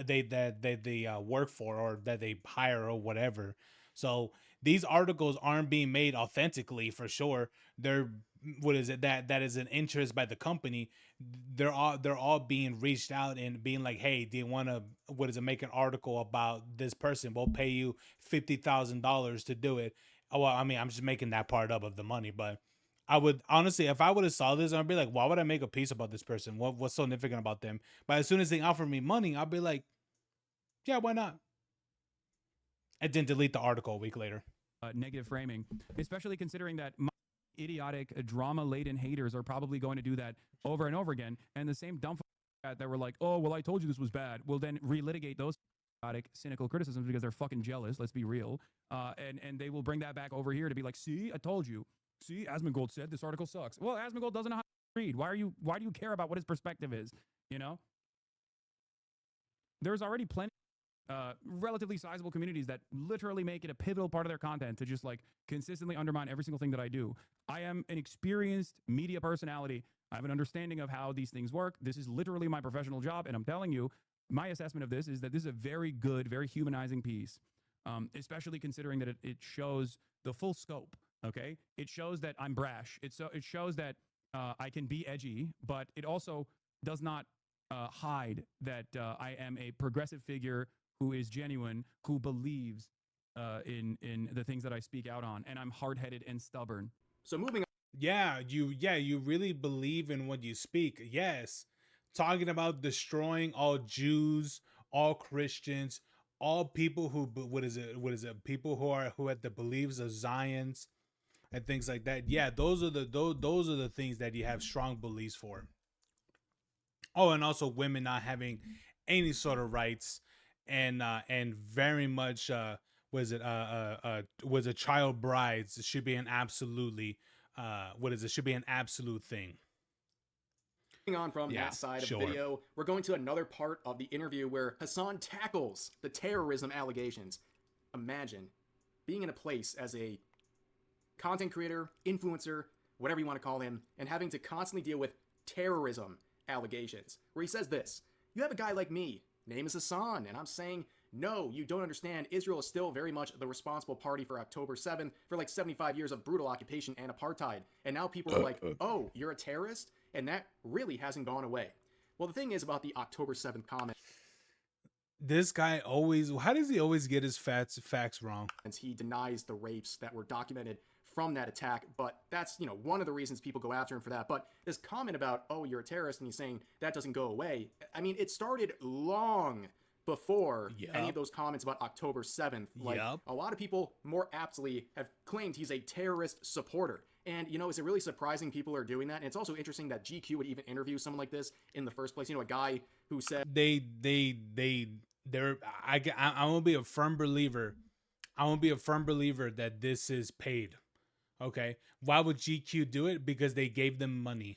they work for, or that they hire, or whatever. So these articles aren't being made authentically, for sure. They're what is it that is an interest by the company. They're all being reached out and being like, hey, do you want to what is it make an article about this person? We'll pay you $50,000 to do it. Oh, well, I mean, I'm just making that part up of the money, but I would honestly, if I would have saw this, I'd be like, why would I make a piece about this person? What's so significant about them? But as soon as they offer me money, I'll be like, yeah, why not? And then delete the article a week later. Negative framing, especially considering that idiotic, drama-laden haters are probably going to do that over and over again, and the same dumb that were like, oh, well, I told you this was bad, will then relitigate those idiotic, cynical criticisms because they're fucking jealous. Let's be real, and they will bring that back over here to be like, see, I told you. See, Asmongold said this article sucks. Well, Asmongold doesn't know how to read. Why do you care about what his perspective is? You know, there's already plenty relatively sizable communities that literally make it a pivotal part of their content to just like consistently undermine every single thing that I do. I am an experienced media personality. I have an understanding of how these things work. This is literally my professional job, and I'm telling you, my assessment of this is that this is a very good, very humanizing piece, especially considering that it shows the full scope. Okay, it shows that I'm brash. It shows that I can be edgy, but it also does not hide that I am a progressive figure who is genuine, who believes in the things that I speak out on, and I'm hard-headed and stubborn. So moving on. Yeah, you really believe in what you speak. Yes. Talking about destroying all Jews, all Christians, all people who what is it? People who have the beliefs of Zions and things like that. Yeah, those are the things that you have strong beliefs for. Oh, and also women not having any sort of rights, and very much was it child brides should be an absolutely should be an absolute thing. Moving on from that side of the video, we're going to another part of the interview where Hassan tackles the terrorism allegations. Imagine being in a place as a content creator, influencer, whatever you want to call him, and having to constantly deal with terrorism allegations, where he says this: you have a guy like me, name is Hassan, and I'm saying, no, you don't understand. Israel is still very much the responsible party for October 7th, for like 75 years of brutal occupation and apartheid. And now people are like, oh, you're a terrorist? And that really hasn't gone away. Well, the thing is about the October 7th comment. This guy always, how does he always get his facts wrong? He denies the rapes that were documented from that attack, but that's, you know, one of the reasons people go after him for that. But this comment about, oh, you're a terrorist, and he's saying that doesn't go away. I mean, it started long before any of those comments about October 7th. Like, a lot of people more aptly have claimed he's a terrorist supporter. And, you know, is it really surprising people are doing that? And it's also interesting that GQ would even interview someone like this in the first place. You know, a guy who said they're I'm gonna be a firm believer. I'm gonna be a firm believer that this is paid. Okay, why would GQ do it? Because they gave them money.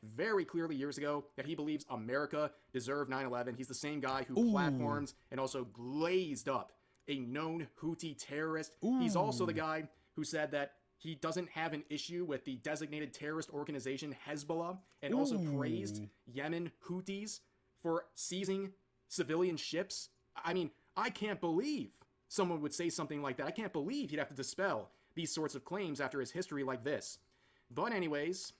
Very clearly years ago that he believes America deserved 9/11. He's the same guy who Ooh. platforms and also glazed up a known Houthi terrorist. Ooh. He's also the guy who said that he doesn't have an issue with the designated terrorist organization Hezbollah, and also praised Yemen Houthis for seizing civilian ships. I mean, I can't believe someone would say something like that. I can't believe he'd have to dispel these sorts of claims after his history like this. But anyways,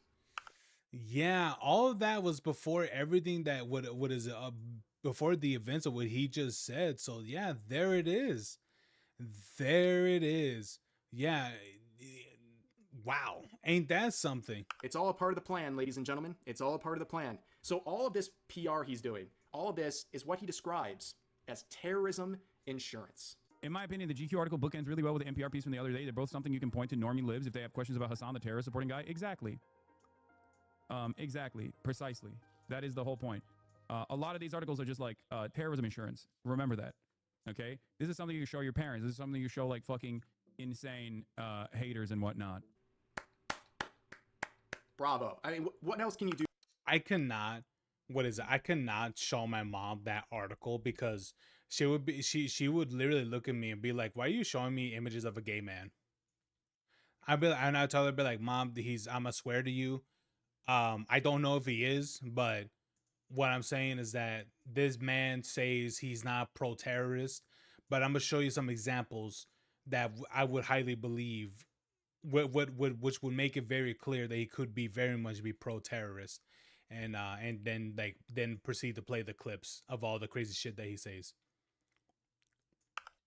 yeah, all of that was before everything that what is before the events of what he just said. So yeah, there it is. There it is. Yeah. Wow. Ain't that something? It's all a part of the plan, ladies and gentlemen. It's all a part of the plan. So all of this PR he's doing, all of this is what he describes as terrorism insurance. In my opinion, the GQ article bookends really well with the NPR piece from the other day. They're both something you can point to normie libs if they have questions about Hassan, the terrorist supporting guy. Exactly. Exactly. Precisely. That is the whole point. A lot of these articles are just like terrorism insurance. Remember that. Okay? This is something you show your parents. This is something you show like fucking insane haters and whatnot. Bravo. I mean, what else can you do? I cannot. What is it? I cannot show my mom that article because she would literally look at me and be like, "Why are you showing me images of a gay man?" I'd tell her, be like, "Mom, I'ma swear to you, I don't know if he is, but what I'm saying is that this man says he's not pro-terrorist, but I'm gonna show you some examples that I would highly believe, which would make it very clear that he could be very much be pro-terrorist, and then proceed to play the clips of all the crazy shit that he says."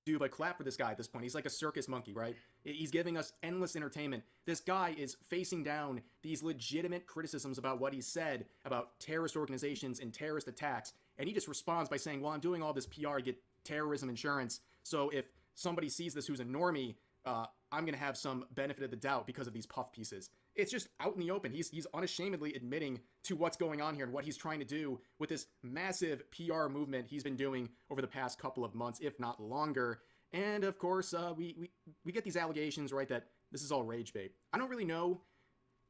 Do but clap for this guy at this point. He's like a circus monkey, right? He's giving us endless entertainment. This guy is facing down these legitimate criticisms about what he said about terrorist organizations and terrorist attacks, and he just responds by saying, well, I'm doing all this PR to get terrorism insurance, so if somebody sees this who's a normie, I'm going to have some benefit of the doubt because of these puff pieces. It's just out in the open. He's unashamedly admitting to what's going on here and what he's trying to do with this massive PR movement he's been doing over the past couple of months, if not longer. And of course, we get these allegations, right, that this is all rage bait. I don't really know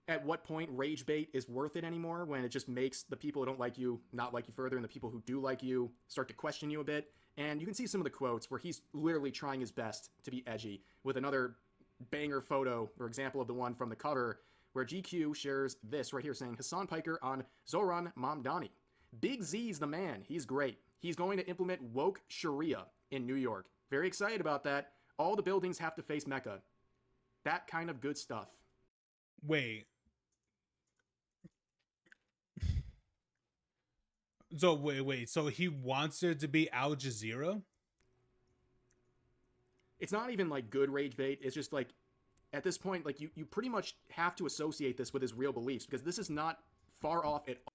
at what point rage bait is worth it anymore, when it just makes the people who don't like you not like you further, and the people who do like you start to question you a bit. And you can see some of the quotes where he's literally trying his best to be edgy, with another banger photo or example of the one from the cover where GQ shares this right here saying, Hassan Piker on Zoran Mamdani. Big Z's the man. He's great. He's going to implement woke Sharia in New York. Very excited about that. All the buildings have to face Mecca. That kind of good stuff. Wait. So wait. So he wants there to be Al Jazeera? It's not even like good rage bait. It's just like, at this point, like you pretty much have to associate this with his real beliefs, because this is not far off at all.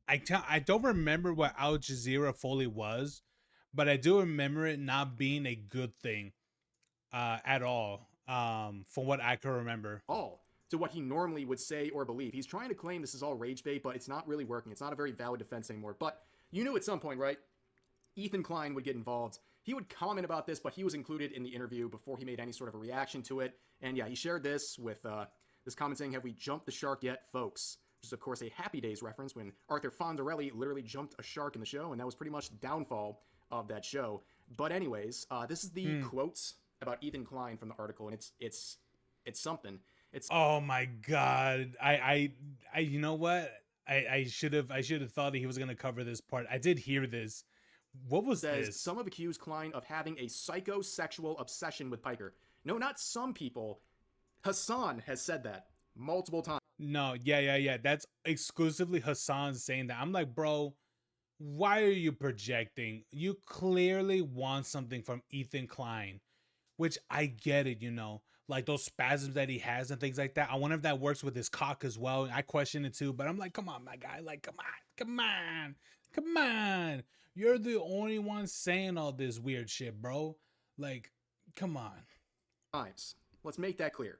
I don't remember what Al Jazeera fully was, but I do remember it not being a good thing at all, from what I can remember. All to what he normally would say or believe. He's trying to claim this is all rage bait, but it's not really working. It's not a very valid defense anymore. But you knew at some point, right? Ethan Klein would get involved. He would comment about this, but he was included in the interview before he made any sort of a reaction to it. And yeah, he shared this with this comment saying, have we jumped the shark yet, folks? Which is, of course, a Happy Days reference when Arthur Fonzarelli literally jumped a shark in the show, and that was pretty much the downfall of that show. But anyways, this is the quotes about Ethan Klein from the article, and it's something. It's oh my god. I you know what? I should have thought that he was gonna cover this part. I did hear this. What was this? Some have accused Klein of having a psychosexual obsession with Piker. No, not some people. Hassan has said that multiple times. No, yeah. That's exclusively Hassan saying that. I'm like, bro, why are you projecting? You clearly want something from Ethan Klein, which I get it, you know, like those spasms that he has and things like that. I wonder if that works with his cock as well. I question it too, but I'm like, come on, my guy. Like, come on. You're the only one saying all this weird shit, bro. Like, come on. Times. Let's make that clear.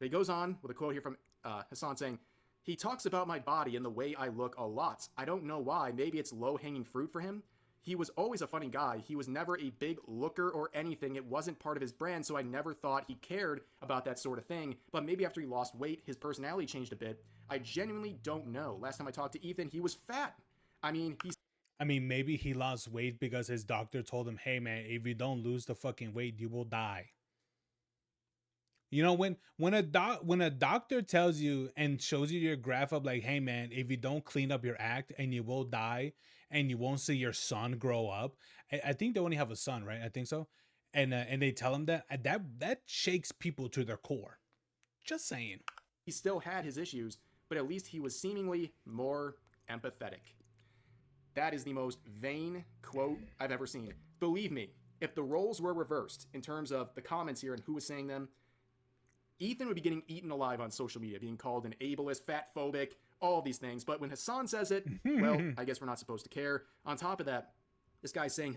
He goes on with a quote here from Hassan saying, he talks about my body and the way I look a lot. I don't know why. Maybe it's low-hanging fruit for him. He was always a funny guy. He was never a big looker or anything. It wasn't part of his brand, so I never thought he cared about that sort of thing. But maybe after he lost weight, his personality changed a bit. I genuinely don't know. Last time I talked to Ethan, he was fat. I mean, maybe he lost weight because his doctor told him, hey, man, if you don't lose the fucking weight, you will die. You know, when a doctor tells you and shows you your graph up like, hey man, if you don't clean up your act and you will die and you won't see your son grow up. I think they only have a son, right? I think so. And they tell him that shakes people to their core. Just saying. He still had his issues, but at least he was seemingly more empathetic. That is the most vain quote I've ever seen. Believe me, if the roles were reversed in terms of the comments here and who was saying them, Ethan would be getting eaten alive on social media, being called an ableist, fat-phobic, all these things. But when Hassan says it, well, I guess we're not supposed to care. On top of that, this guy's saying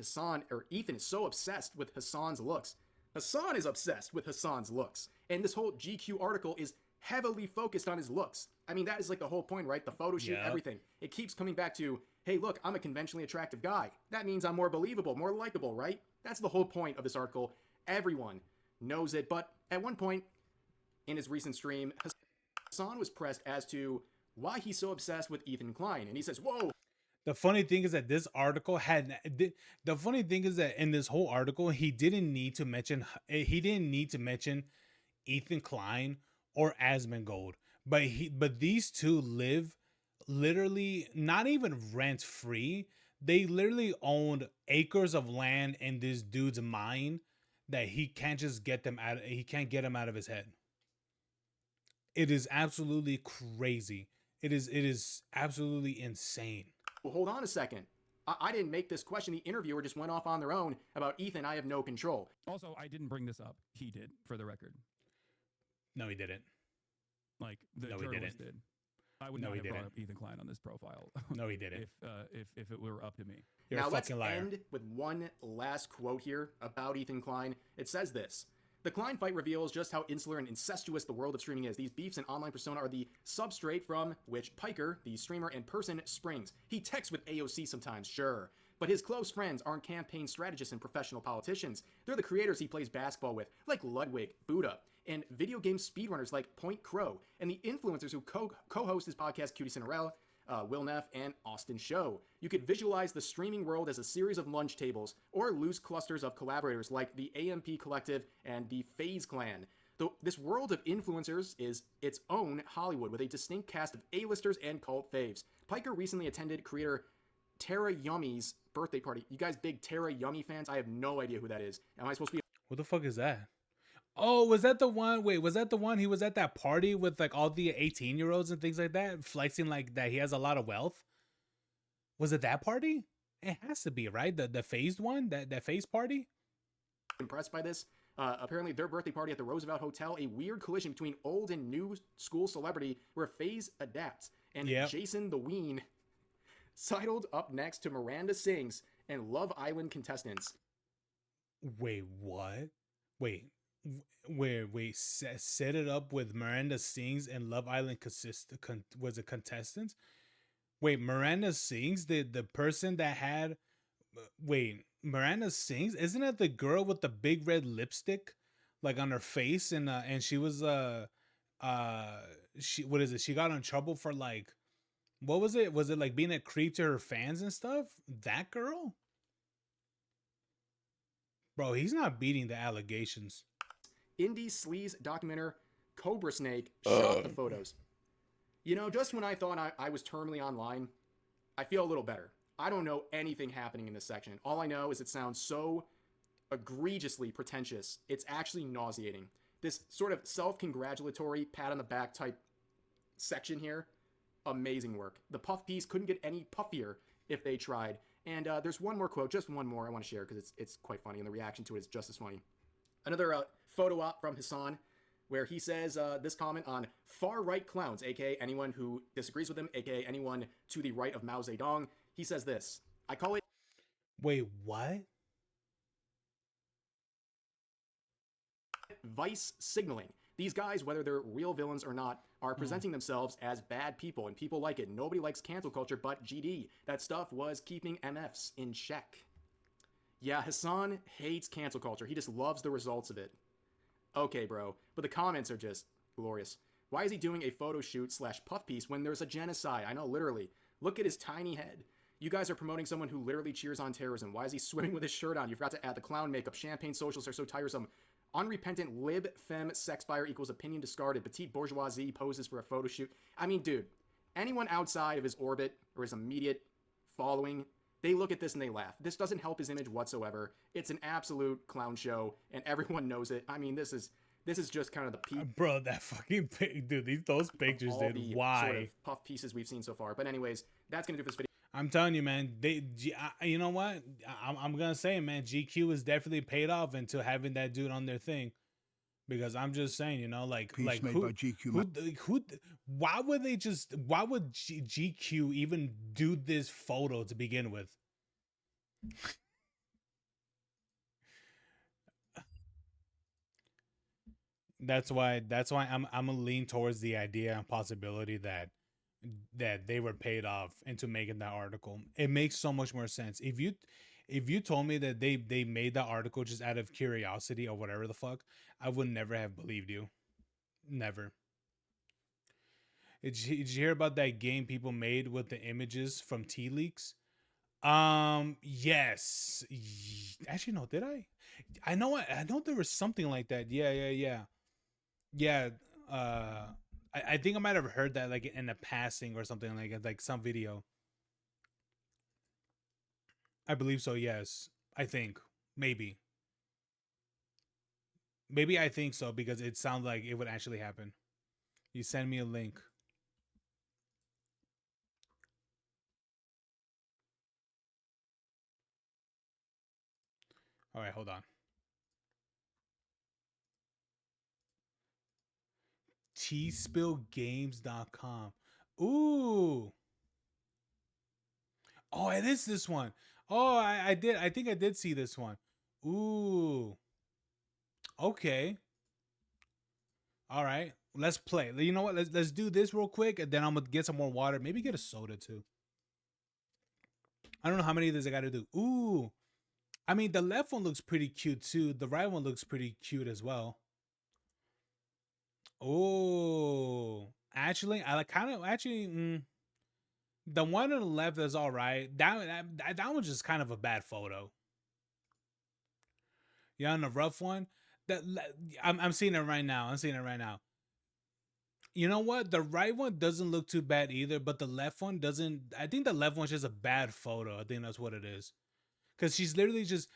Ethan is so obsessed with Hassan's looks. Hassan is obsessed with Hassan's looks. And this whole GQ article is heavily focused on his looks. I mean, that is like the whole point, right? The photo shoot, everything. It keeps coming back to, hey, look, I'm a conventionally attractive guy. That means I'm more believable, more likable, right? That's the whole point of this article. Everyone knows it. But at one point, in his recent stream, Hassan was pressed as to why he's so obsessed with Ethan Klein. And he says, whoa. The funny thing is that this article the funny thing is that in this whole article, he didn't need to mention Ethan Klein or Asmongold. But these two live literally not even rent free. They literally owned acres of land in this dude's mind that he can't get them out of his head. It is absolutely crazy. It is absolutely insane. Well, hold on a second. I didn't make this question. The interviewer just went off on their own about Ethan. I have no control. Also, I didn't bring this up. He did, for the record. No, he didn't. Like, the journalist did. I would not have brought up Ethan Klein on this profile. No, he didn't. If it were up to me. You're now a fucking liar. Let's end with one last quote here about Ethan Klein. It says this. The Klein fight reveals just how insular and incestuous the world of streaming is. These beefs and online persona are the substrate from which Piker, the streamer and person, springs. He texts with AOC sometimes, sure. But his close friends aren't campaign strategists and professional politicians. They're the creators he plays basketball with, like Ludwig, Buddha, and video game speedrunners like Point Crow, and the influencers who co-host his podcast Cutie Cinderella, Will Neff, and Austin Show. You could visualize the streaming world as a series of lunch tables or loose clusters of collaborators like the AMP Collective and the FaZe Clan. This world of influencers is its own Hollywood with a distinct cast of A-listers and cult faves. Piker recently attended creator Tara Yummy's birthday party. You guys big Tara Yummy fans? I have no idea who that is. Am I supposed to be... What the fuck is that? Oh, was that the one? Wait, was that the one? He was at that party with like all the 18-year-olds and things like that, flexing like that he has a lot of wealth. Was it that party? It has to be, right? The phased one, that phased party. Impressed by this? Apparently, their birthday party at the Roosevelt Hotel, a weird collision between old and new school celebrity where FaZe adapts, and Jason the Ween sidled up next to Miranda Sings and Love Island contestants. Wait, what? Wait, set it up with Miranda Sings and Love Island was it contestants? Wait, Miranda Sings, the person that had, Miranda Sings, isn't that the girl with the big red lipstick, like on her face, and she was she got in trouble for like, what was it? Was it like being a creep to her fans and stuff? That girl? Bro, he's not beating the allegations. Indie sleaze documenter Cobra Snake shot the photos. You know, just when I thought I was terminally online, I feel a little better. I don't know anything happening in this section. All I know is it sounds so egregiously pretentious. It's actually nauseating. This sort of self-congratulatory pat on the back type section here, amazing work. The puff piece couldn't get any puffier if they tried. And there's one more quote, just one more I want to share because it's quite funny, and the reaction to it is just as funny. Another photo op from Hassan, where he says this comment on far-right clowns, aka anyone who disagrees with him, aka anyone to the right of Mao Zedong. He says this, I call it... Wait, what? vice signaling. These guys, whether they're real villains or not, are presenting themselves as bad people, and people like it. Nobody likes cancel culture but GD. That stuff was keeping MFs in check. Yeah, Hassan hates cancel culture. He just loves the results of it. Okay, bro, but the comments are just glorious. Why is he doing a photo shoot / puff piece when there's a genocide? I know, literally. Look at his tiny head. You guys are promoting someone who literally cheers on terrorism. Why is he swimming with his shirt on? You forgot to add the clown makeup. Champagne socials are so tiresome. Unrepentant lib femme sex buyer equals opinion discarded. Petite bourgeoisie poses for a photo shoot. I mean, dude, anyone outside of his orbit or his immediate following, they look at this and they laugh. This doesn't help his image whatsoever. It's an absolute clown show, and everyone knows it. I mean, this is just kind of the peak. Bro, that fucking dude, those pictures, dude. Why? Sort of puff pieces we've seen so far. But anyways, that's gonna do for this video. I'm telling you, man. You know what? I'm gonna say, man. GQ is definitely paid off into having that dude on their thing, because I'm just saying, you know, like Piece made by GQ. why would GQ even do this photo to begin with? That's why I'm gonna lean towards the idea and possibility that they were paid off into making that article. It makes so much more sense. If you told me that they made that article just out of curiosity or whatever the fuck, I would never have believed you. Never. Did you hear about that game people made with the images from Tea Leaks? Yes. Actually, no, did I? I know there was something like that. Yeah. I think I might have heard that like in a passing or something, like some video. I believe so. Yes, I think maybe I think so, because it sounds like it would actually happen. You send me a link. All right, hold on. tspillgames.com. Ooh. Oh, it is this one. Oh, I did. I think I did see this one. Ooh. Okay. All right. Let's play. You know what? Let's do this real quick, and then I'm gonna get some more water. Maybe get a soda too. I don't know how many of these I got to do. Ooh. I mean, the left one looks pretty cute too. The right one looks pretty cute as well. Oh. Actually, I like kind of the one on the left is all right. That one's just kind of a bad photo. Yeah, on the rough one, I'm seeing it right now. You know what? The right one doesn't look too bad either, but the left one doesn't. I think the left one's just a bad photo. I think that's what it is. Because she's literally just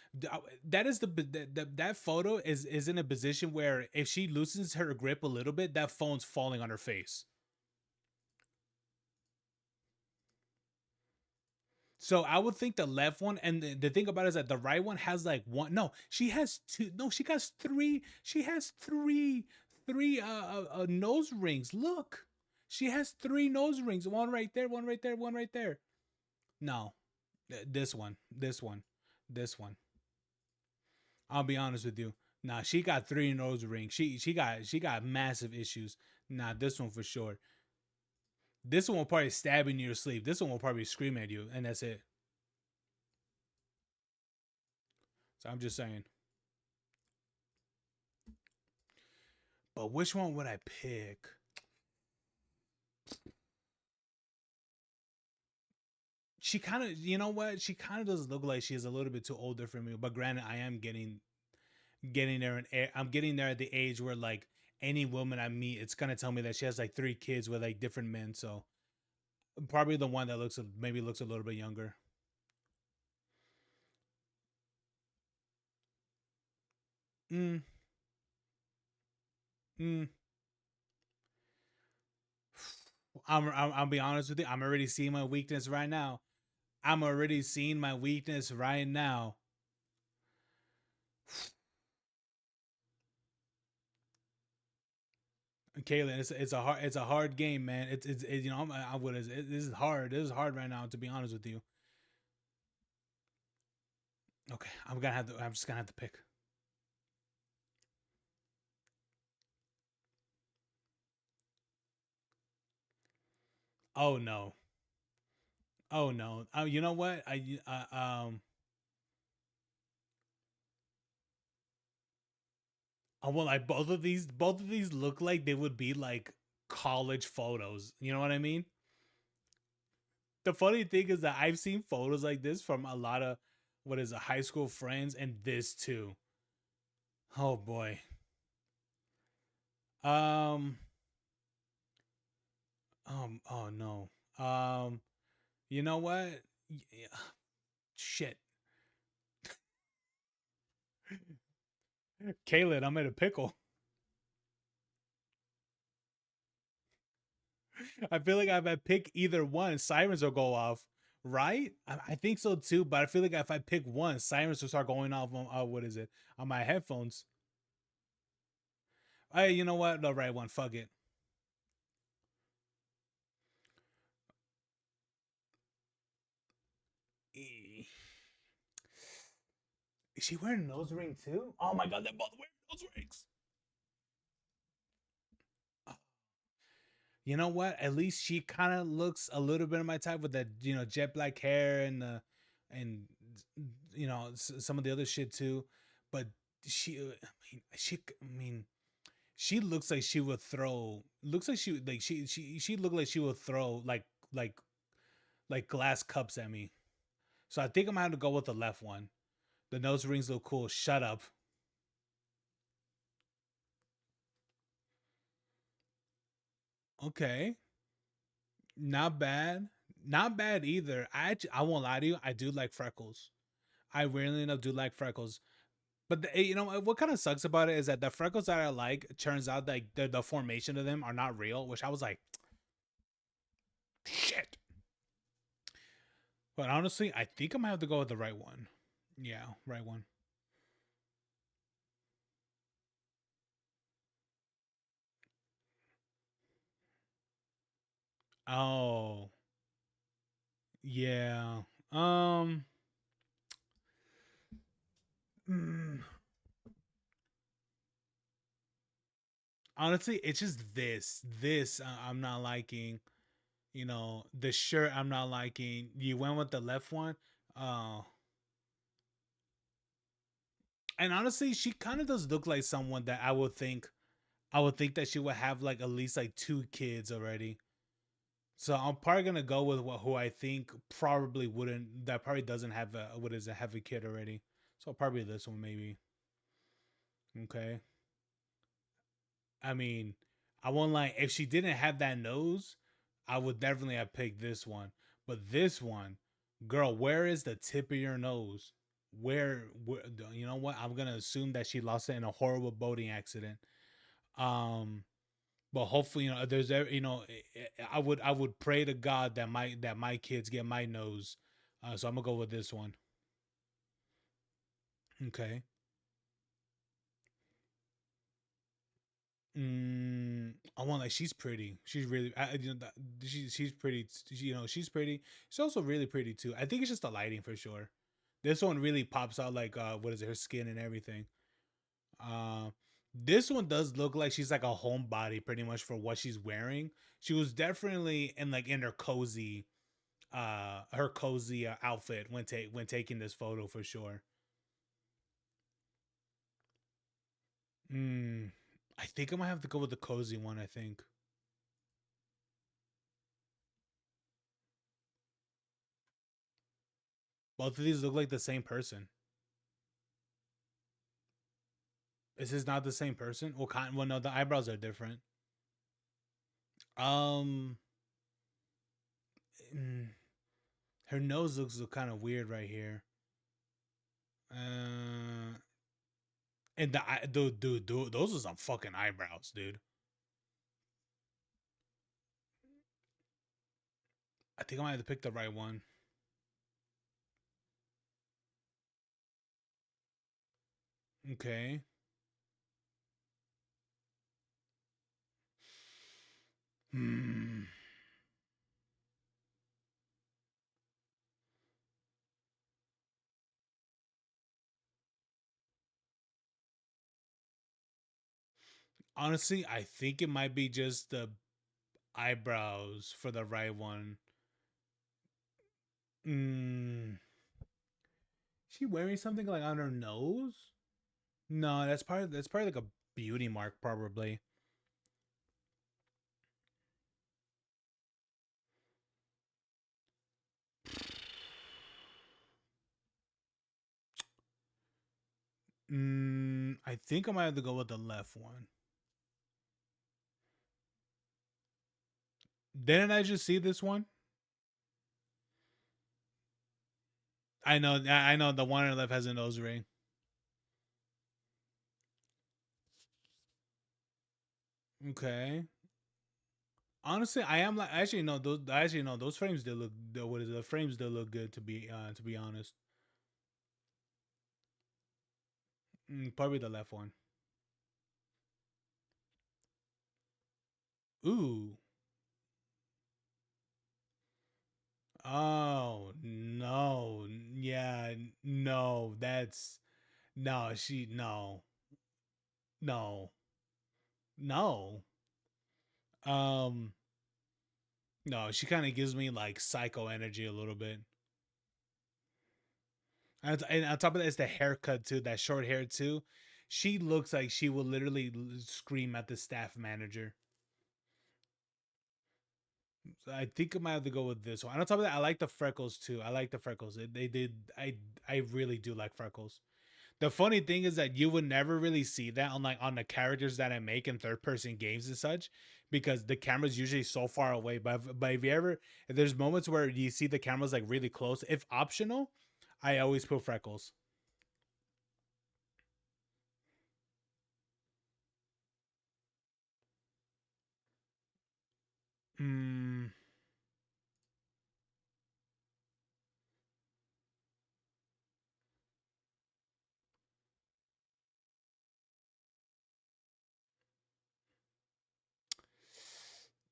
that is that photo is in a position where if she loosens her grip a little bit, that phone's falling on her face. So I would think the left one, and the thing about it is that the right one has like one. No, she has two. No, she has three. She has three nose rings. Look, she has three nose rings. One right there. One right there. One right there. No, this one. I'll be honest with you. Nah, she got three nose rings. She got massive issues. Nah, this one for sure. This one will probably stab in your sleep. This one will probably scream at you, and that's it. So I'm just saying. But which one would I pick? She kind of, you know what? She kind of does look like she is a little bit too older for me. But granted, I am getting there, and I'm getting there at the age where like any woman I meet, it's gonna tell me that she has like 3 kids with like different men. So probably the one that looks a little bit younger. I'll be honest with you. I'm already seeing my weakness right now. Kaylin, it's a hard game, man. It's you know this is hard. This is hard right now, to be honest with you. Okay, I'm just gonna have to pick. Oh no. Oh no. You know what? I want like both of these look like they would be like college photos. You know what I mean? The funny thing is that I've seen photos like this from a lot of what is a high school friends, and this too. Oh boy. Um. Oh no. You know what? Yeah, shit. Kaylin, I'm in a pickle. I feel like if I pick either one, sirens will go off, right? I think so too. But I feel like if I pick one, sirens will start going off on what is it on my headphones. Hey, you know what? The right one. Fuck it. Is she wearing a nose ring too? Oh my god, they're both wearing nose rings. You know what? At least she kind of looks a little bit of my type with that, jet black hair and some of the other shit too. But I mean, she looks like she would throw. Looks like she looked like she would throw like like glass cups at me. So I think I'm gonna have to go with the left one. The nose rings look cool. Shut up. Okay, not bad. Not bad either. I won't lie to you. I do like freckles. I really enough do like freckles. But what kind of sucks about it is that the freckles that I like turns out like the formation of them are not real, which I was like, shit. But honestly, I think I'm gonna have to go with the right one. Yeah, right one. Oh, yeah. Um. mm, Honestly, it's just this I'm not liking. The shirt I'm not liking. You went with the left one. Uh, and honestly, she kind of does look like someone that I would think that she would have like at least like two kids already. So I'm probably gonna go with who I think probably wouldn't. That probably doesn't have have a kid already. So probably this one maybe. Okay. I mean, I won't lie. If she didn't have that nose, I would definitely have picked this one. But this one, girl, where is the tip of your nose? Where you know what? I'm gonna assume that she lost it in a horrible boating accident. Um, but hopefully, there's I would pray to God that my kids get my nose. So I'm gonna go with this one. Okay. I want like she's pretty. She's really, she's pretty. She's pretty. She's also really pretty too. I think it's just the lighting for sure. This one really pops out like what is it, her skin and everything. Uh, this one does look like she's like a homebody pretty much for what she's wearing. She was definitely in her cozy outfit when taking this photo for sure. Mm, I think I'm gonna have to go with the cozy one. I think both of these look like the same person. Is this not the same person? Well, no, the eyebrows are different. Um, mm, her nose looks kind of weird right here. Uh, and dude, those are some fucking eyebrows, dude. I think I might have to pick the right one. Okay. Hmm. Honestly, I think it might be just the. eyebrows for the right one. Mm. She wearing something like on her nose? No, that's probably like a beauty mark, probably. I think I might have to go with the left one. Didn't I just see this one? I know. The one on the left has a nose ring. Okay. Honestly, I am like actually no those actually no those frames did look what is it, the frames did look good to be honest. Probably the left one. Ooh. Oh no. Yeah, no, that's no, she no. No. No. Um no, she kind of gives me like psycho energy a little bit. And on top of that, it's the haircut too, that short hair too. She looks like she will literally scream at the staff manager. So I think I might have to go with this one. On top of that, I like the freckles too. I like the freckles. They did. I really do like freckles. The funny thing is that you would never really see that on like on the characters that I make in third person games and such, because the camera's usually so far away. But if there's moments where you see the cameras like really close, if optional, I always put freckles. Hmm.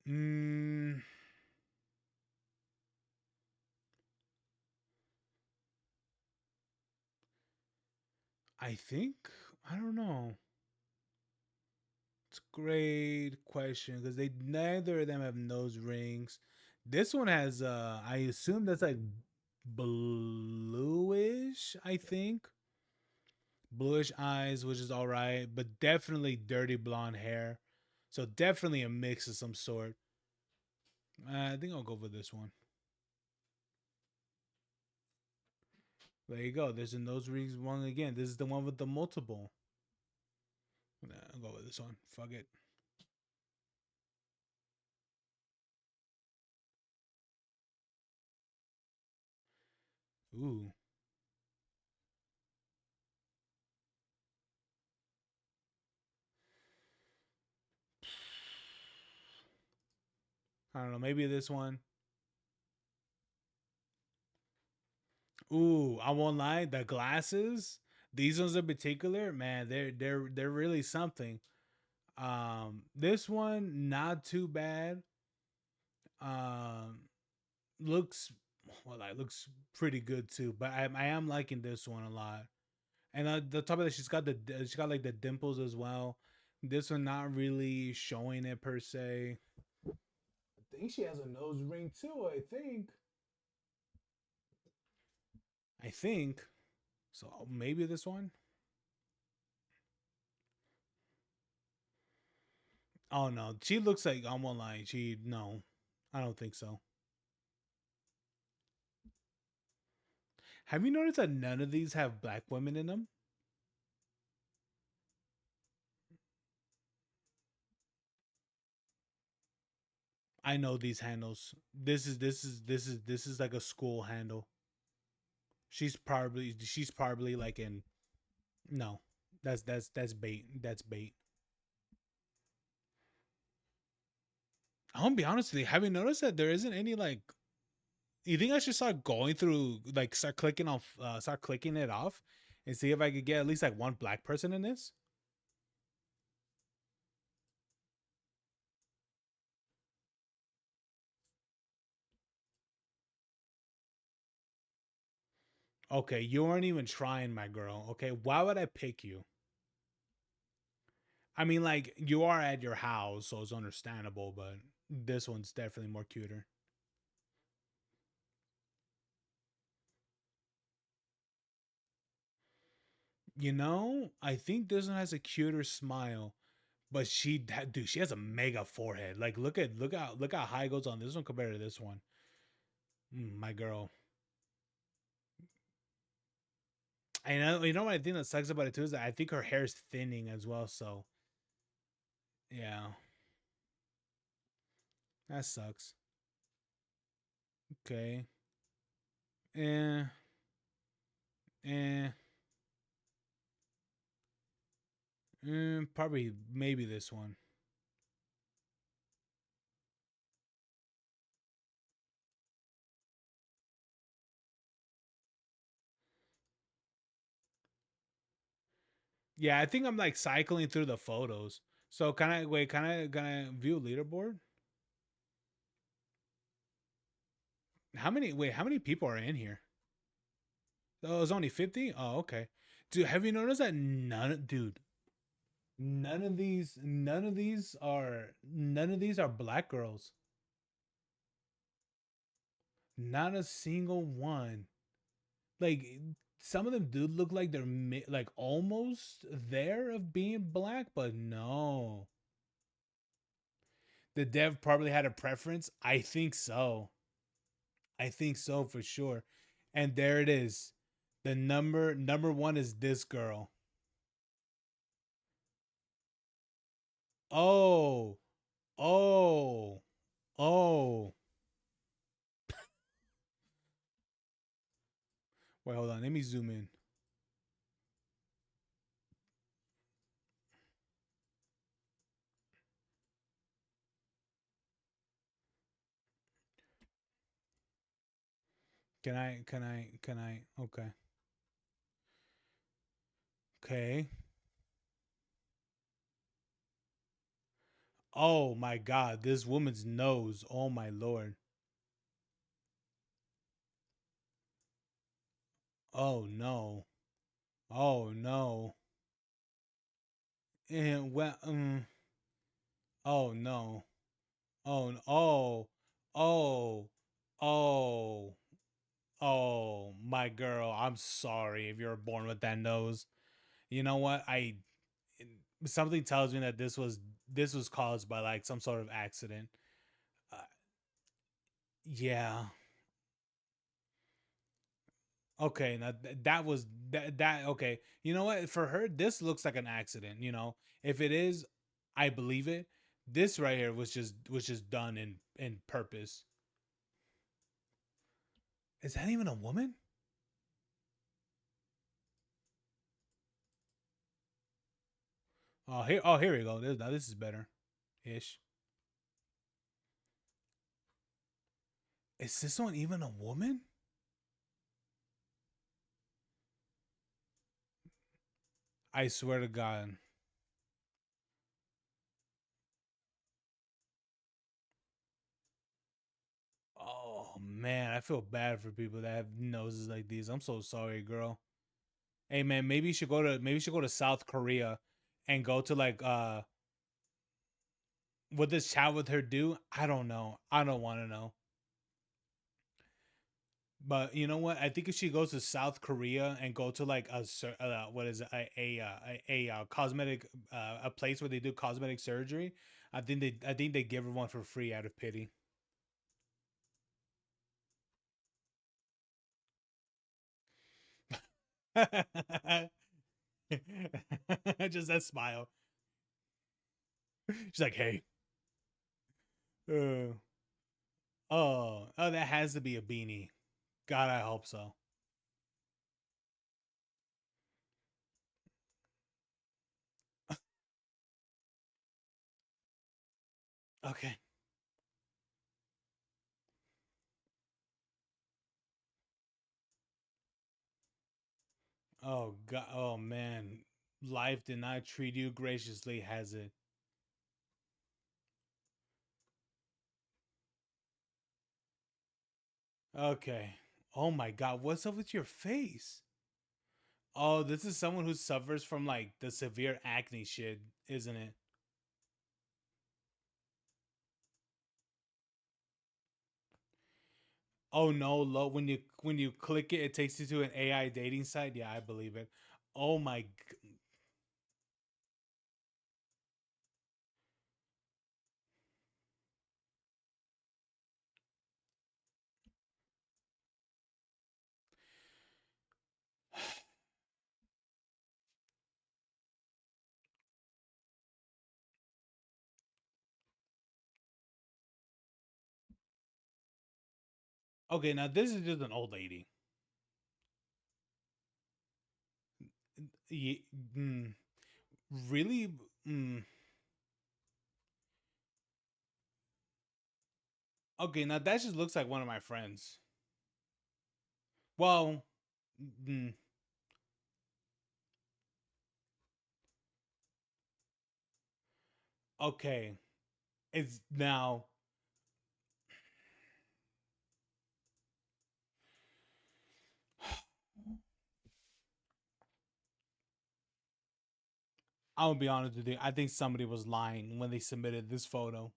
Hmm. I think I don't know. It's a great question because they neither of them have nose rings. This one has I assume that's like bluish, I think. Bluish eyes, which is all right, but definitely dirty blonde hair. So definitely a mix of some sort. I think I'll go for this one. There you go. There's a nose rings one again. This is the one with the multiple. Nah, I'll go with this one. Fuck it. Ooh. I don't know. Maybe this one. Ooh, I won't lie. The glasses, these ones in particular, man, they're really something. This one not too bad. Um, looks well, like looks pretty good too. But I am liking this one a lot. And the top of that, she's got like the dimples as well. This one not really showing it per se. I think she has a nose ring too. I think so. Maybe this one. Oh no, she looks like I'm online. She no, I don't think so. Have you noticed that none of these have black women in them? I know these handles. This is like a school handle. She's probably like in no. That's bait. That's bait. I'm gonna be honest with you. Have you noticed that there isn't any like? You think I should start going through like start clicking it off, and see if I could get at least like one black person in this? Okay, you weren't even trying, my girl. Okay, why would I pick you? I mean, like you are at your house, so it's understandable, but This one's definitely more cuter. You know, I think this one has a cuter smile, but dude, she has a mega forehead. Like, look how high it goes on this one compared to this one. My girl. I know, you know what I think that sucks about it too is that I think her hair is thinning as well. So yeah, that sucks. Okay. Eh, eh, probably maybe this one. Yeah, I think I'm like cycling through the photos. So can I view leaderboard? How many people are in here? Oh, it's only 50? Oh, okay. Dude, have you noticed that dude, none of these are black girls. Not a single one. Like some of them do look like they're like almost there of being black, but no. The dev probably had a preference. I think so. I think so for sure. And there it is. The number one is this girl. Oh, oh, oh. Wait, hold on. Let me zoom in. Can I? Okay. Okay. Oh my God. This woman's nose. Oh my Lord. Oh no. Oh no. And well, oh no. Oh, oh, oh, oh, my girl. I'm sorry if you're born with that nose. You know what? Something tells me that this was caused by like some sort of accident. Uh, yeah. Okay. Now that was that. Okay. You know what? For her, this looks like an accident. You know, if it is, I believe it. This right here was just done in purpose. Is that even a woman? Oh, here we go. Now this is better, ish. Is this one even a woman? I swear to God. Oh man, I feel bad for people that have noses like these. I'm so sorry, girl. Hey man, maybe you should go to South Korea and go to like what does chat with her do? I don't know. I don't want to know. But you know what? I think if she goes to South Korea and go to like what is it, cosmetic a place where they do cosmetic surgery, I think they give her one for free out of pity. Just that smile. She's like, "Hey, uh, oh, that has to be a beanie. God, I hope so." Okay. Oh God. Oh man. Life did not treat you graciously, has it? Okay. Oh my God. What's up with your face? Oh, this is someone who suffers from like the severe acne shit, isn't it? Oh no, low when you click it, it takes you to an AI dating site. Yeah, I believe it. Oh my. Okay, now this is just an old lady. Ye- mm, really? Mm. Okay, now that just looks like one of my friends. Well, mm, okay. It's now. I'm gonna be honest with you. I think somebody was lying when they submitted this photo.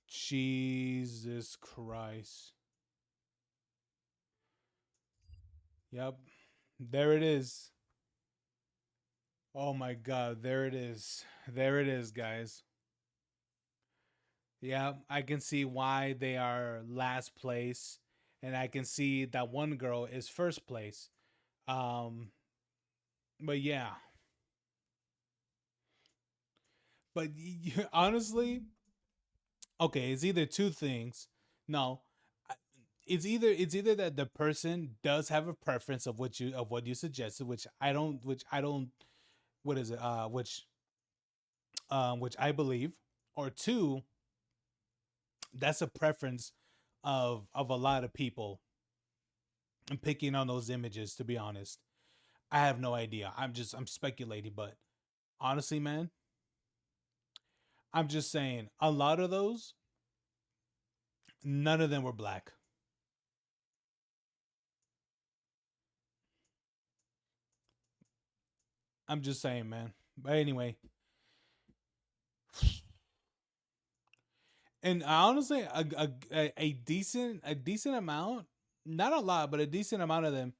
Jesus Christ. Yep. There it is. Oh my god, there it is. There it is, guys. Yeah, I can see why they are last place, and I can see that one girl is first place. Um, but yeah, but honestly, okay, it's either two things. No, it's either that the person does have a preference of what you suggested, which I don't. What is it? Which I believe, or two, that's a preference of a lot of people. I'm picking on those images, to be honest. I have no idea. I'm speculating, but honestly, man, I'm just saying a lot of those, none of them were black. I'm just saying, man. But anyway, and honestly, a decent amount, not a lot, but a decent amount of them,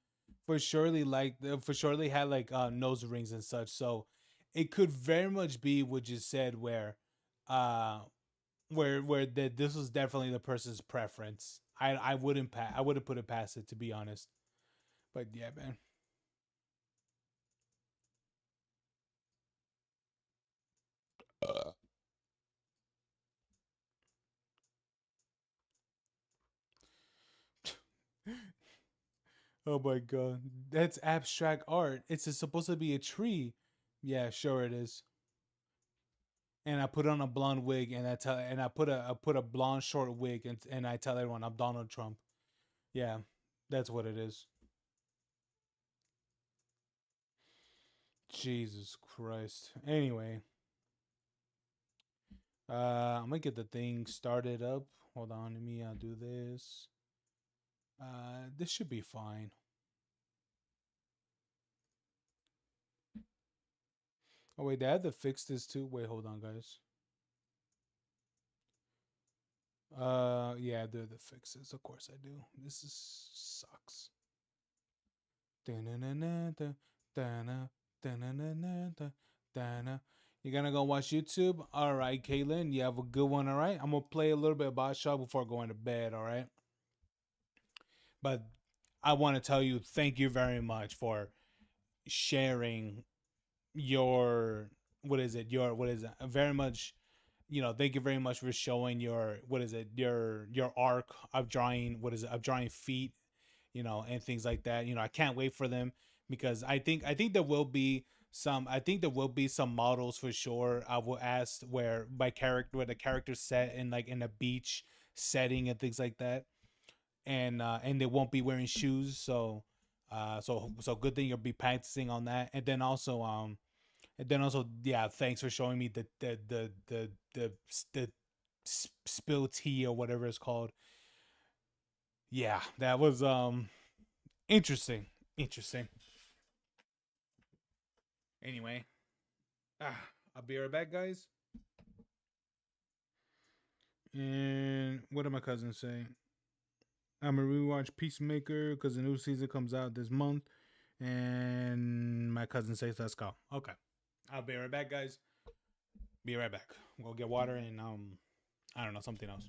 for surely had like nose rings and such. So it could very much be what you said, uh, where that this was definitely the person's preference. I wouldn't put it past it, to be honest. But yeah, man. Oh my god, that's abstract art. Supposed to be a tree. Yeah, sure it is. And I put on a blonde wig, and I put a blonde short wig, and I tell everyone I'm Donald Trump. Yeah, that's what it is. Jesus Christ. Anyway, I'm gonna get the thing started up. Hold on, let me do this. This should be fine. Oh wait, they had to fix this too. Wait, hold on, guys. Yeah, I do the fixes. Of course I do. This is sucks. Da-na-na-na-da, da-na, da-na-na-na-da, da-na. You gonna go watch YouTube? All right, Caitlin, you have a good one. All right, I'm gonna play a little bit of Bioshock before going to bed. All right, but I want to tell you, thank you very much for sharing your what is it very much, thank you very much for showing your what is it your arc of drawing, of drawing feet, and things like that. I can't wait for them, because I think there will be some models for sure. I will ask where the character set in, like, in a beach setting and things like that, and they won't be wearing shoes. So good thing you'll be practicing on that. And then also, yeah, thanks for showing me the spill tea or whatever it's called. Yeah, that was interesting. Interesting. Anyway, I'll be right back, guys. And what did my cousin say? I'm gonna rewatch Peacemaker because the new season comes out this month. And my cousin says, let's go. Okay. I'll be right back, guys. Be right back. We'll get water and I don't know, something else.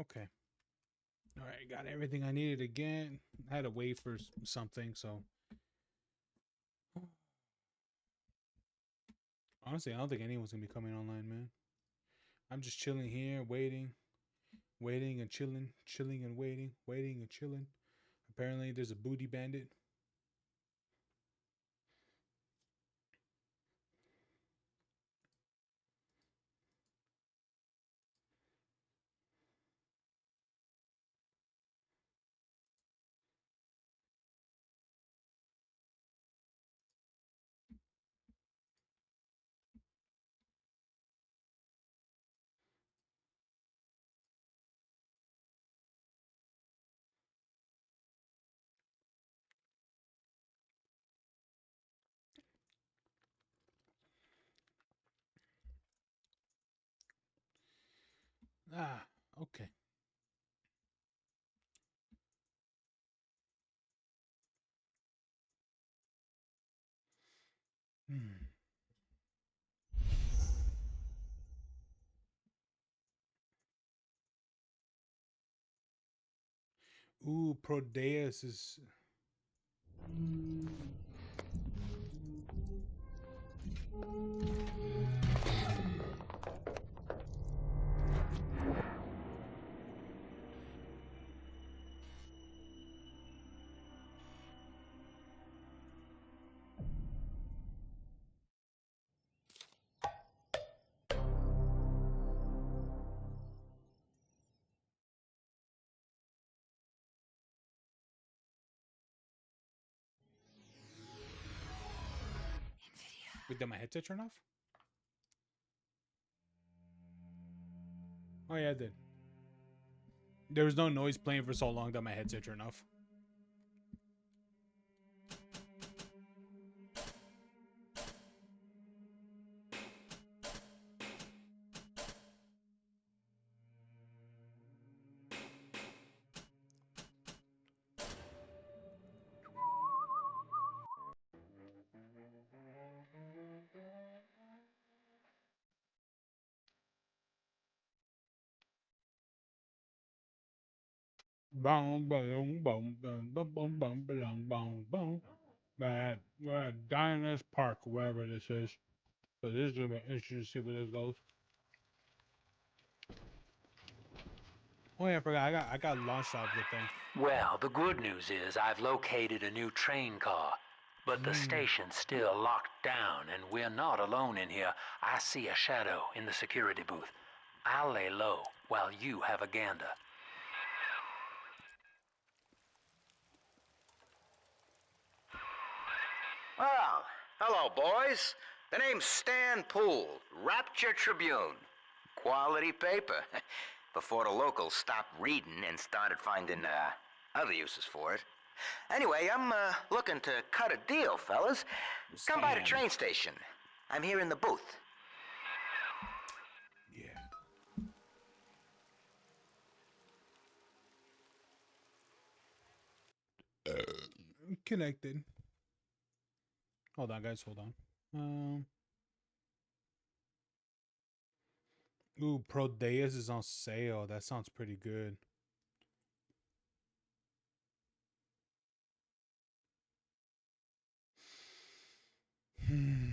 Okay. All right, got everything I needed again. I had to wait for something, so honestly, I don't think anyone's gonna be coming online, man. I'm just chilling here, waiting and chilling and waiting and chilling. Apparently, there's a booty bandit. Ah, okay. Hmm. Ooh, Prodeus is. Wait, did my headset turn off? Oh yeah, it did. There was no noise playing for so long that my headset turned off. Boom, boom, boom, boom, boom, boom, boom, boom, boom, boom. We're at Diners Park, wherever this is. So this is gonna be interesting to see where this goes. Oh yeah, I forgot. I got launched off the thing. Well, the good news is I've located a new train car, but the station's still locked down, and we're not alone in here. I see a shadow in the security booth. I'll lay low while you have a gander. Oh, hello, boys. The name's Stan Poole, Rapture Tribune. Quality paper. Before the locals stopped reading and started finding other uses for it. Anyway, I'm looking to cut a deal, fellas. Come by the train station. I'm here in the booth. Connected. Hold on, guys. Hold on. Ooh, Prodeus is on sale. That sounds pretty good. Hmm.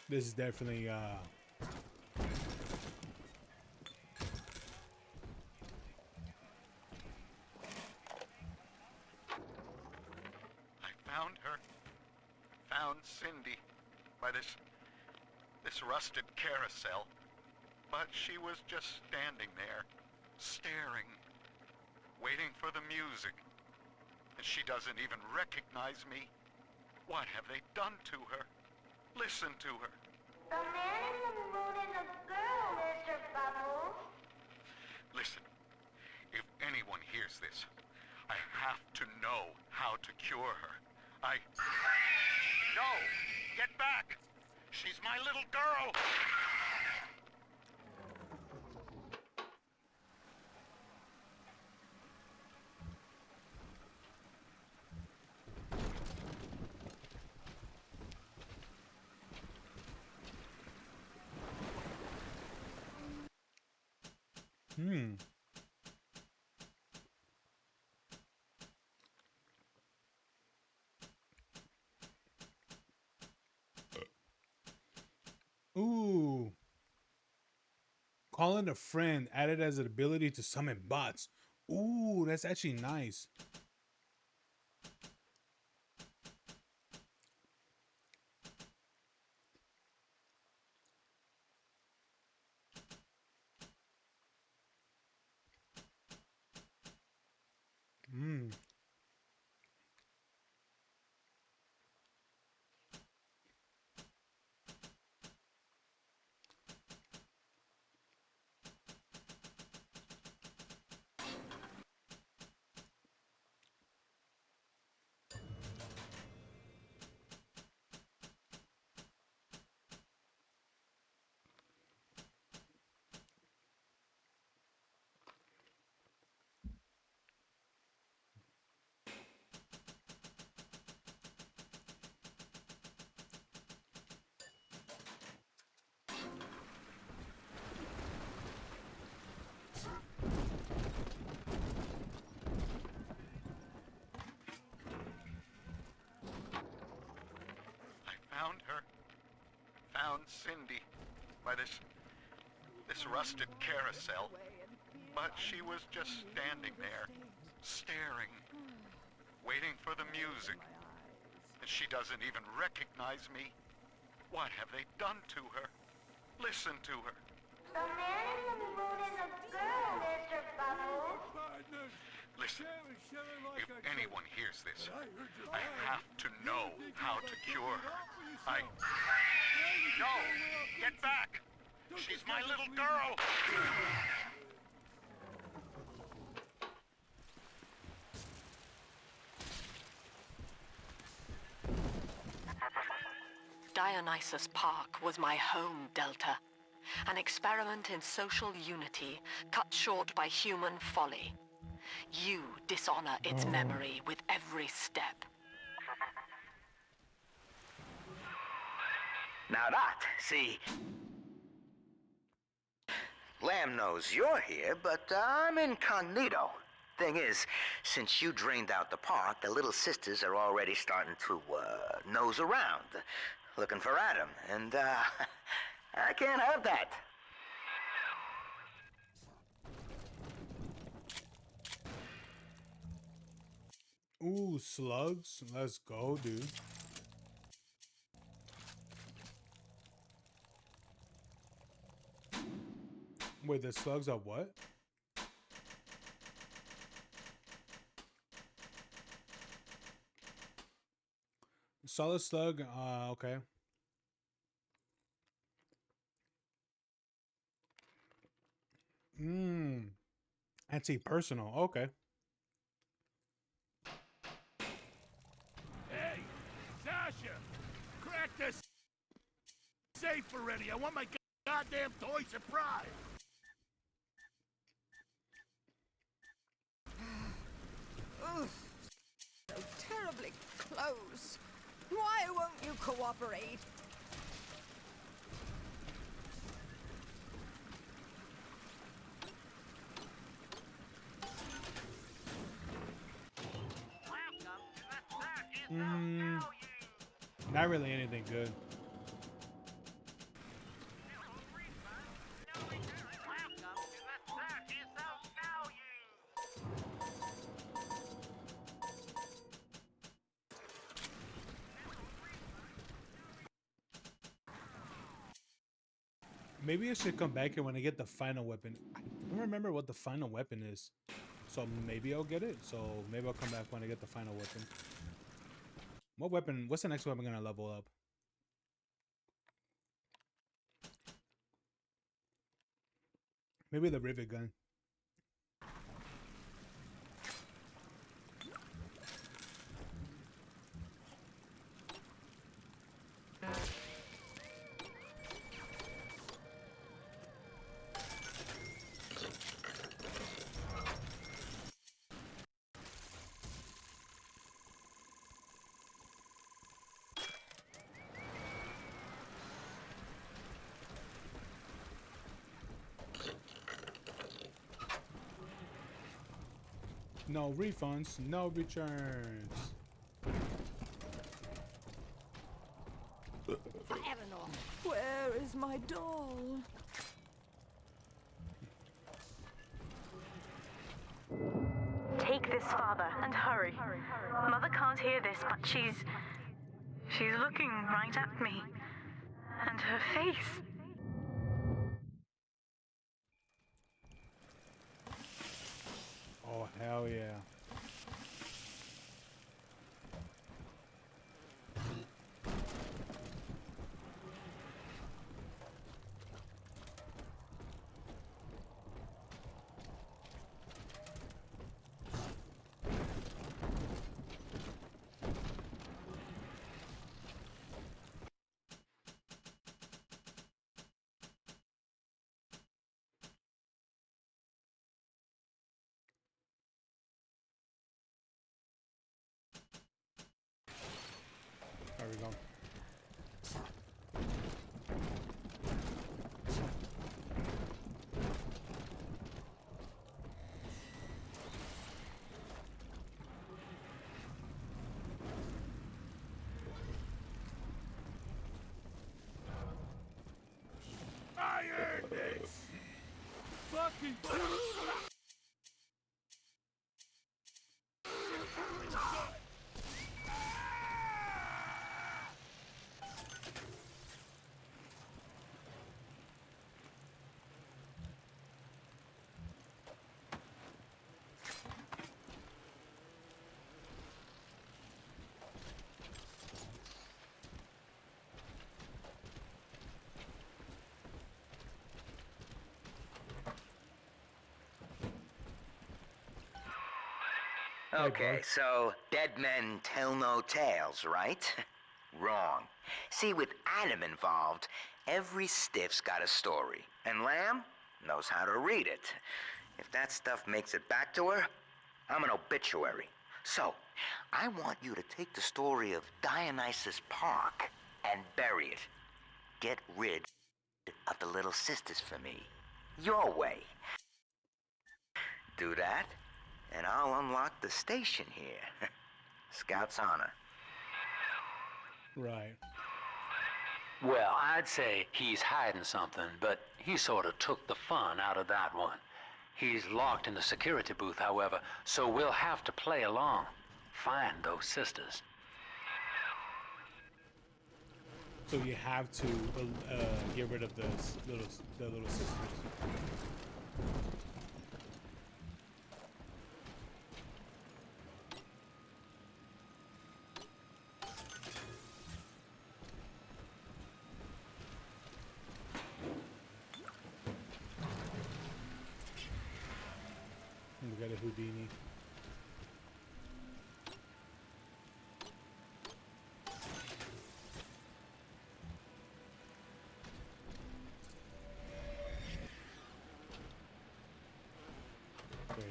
This is definitely I found her. Found Cindy by this rusted carousel. But she was just standing there, staring, waiting for the music. And she doesn't even recognize me. What have they done to her? Listen to her. The man in the moon is a girl, Mr. Bubbles. Listen, if anyone hears this, I have to know how to cure her. No! Get back! She's my little girl! Ooh. Calling a friend added as an ability to summon bots. Ooh, that's actually nice. Hmm. Found her. Found Cindy by this rusted carousel. But she was just standing there, staring, waiting for the music. And she doesn't even recognize me. What have they done to her? Listen to her. The man in the moon is a girl, Mr. Bubbles. Listen, if anyone hears this, I have to know how to cure her. No! Get back! She's my little girl! Dionysus Park was my home, Delta. An experiment in social unity, cut short by human folly. You dishonor its memory with every step. Now that, see... Lamb knows you're here, but I'm incognito. Thing is, since you drained out the park, the little sisters are already starting to, nose around, looking for Adam, and, I can't have that. Ooh, slugs. Let's go, dude. Wait, the slugs are what? Solid slug. Okay. Anti-personal. Okay. Hey, Sasha! Crack this safe already. I want my goddamn toy surprise. Ugh, so terribly close. Why won't you cooperate? Not really anything good. Maybe I should come back here when I get the final weapon. I don't remember what the final weapon is. So maybe I'll get it. So maybe I'll come back when I get the final weapon. What weapon? What's the next weapon gonna level up? Maybe the rivet gun. No refunds, no returns. Eleanor, where is my doll? Take this, Father, and hurry. Mother can't hear this, but she's looking right at me. And her face. Oh, hell yeah. There we go. I earned this! Fucking Okay, so dead men tell no tales, right? Wrong. See, with Adam involved, every stiff's got a story, and Lamb knows how to read it. If that stuff makes it back to her, I'm an obituary. So, I want you to take the story of Dionysus Park and bury it. Get rid of the little sisters for me. Your way. Do that, and I'll unlock the station here. Scout's honor. Right. Well, I'd say he's hiding something, but he sort of took the fun out of that one. He's locked in the security booth, however, so we'll have to play along. Find those sisters. So you have to get rid of the little sisters. We got a Houdini. Great.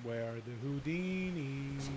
Where are the Houdinis?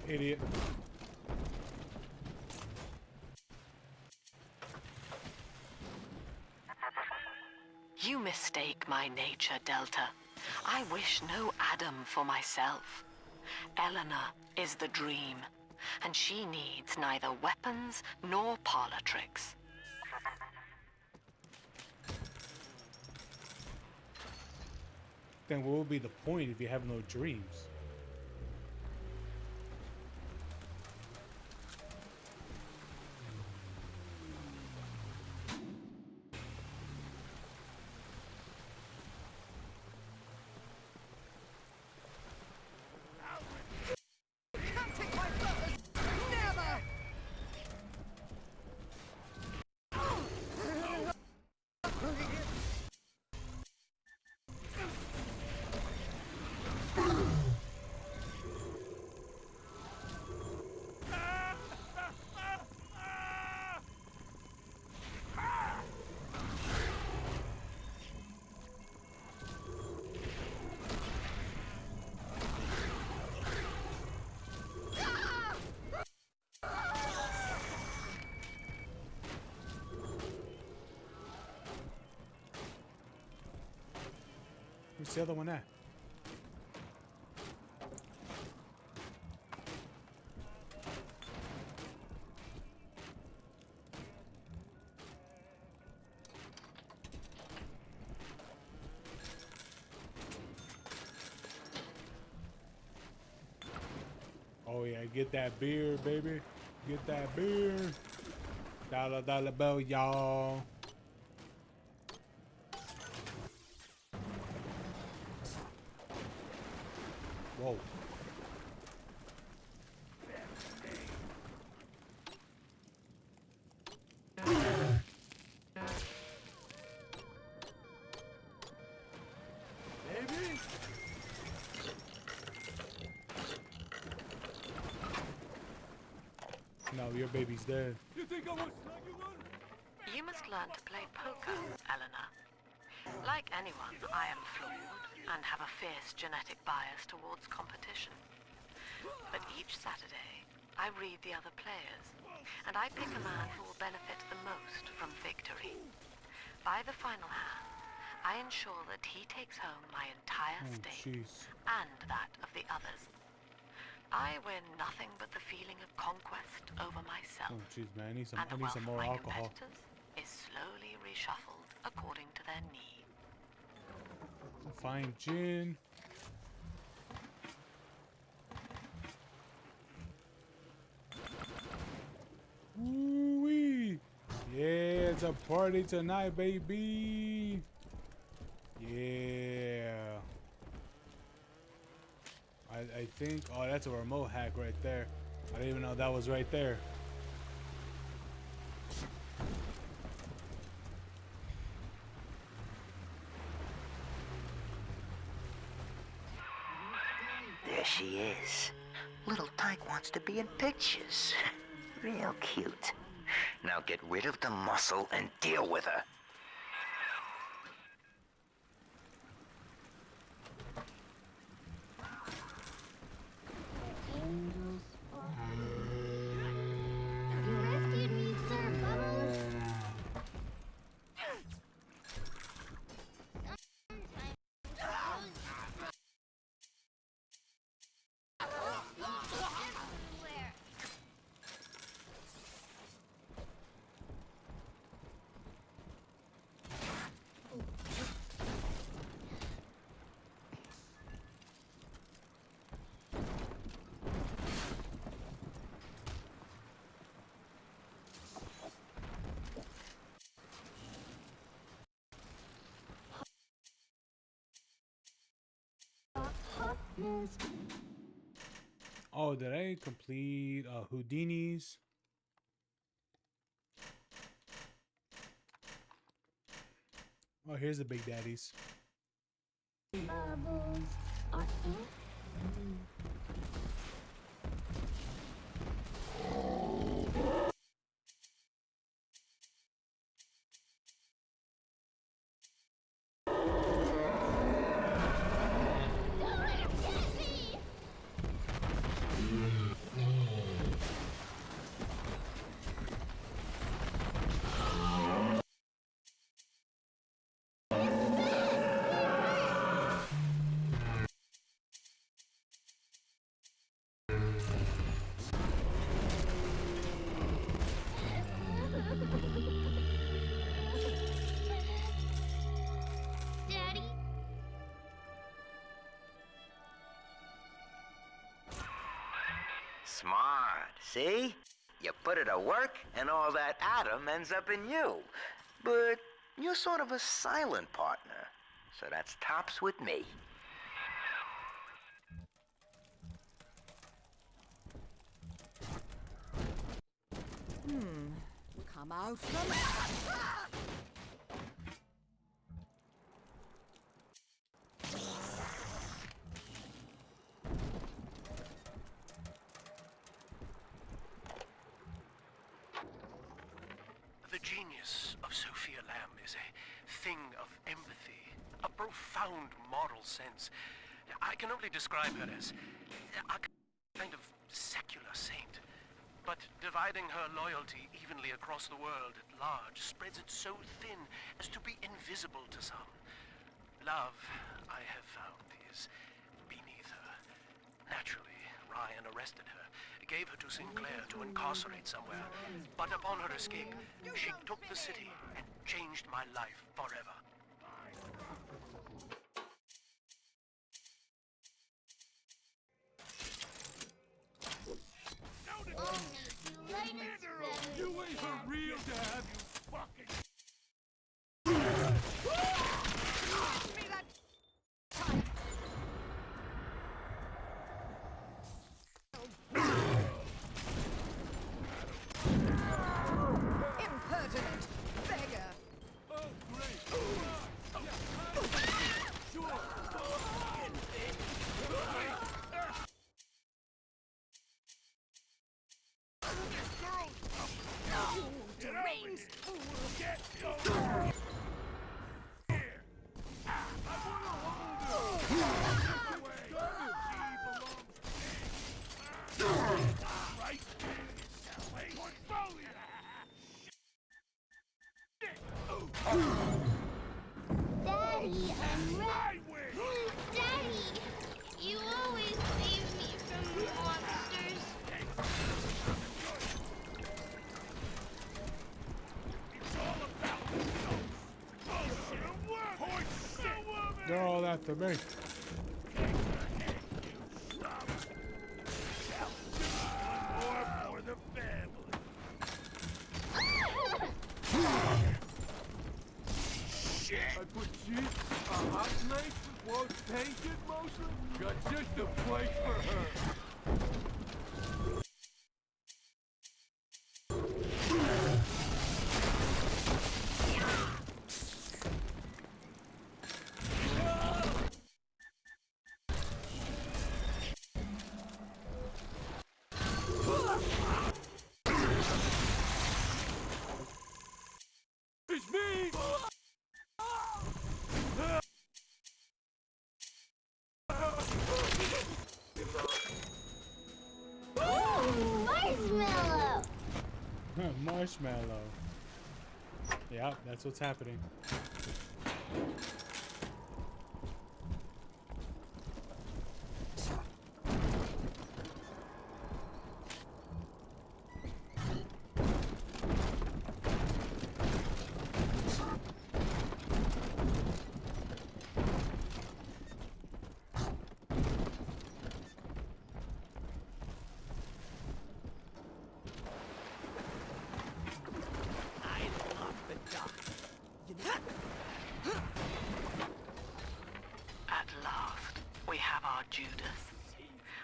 Idiot. You mistake my nature, Delta. I wish no Adam for myself. Eleanor is the dream, and she needs neither weapons nor parlor tricks. Then what would be the point if you have no dreams? Where's the other one at? Oh yeah, get that beer, baby. Get that beer. Dollar, dollar bill, y'all. Whoa. No, your baby's dead. You think I won't snag you one? You must learn to play poker, Eleanor. Like anyone, I am flawed and have a fierce genetic bias towards competition. But each Saturday, I read the other players, and I pick a man who will benefit the most from victory. By the final hand, I ensure that he takes home my entire stake and that of the others. I win nothing but the feeling of conquest over myself. Oh jeez, man, I need some and more my alcohol. competitors is slowly reshuffled according to their need. Fine gin. Woo-wee. Yeah, it's a party tonight, baby. Yeah. I think, oh, that's a remote hack right there. I didn't even know that was right there. There she is. Little Tyke wants to be in pictures. Real cute. Now get rid of the muscle and deal with her. You rescued me, Sir Bubbles. Oh, did I complete Houdini's? Oh, here's the big daddies. Bubbles. Smart, see? You put it to work, and all that atom ends up in you. But you're sort of a silent partner, so that's tops with me. Come out from The genius of Sophia Lamb is a thing of empathy, a profound moral sense. I can only describe her as a kind of secular saint. But dividing her loyalty evenly across the world at large spreads it so thin as to be invisible to some. Love, I have found, is beneath her. Naturally, Ryan arrested her, gave her to Sinclair to incarcerate somewhere. But upon her escape, she took the city and changed my life forever. You ain't for real to have you fucking... impertinent beggar. Oh, great. Deranged fool! Get over here! Right? Portfolio! Daddy, I'm ready. Daddy, you always save me from monsters. They're all after me. For the family. Shit! I put cheese, a hot plate, was painted mostly. Got just a place for her. It's me! Ooh, marshmallow! Marshmallow. Yeah, that's what's happening. At last, we have our Judas.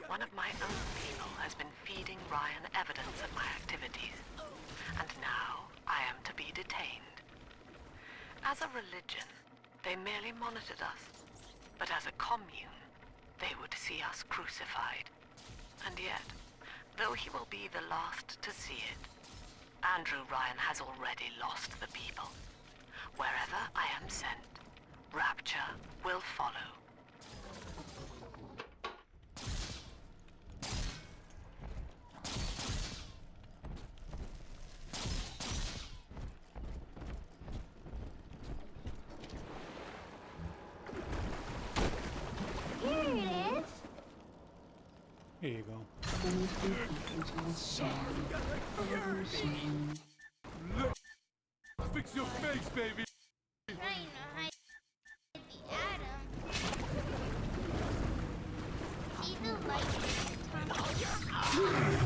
One of my own people has been feeding Ryan evidence of my activities, and now I am to be detained. As a religion, they merely monitored us, but as a commune, they would see us crucified. And yet, though he will be the last to see it, Andrew Ryan has already lost the people. Wherever I am sent, Rapture will follow. Here it is. Here you go. Fix your face, baby! Trying to hide the atom. See the light in the tunnel.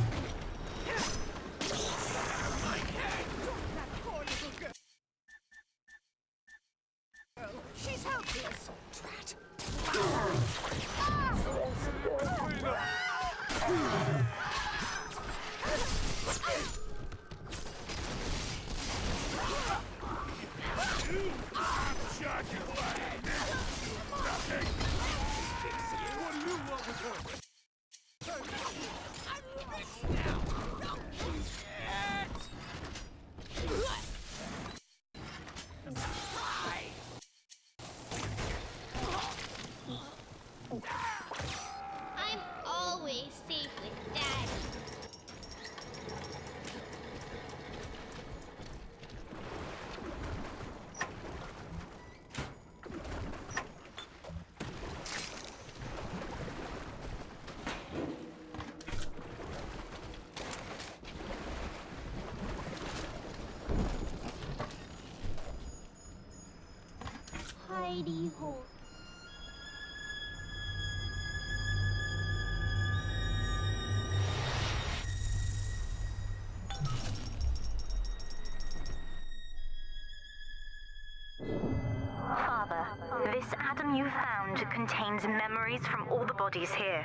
contains memories from all the bodies here.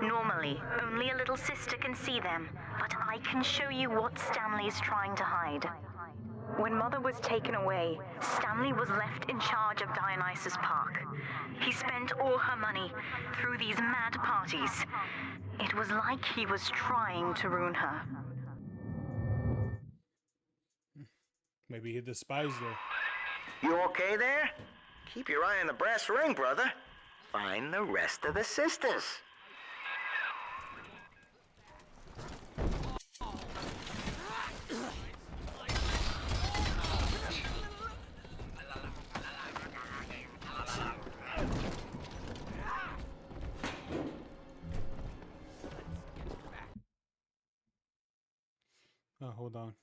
Normally, only a little sister can see them, but I can show you what Stanley's trying to hide. When Mother was taken away, Stanley was left in charge of Dionysus Park. He spent all her money through these mad parties. It was like he was trying to ruin her. Maybe he despised her. You okay there? Keep your eye on the brass ring, brother. Find the rest of the sisters. Oh, hold on.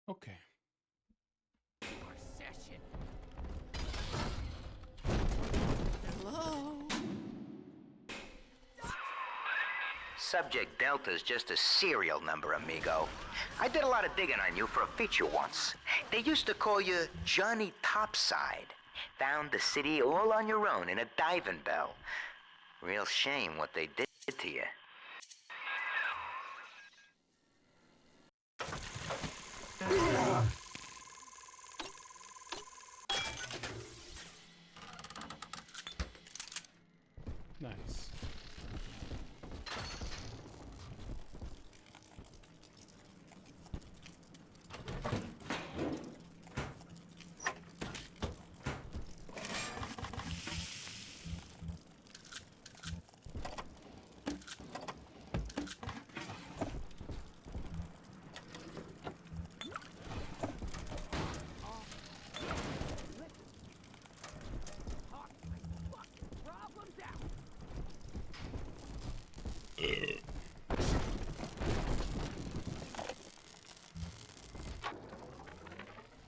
Okay. Hello? Subject Delta's just a serial number, amigo. I did a lot of digging on you for a feature once. They used to call you Johnny Topside. Found the city all on your own in a diving bell. Real shame what they did to you. Nice.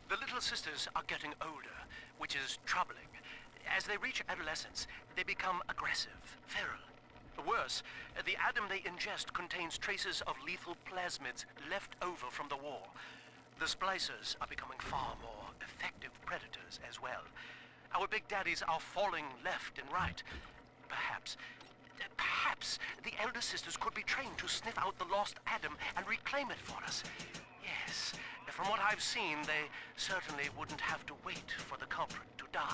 The little sisters are getting older, which is troubling. As they reach adolescence, they become aggressive, feral. Worse, the Adam they ingest contains traces of lethal plasmids left over from the war. The splicers are becoming far more effective predators as well. Our big daddies are falling left and right. Perhaps the elder sisters could be trained to sniff out the lost Adam and reclaim it for us. Yes, from what I've seen, they certainly wouldn't have to wait for the culprit to die.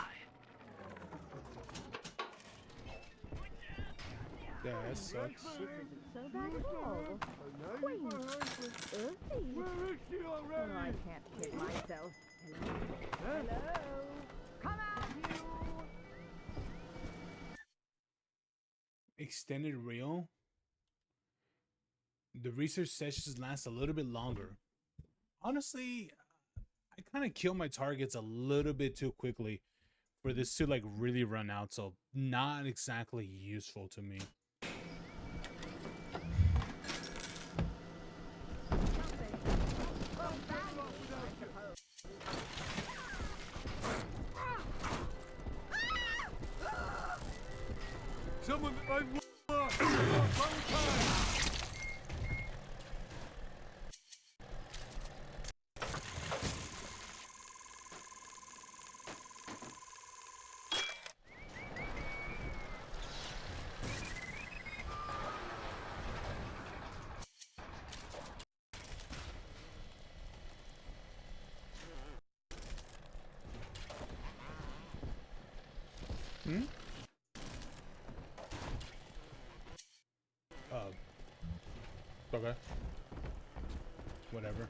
Yeah, that sucks. So bad at all. Quaint. Earthy. Where is she already? Oh, I can't kid myself. Hello? Hello? Come out, you! Extended reel. The research sessions last a little bit longer. Honestly, I kind of kill my targets a little bit too quickly for this to like really run out, so not exactly useful to me. Someone that I've lost for a long time! Okay. Whatever.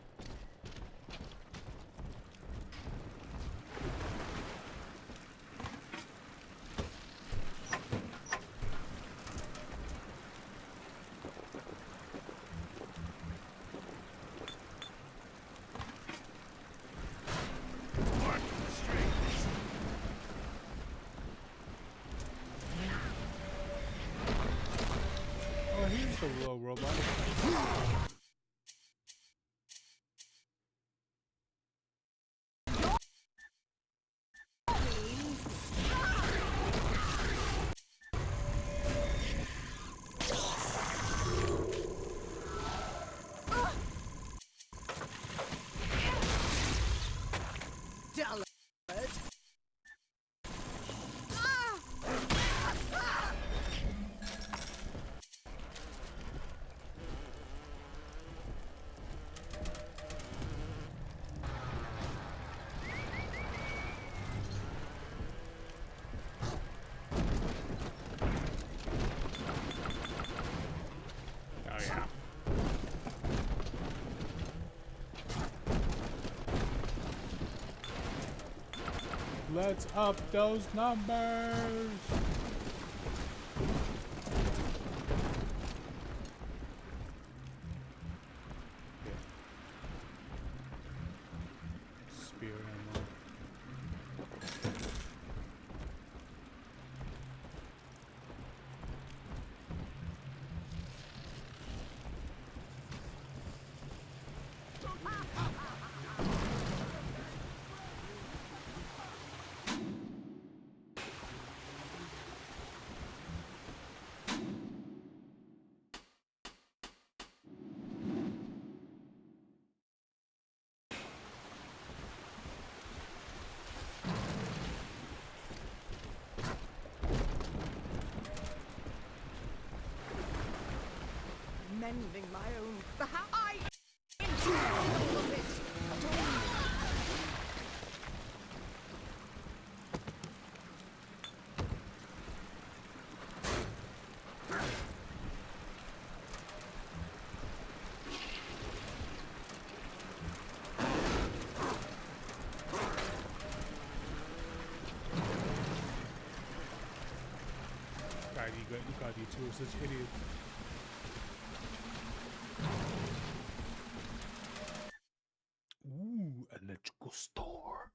Oh, here's the little robot. Oh yeah. Let's up those numbers. Spear ammo. Mending my own. I enjoy all of it. God, you two are such idiots. Ooh, electrical store.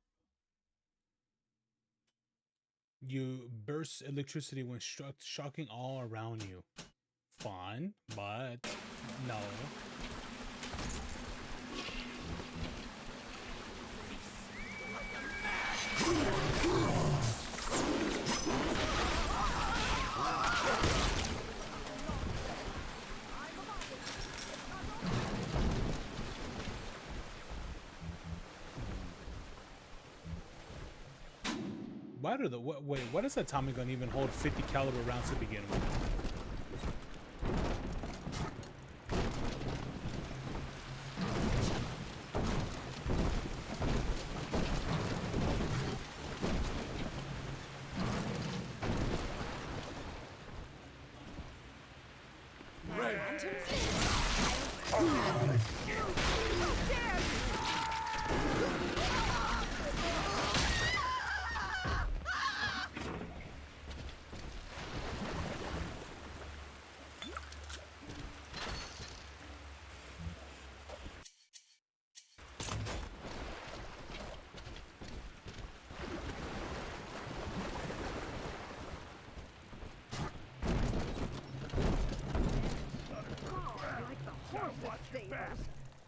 You burst electricity when struck, shocking all around you. Fun, but no. Why do the wait? What does a Tommy gun even hold 50 caliber rounds to begin with?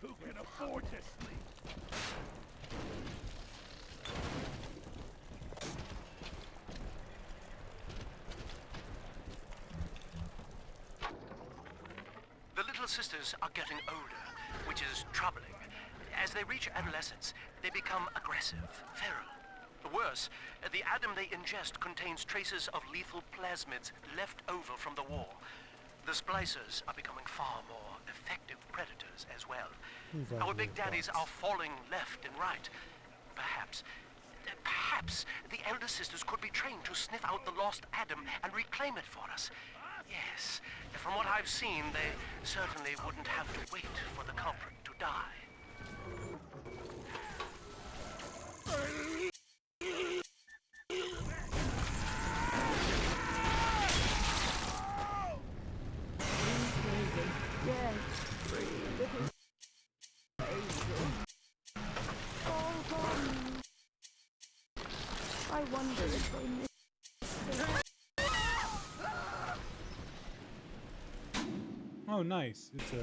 Who can afford to sleep? The little sisters are getting older, which is troubling. As they reach adolescence, they become aggressive, feral. Worse, the Adam they ingest contains traces of lethal plasmids left over from the war. The splicers are becoming far more effective predators as well. Our big daddies are falling left and right. Perhaps Perhaps the Elder Sisters could be trained to sniff out the lost Adam and reclaim it for us. Yes, from what I've seen, they certainly wouldn't have to wait for the culprit to die. Yes, breathe. All gone. I wonder if they missed. Oh, nice. It's a...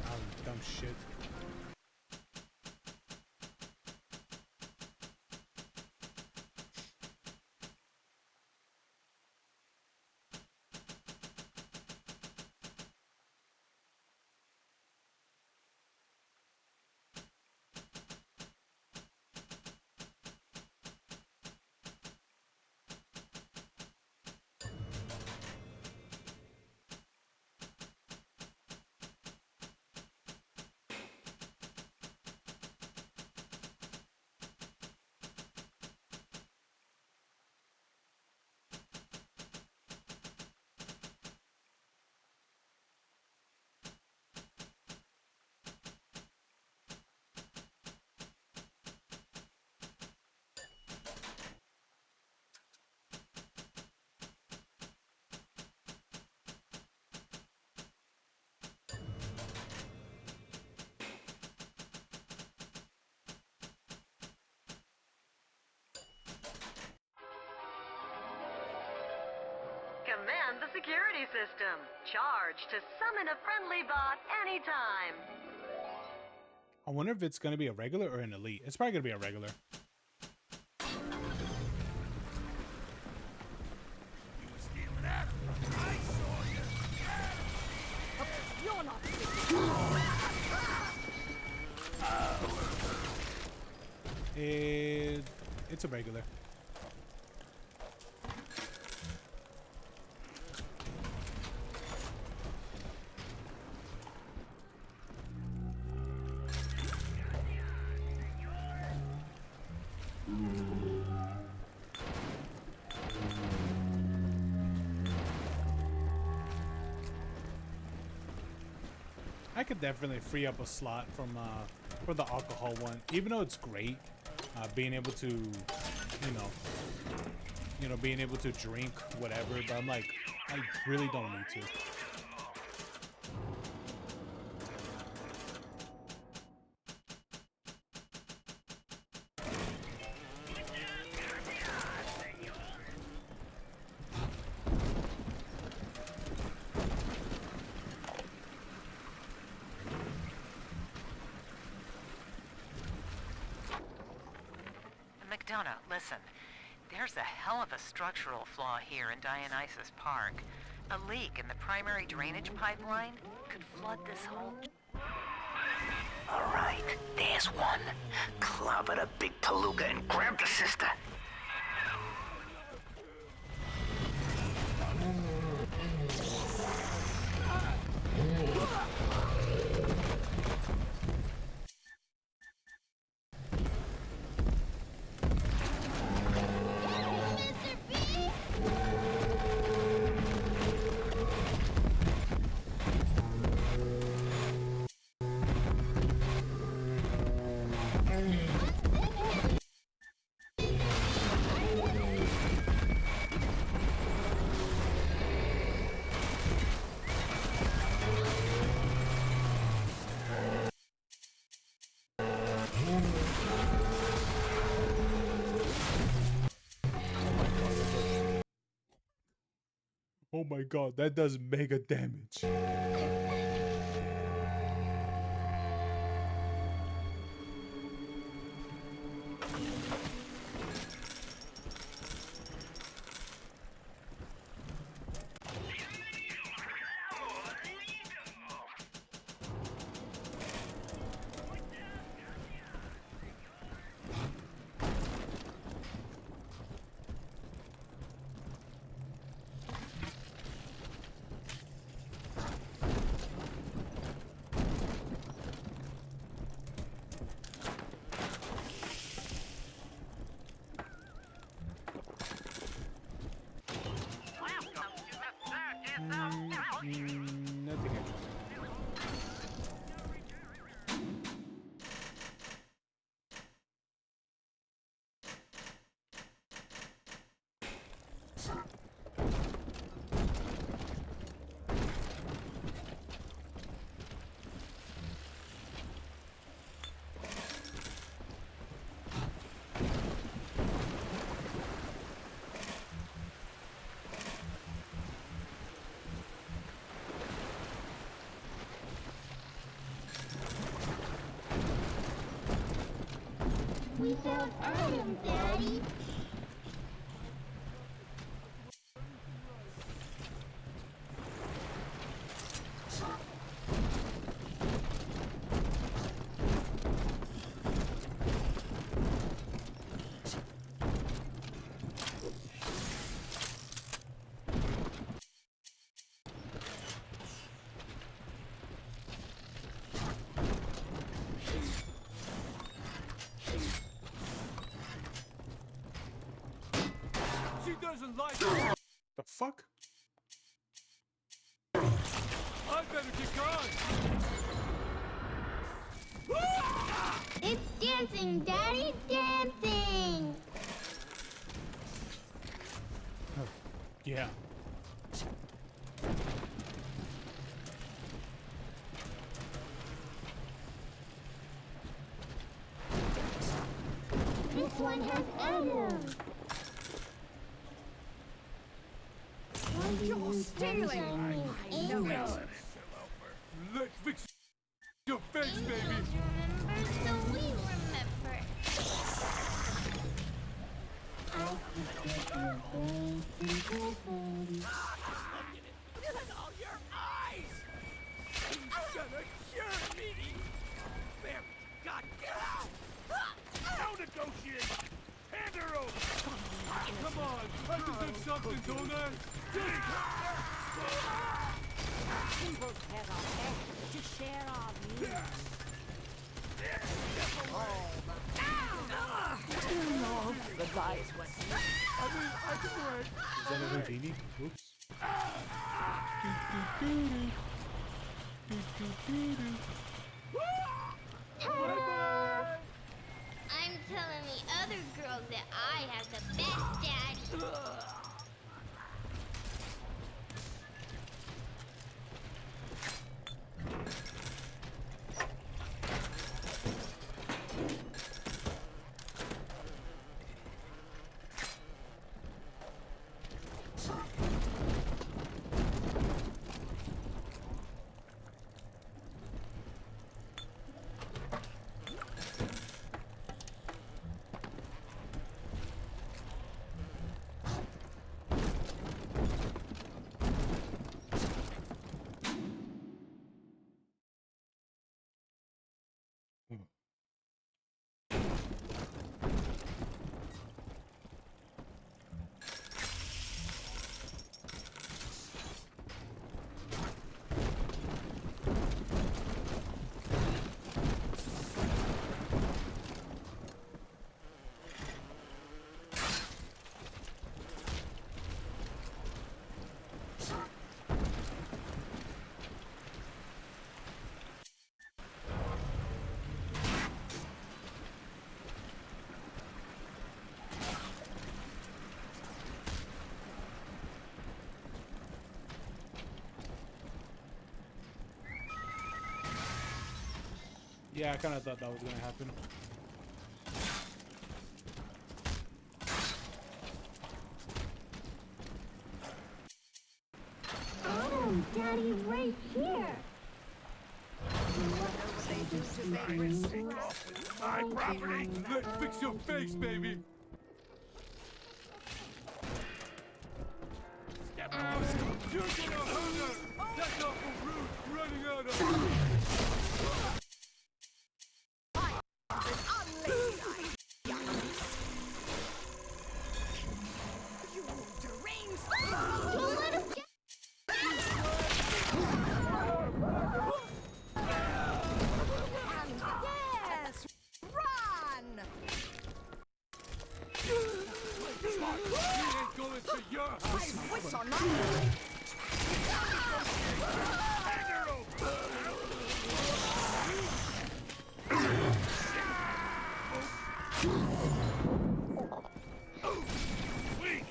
Oh, dumb shit. Command the security system. Charge to summon a friendly bot anytime. I wonder if it's going to be a regular or an elite. It's probably going to be a regular. You're not. It's a regular. I could definitely free up a slot from for the alcohol one, even though it's great being able to, being able to drink whatever. But I'm like, I really don't need to. McDonough, listen. There's a hell of a structural flaw here in Dionysus Park. A leak in the primary drainage pipeline could flood this whole... All right, there's one. Clobber the big palooka and grab the sister. Oh my god, that does mega damage. We have Adam, Daddy. She doesn't like it. The fuck? I better get gone. It's dancing, Daddy, dancing. Yeah. This one has Adam. You're stealing. I know it. Let's fix your face, baby. Remember, so we remember. All your eyes. You're gonna cure me. There, God, get out. No negotiation. Hand her over. Come on, I deserve something, don't I? We both have our best to share our views. Goodbye. I mean, I can wait. Is that a Houdini? Oops. I'm telling the other girls that I have the best daddy. Yeah, I kind of thought that was gonna happen. Oh, Daddy's right here. My property. Let's fix your face, baby. You're gonna hurt her. That's awful rude. Running out of. Don't let him get. Yes! Run! Smart. He ain't going to your house. What's on my mind? Hand her over. Weak.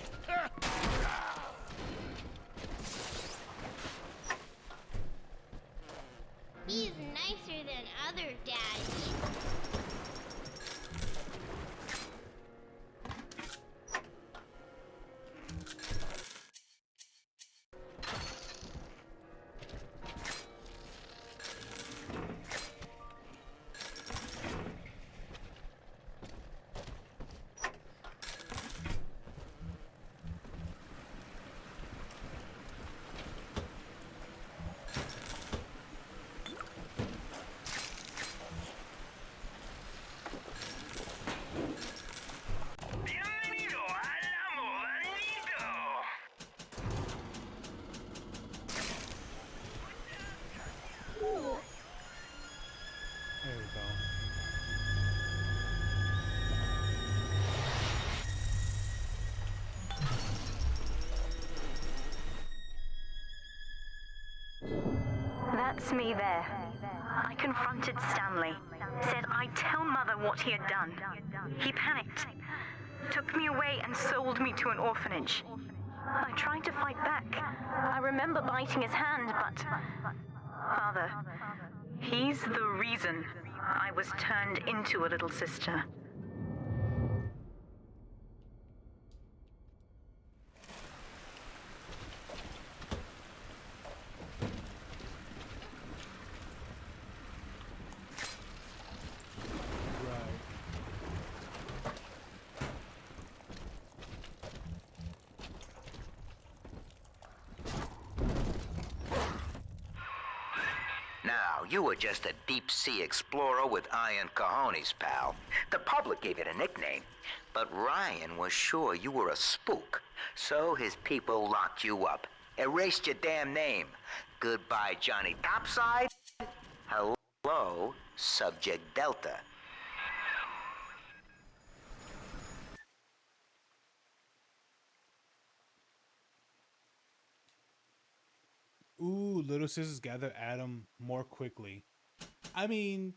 He's nicer than other daddies. That's me there. I confronted Stanley, said I'd tell Mother what he had done. He panicked, took me away and sold me to an orphanage. I tried to fight back. I remember biting his hand, but... Father, he's the reason I was turned into a little sister. Now, you were just a deep-sea explorer with iron cojones, pal. The public gave it a nickname, but Ryan was sure you were a spook. So his people locked you up, erased your damn name. Goodbye, Johnny Topside. Hello, Subject Delta. Ooh, little sisters gather Adam more quickly. I mean,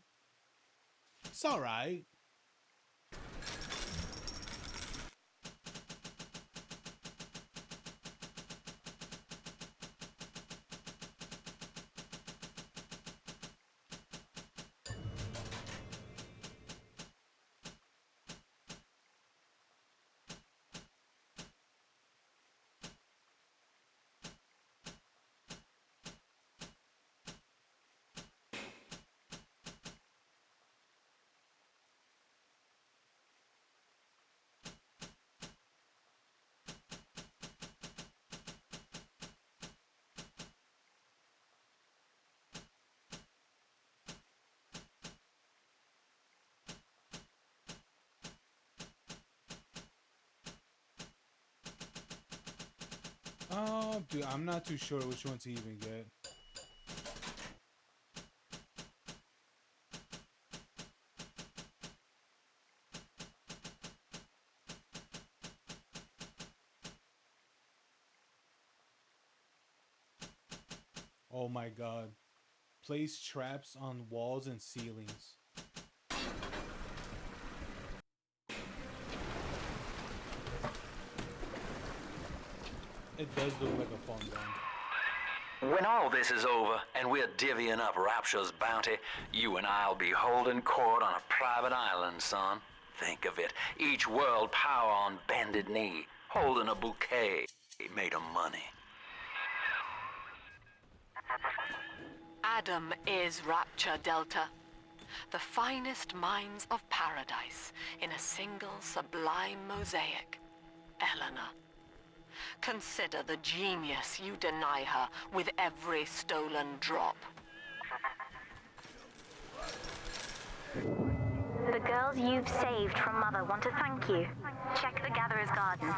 it's alright. Dude, I'm not too sure which one to even get. Oh my god. Place traps on walls and ceilings. It does look like a fun one. When all this is over and we're divvying up Rapture's bounty, you and I'll be holding court on a private island, son. Think of it. Each world power on bended knee, holding a bouquet made of money. Adam is Rapture Delta, the finest minds of paradise in a single sublime mosaic. Eleanor. Consider the genius you deny her with every stolen drop. The girls you've saved from Mother want to thank you. Check the Gatherer's Garden.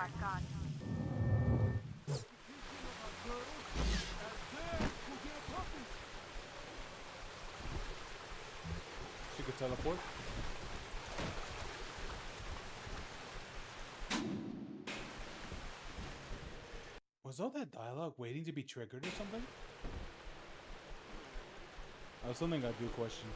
She could teleport. Was all that dialogue waiting to be triggered or something? That's something I do question.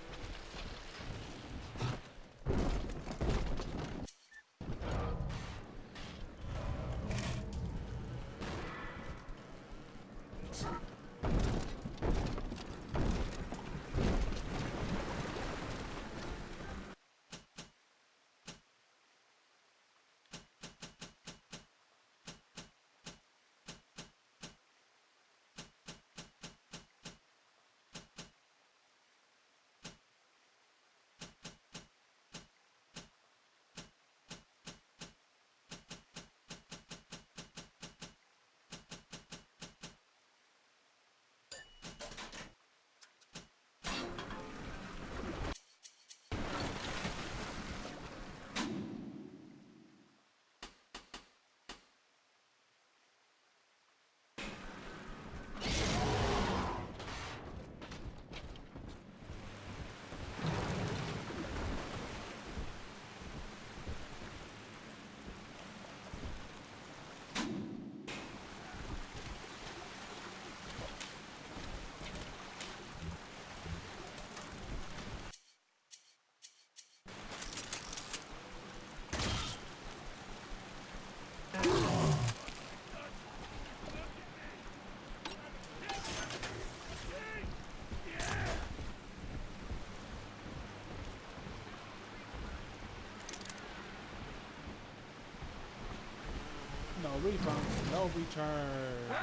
refunds, no return.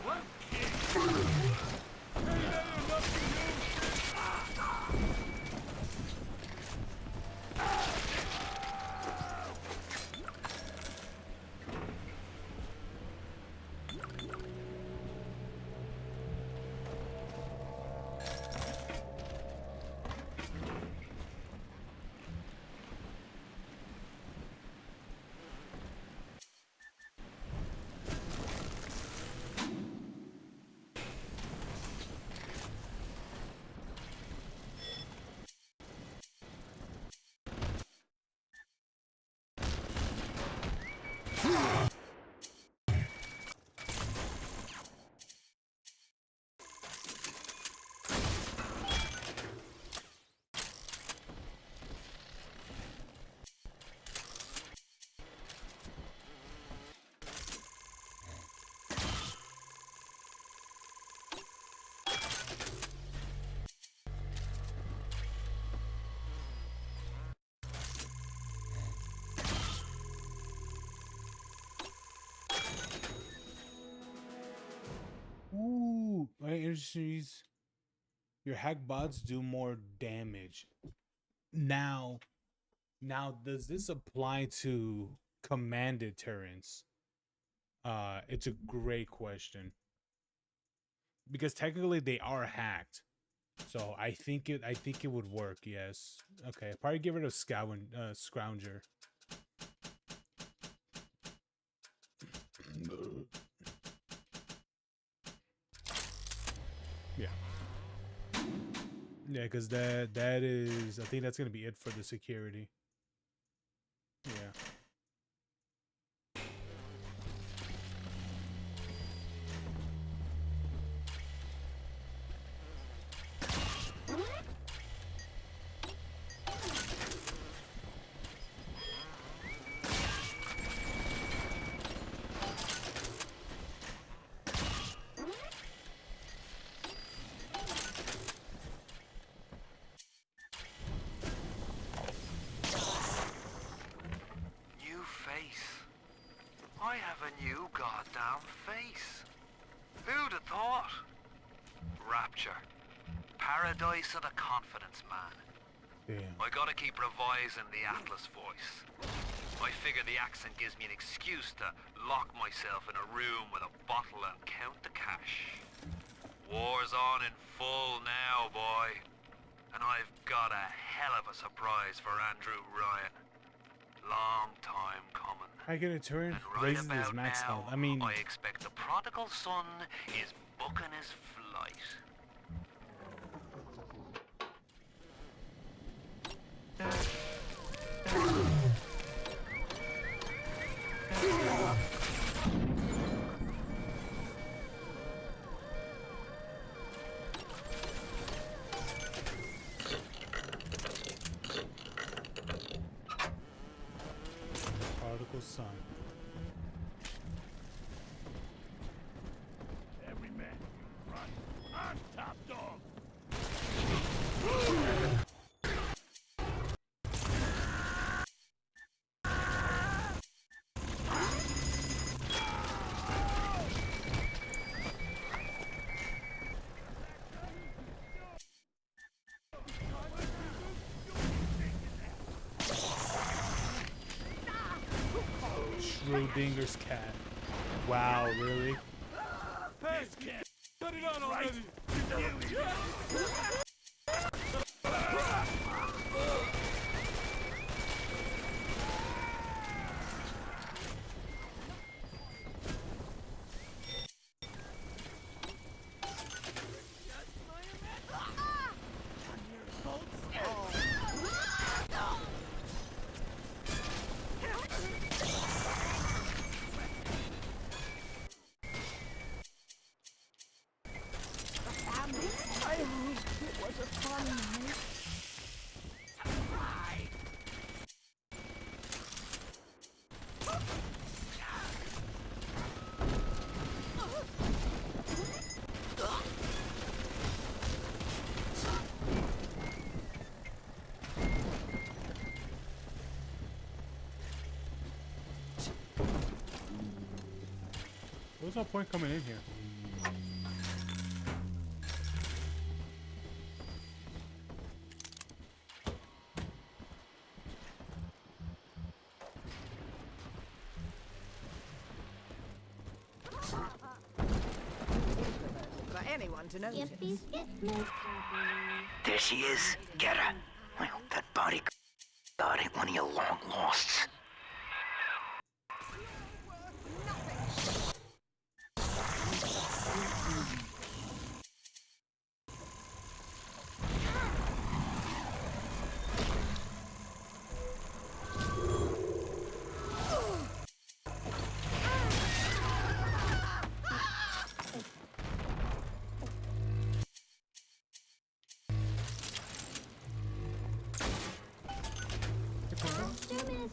What? Ooh, my industries. Your hack bots do more damage. Now, does this apply to commanded turrets? It's a great question because technically they are hacked. So I think it would work. Yes. Okay. Probably give it a scrounger. Yeah. Yeah, because that is, I think that's gonna be it for the security. Yeah. New face. I have a new goddamn face. Who'd have thought? Rapture. Paradise of the confidence man. Damn. I gotta keep revising the Atlas voice. I figure the accent gives me an excuse to lock myself in a room with a bottle and count the cash. War's on in full now, boy. And I've got a hell of a surprise for Andrew Ryan. Long time coming. I get a turn. And right Raises his about max now, health. I mean, I expect the prodigal son is booking his flight. prodigal son. Every man, run. I'm top dog. Schrodinger's cat. Wow, really? This cat. Cut it out already. I hope it was a fun night. no point coming in here. For anyone to notice. There she is. Get her. I hope that bodyguard ain't one of your long losts.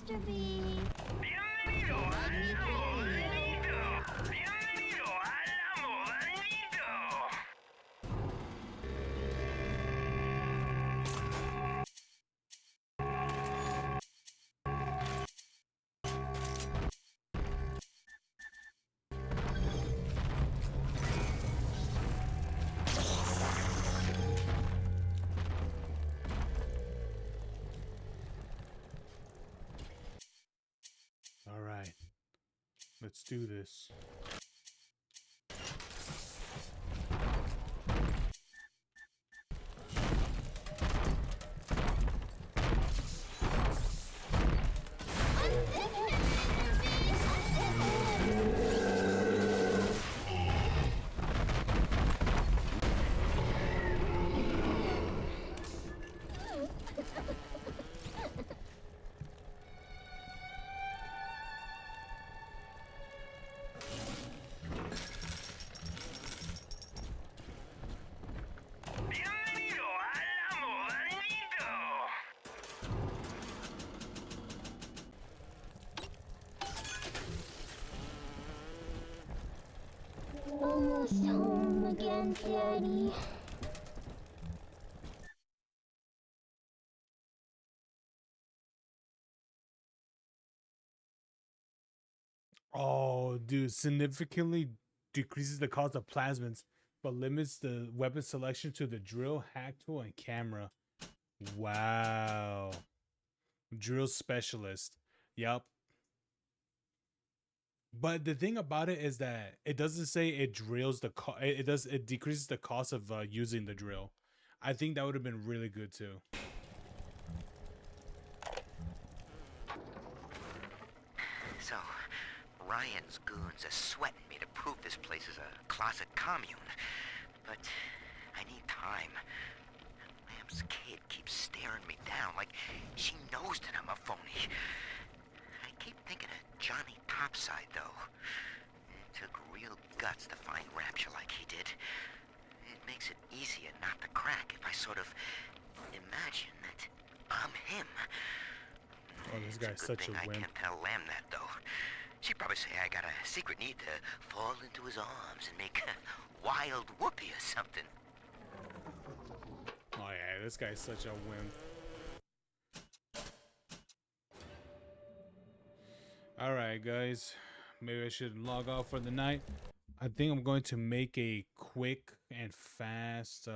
Mr. B. All right. Let's do this. Almost home again, Daddy. Oh, dude, significantly decreases the cost of plasmids, but limits the weapon selection to the drill, hack tool, and camera. Wow. Drill specialist. Yup. But the thing about it is that it doesn't say it drills the it decreases the cost of using the drill. I think that would have been really good too. So, Ryan's goons are sweating me to prove this place is a closet commune. But I need time. Lamb's kid keeps staring me down like she knows that I'm a phony. I keep thinking of Johnny Topside, though. It took real guts to find Rapture like he did. It makes it easier not to crack if I sort of imagine that I'm him. Oh, this guy's such a I wimp. can't tell Lamb that, though. She'd probably say I got a secret need to fall into his arms and make a wild whoopee or something. Oh yeah, this guy's such a wimp. Alright guys, maybe I should log off for the night. I think I'm going to make a quick and fast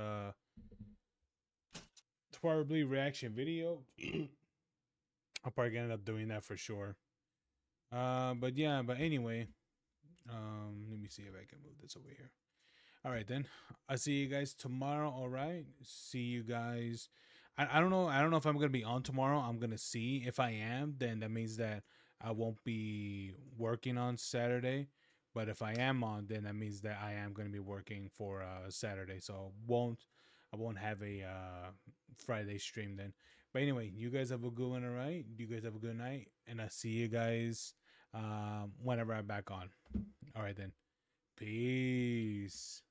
probably reaction video. I'll probably end up doing that for sure. But yeah, but anyway, let me see if I can move this over here. All right, then I'll see you guys tomorrow. All right, see you guys. I don't know. I don't know if I'm gonna be on tomorrow. I'm gonna see. If I am, then that means that I won't be working on Saturday. But if I am on, then that means that I am gonna be working for Saturday. So I won't have a Friday stream then. But anyway, you guys have a good one. All right, you guys have a good night, and I'll see you guys whenever I'm back on. All right then. Peace.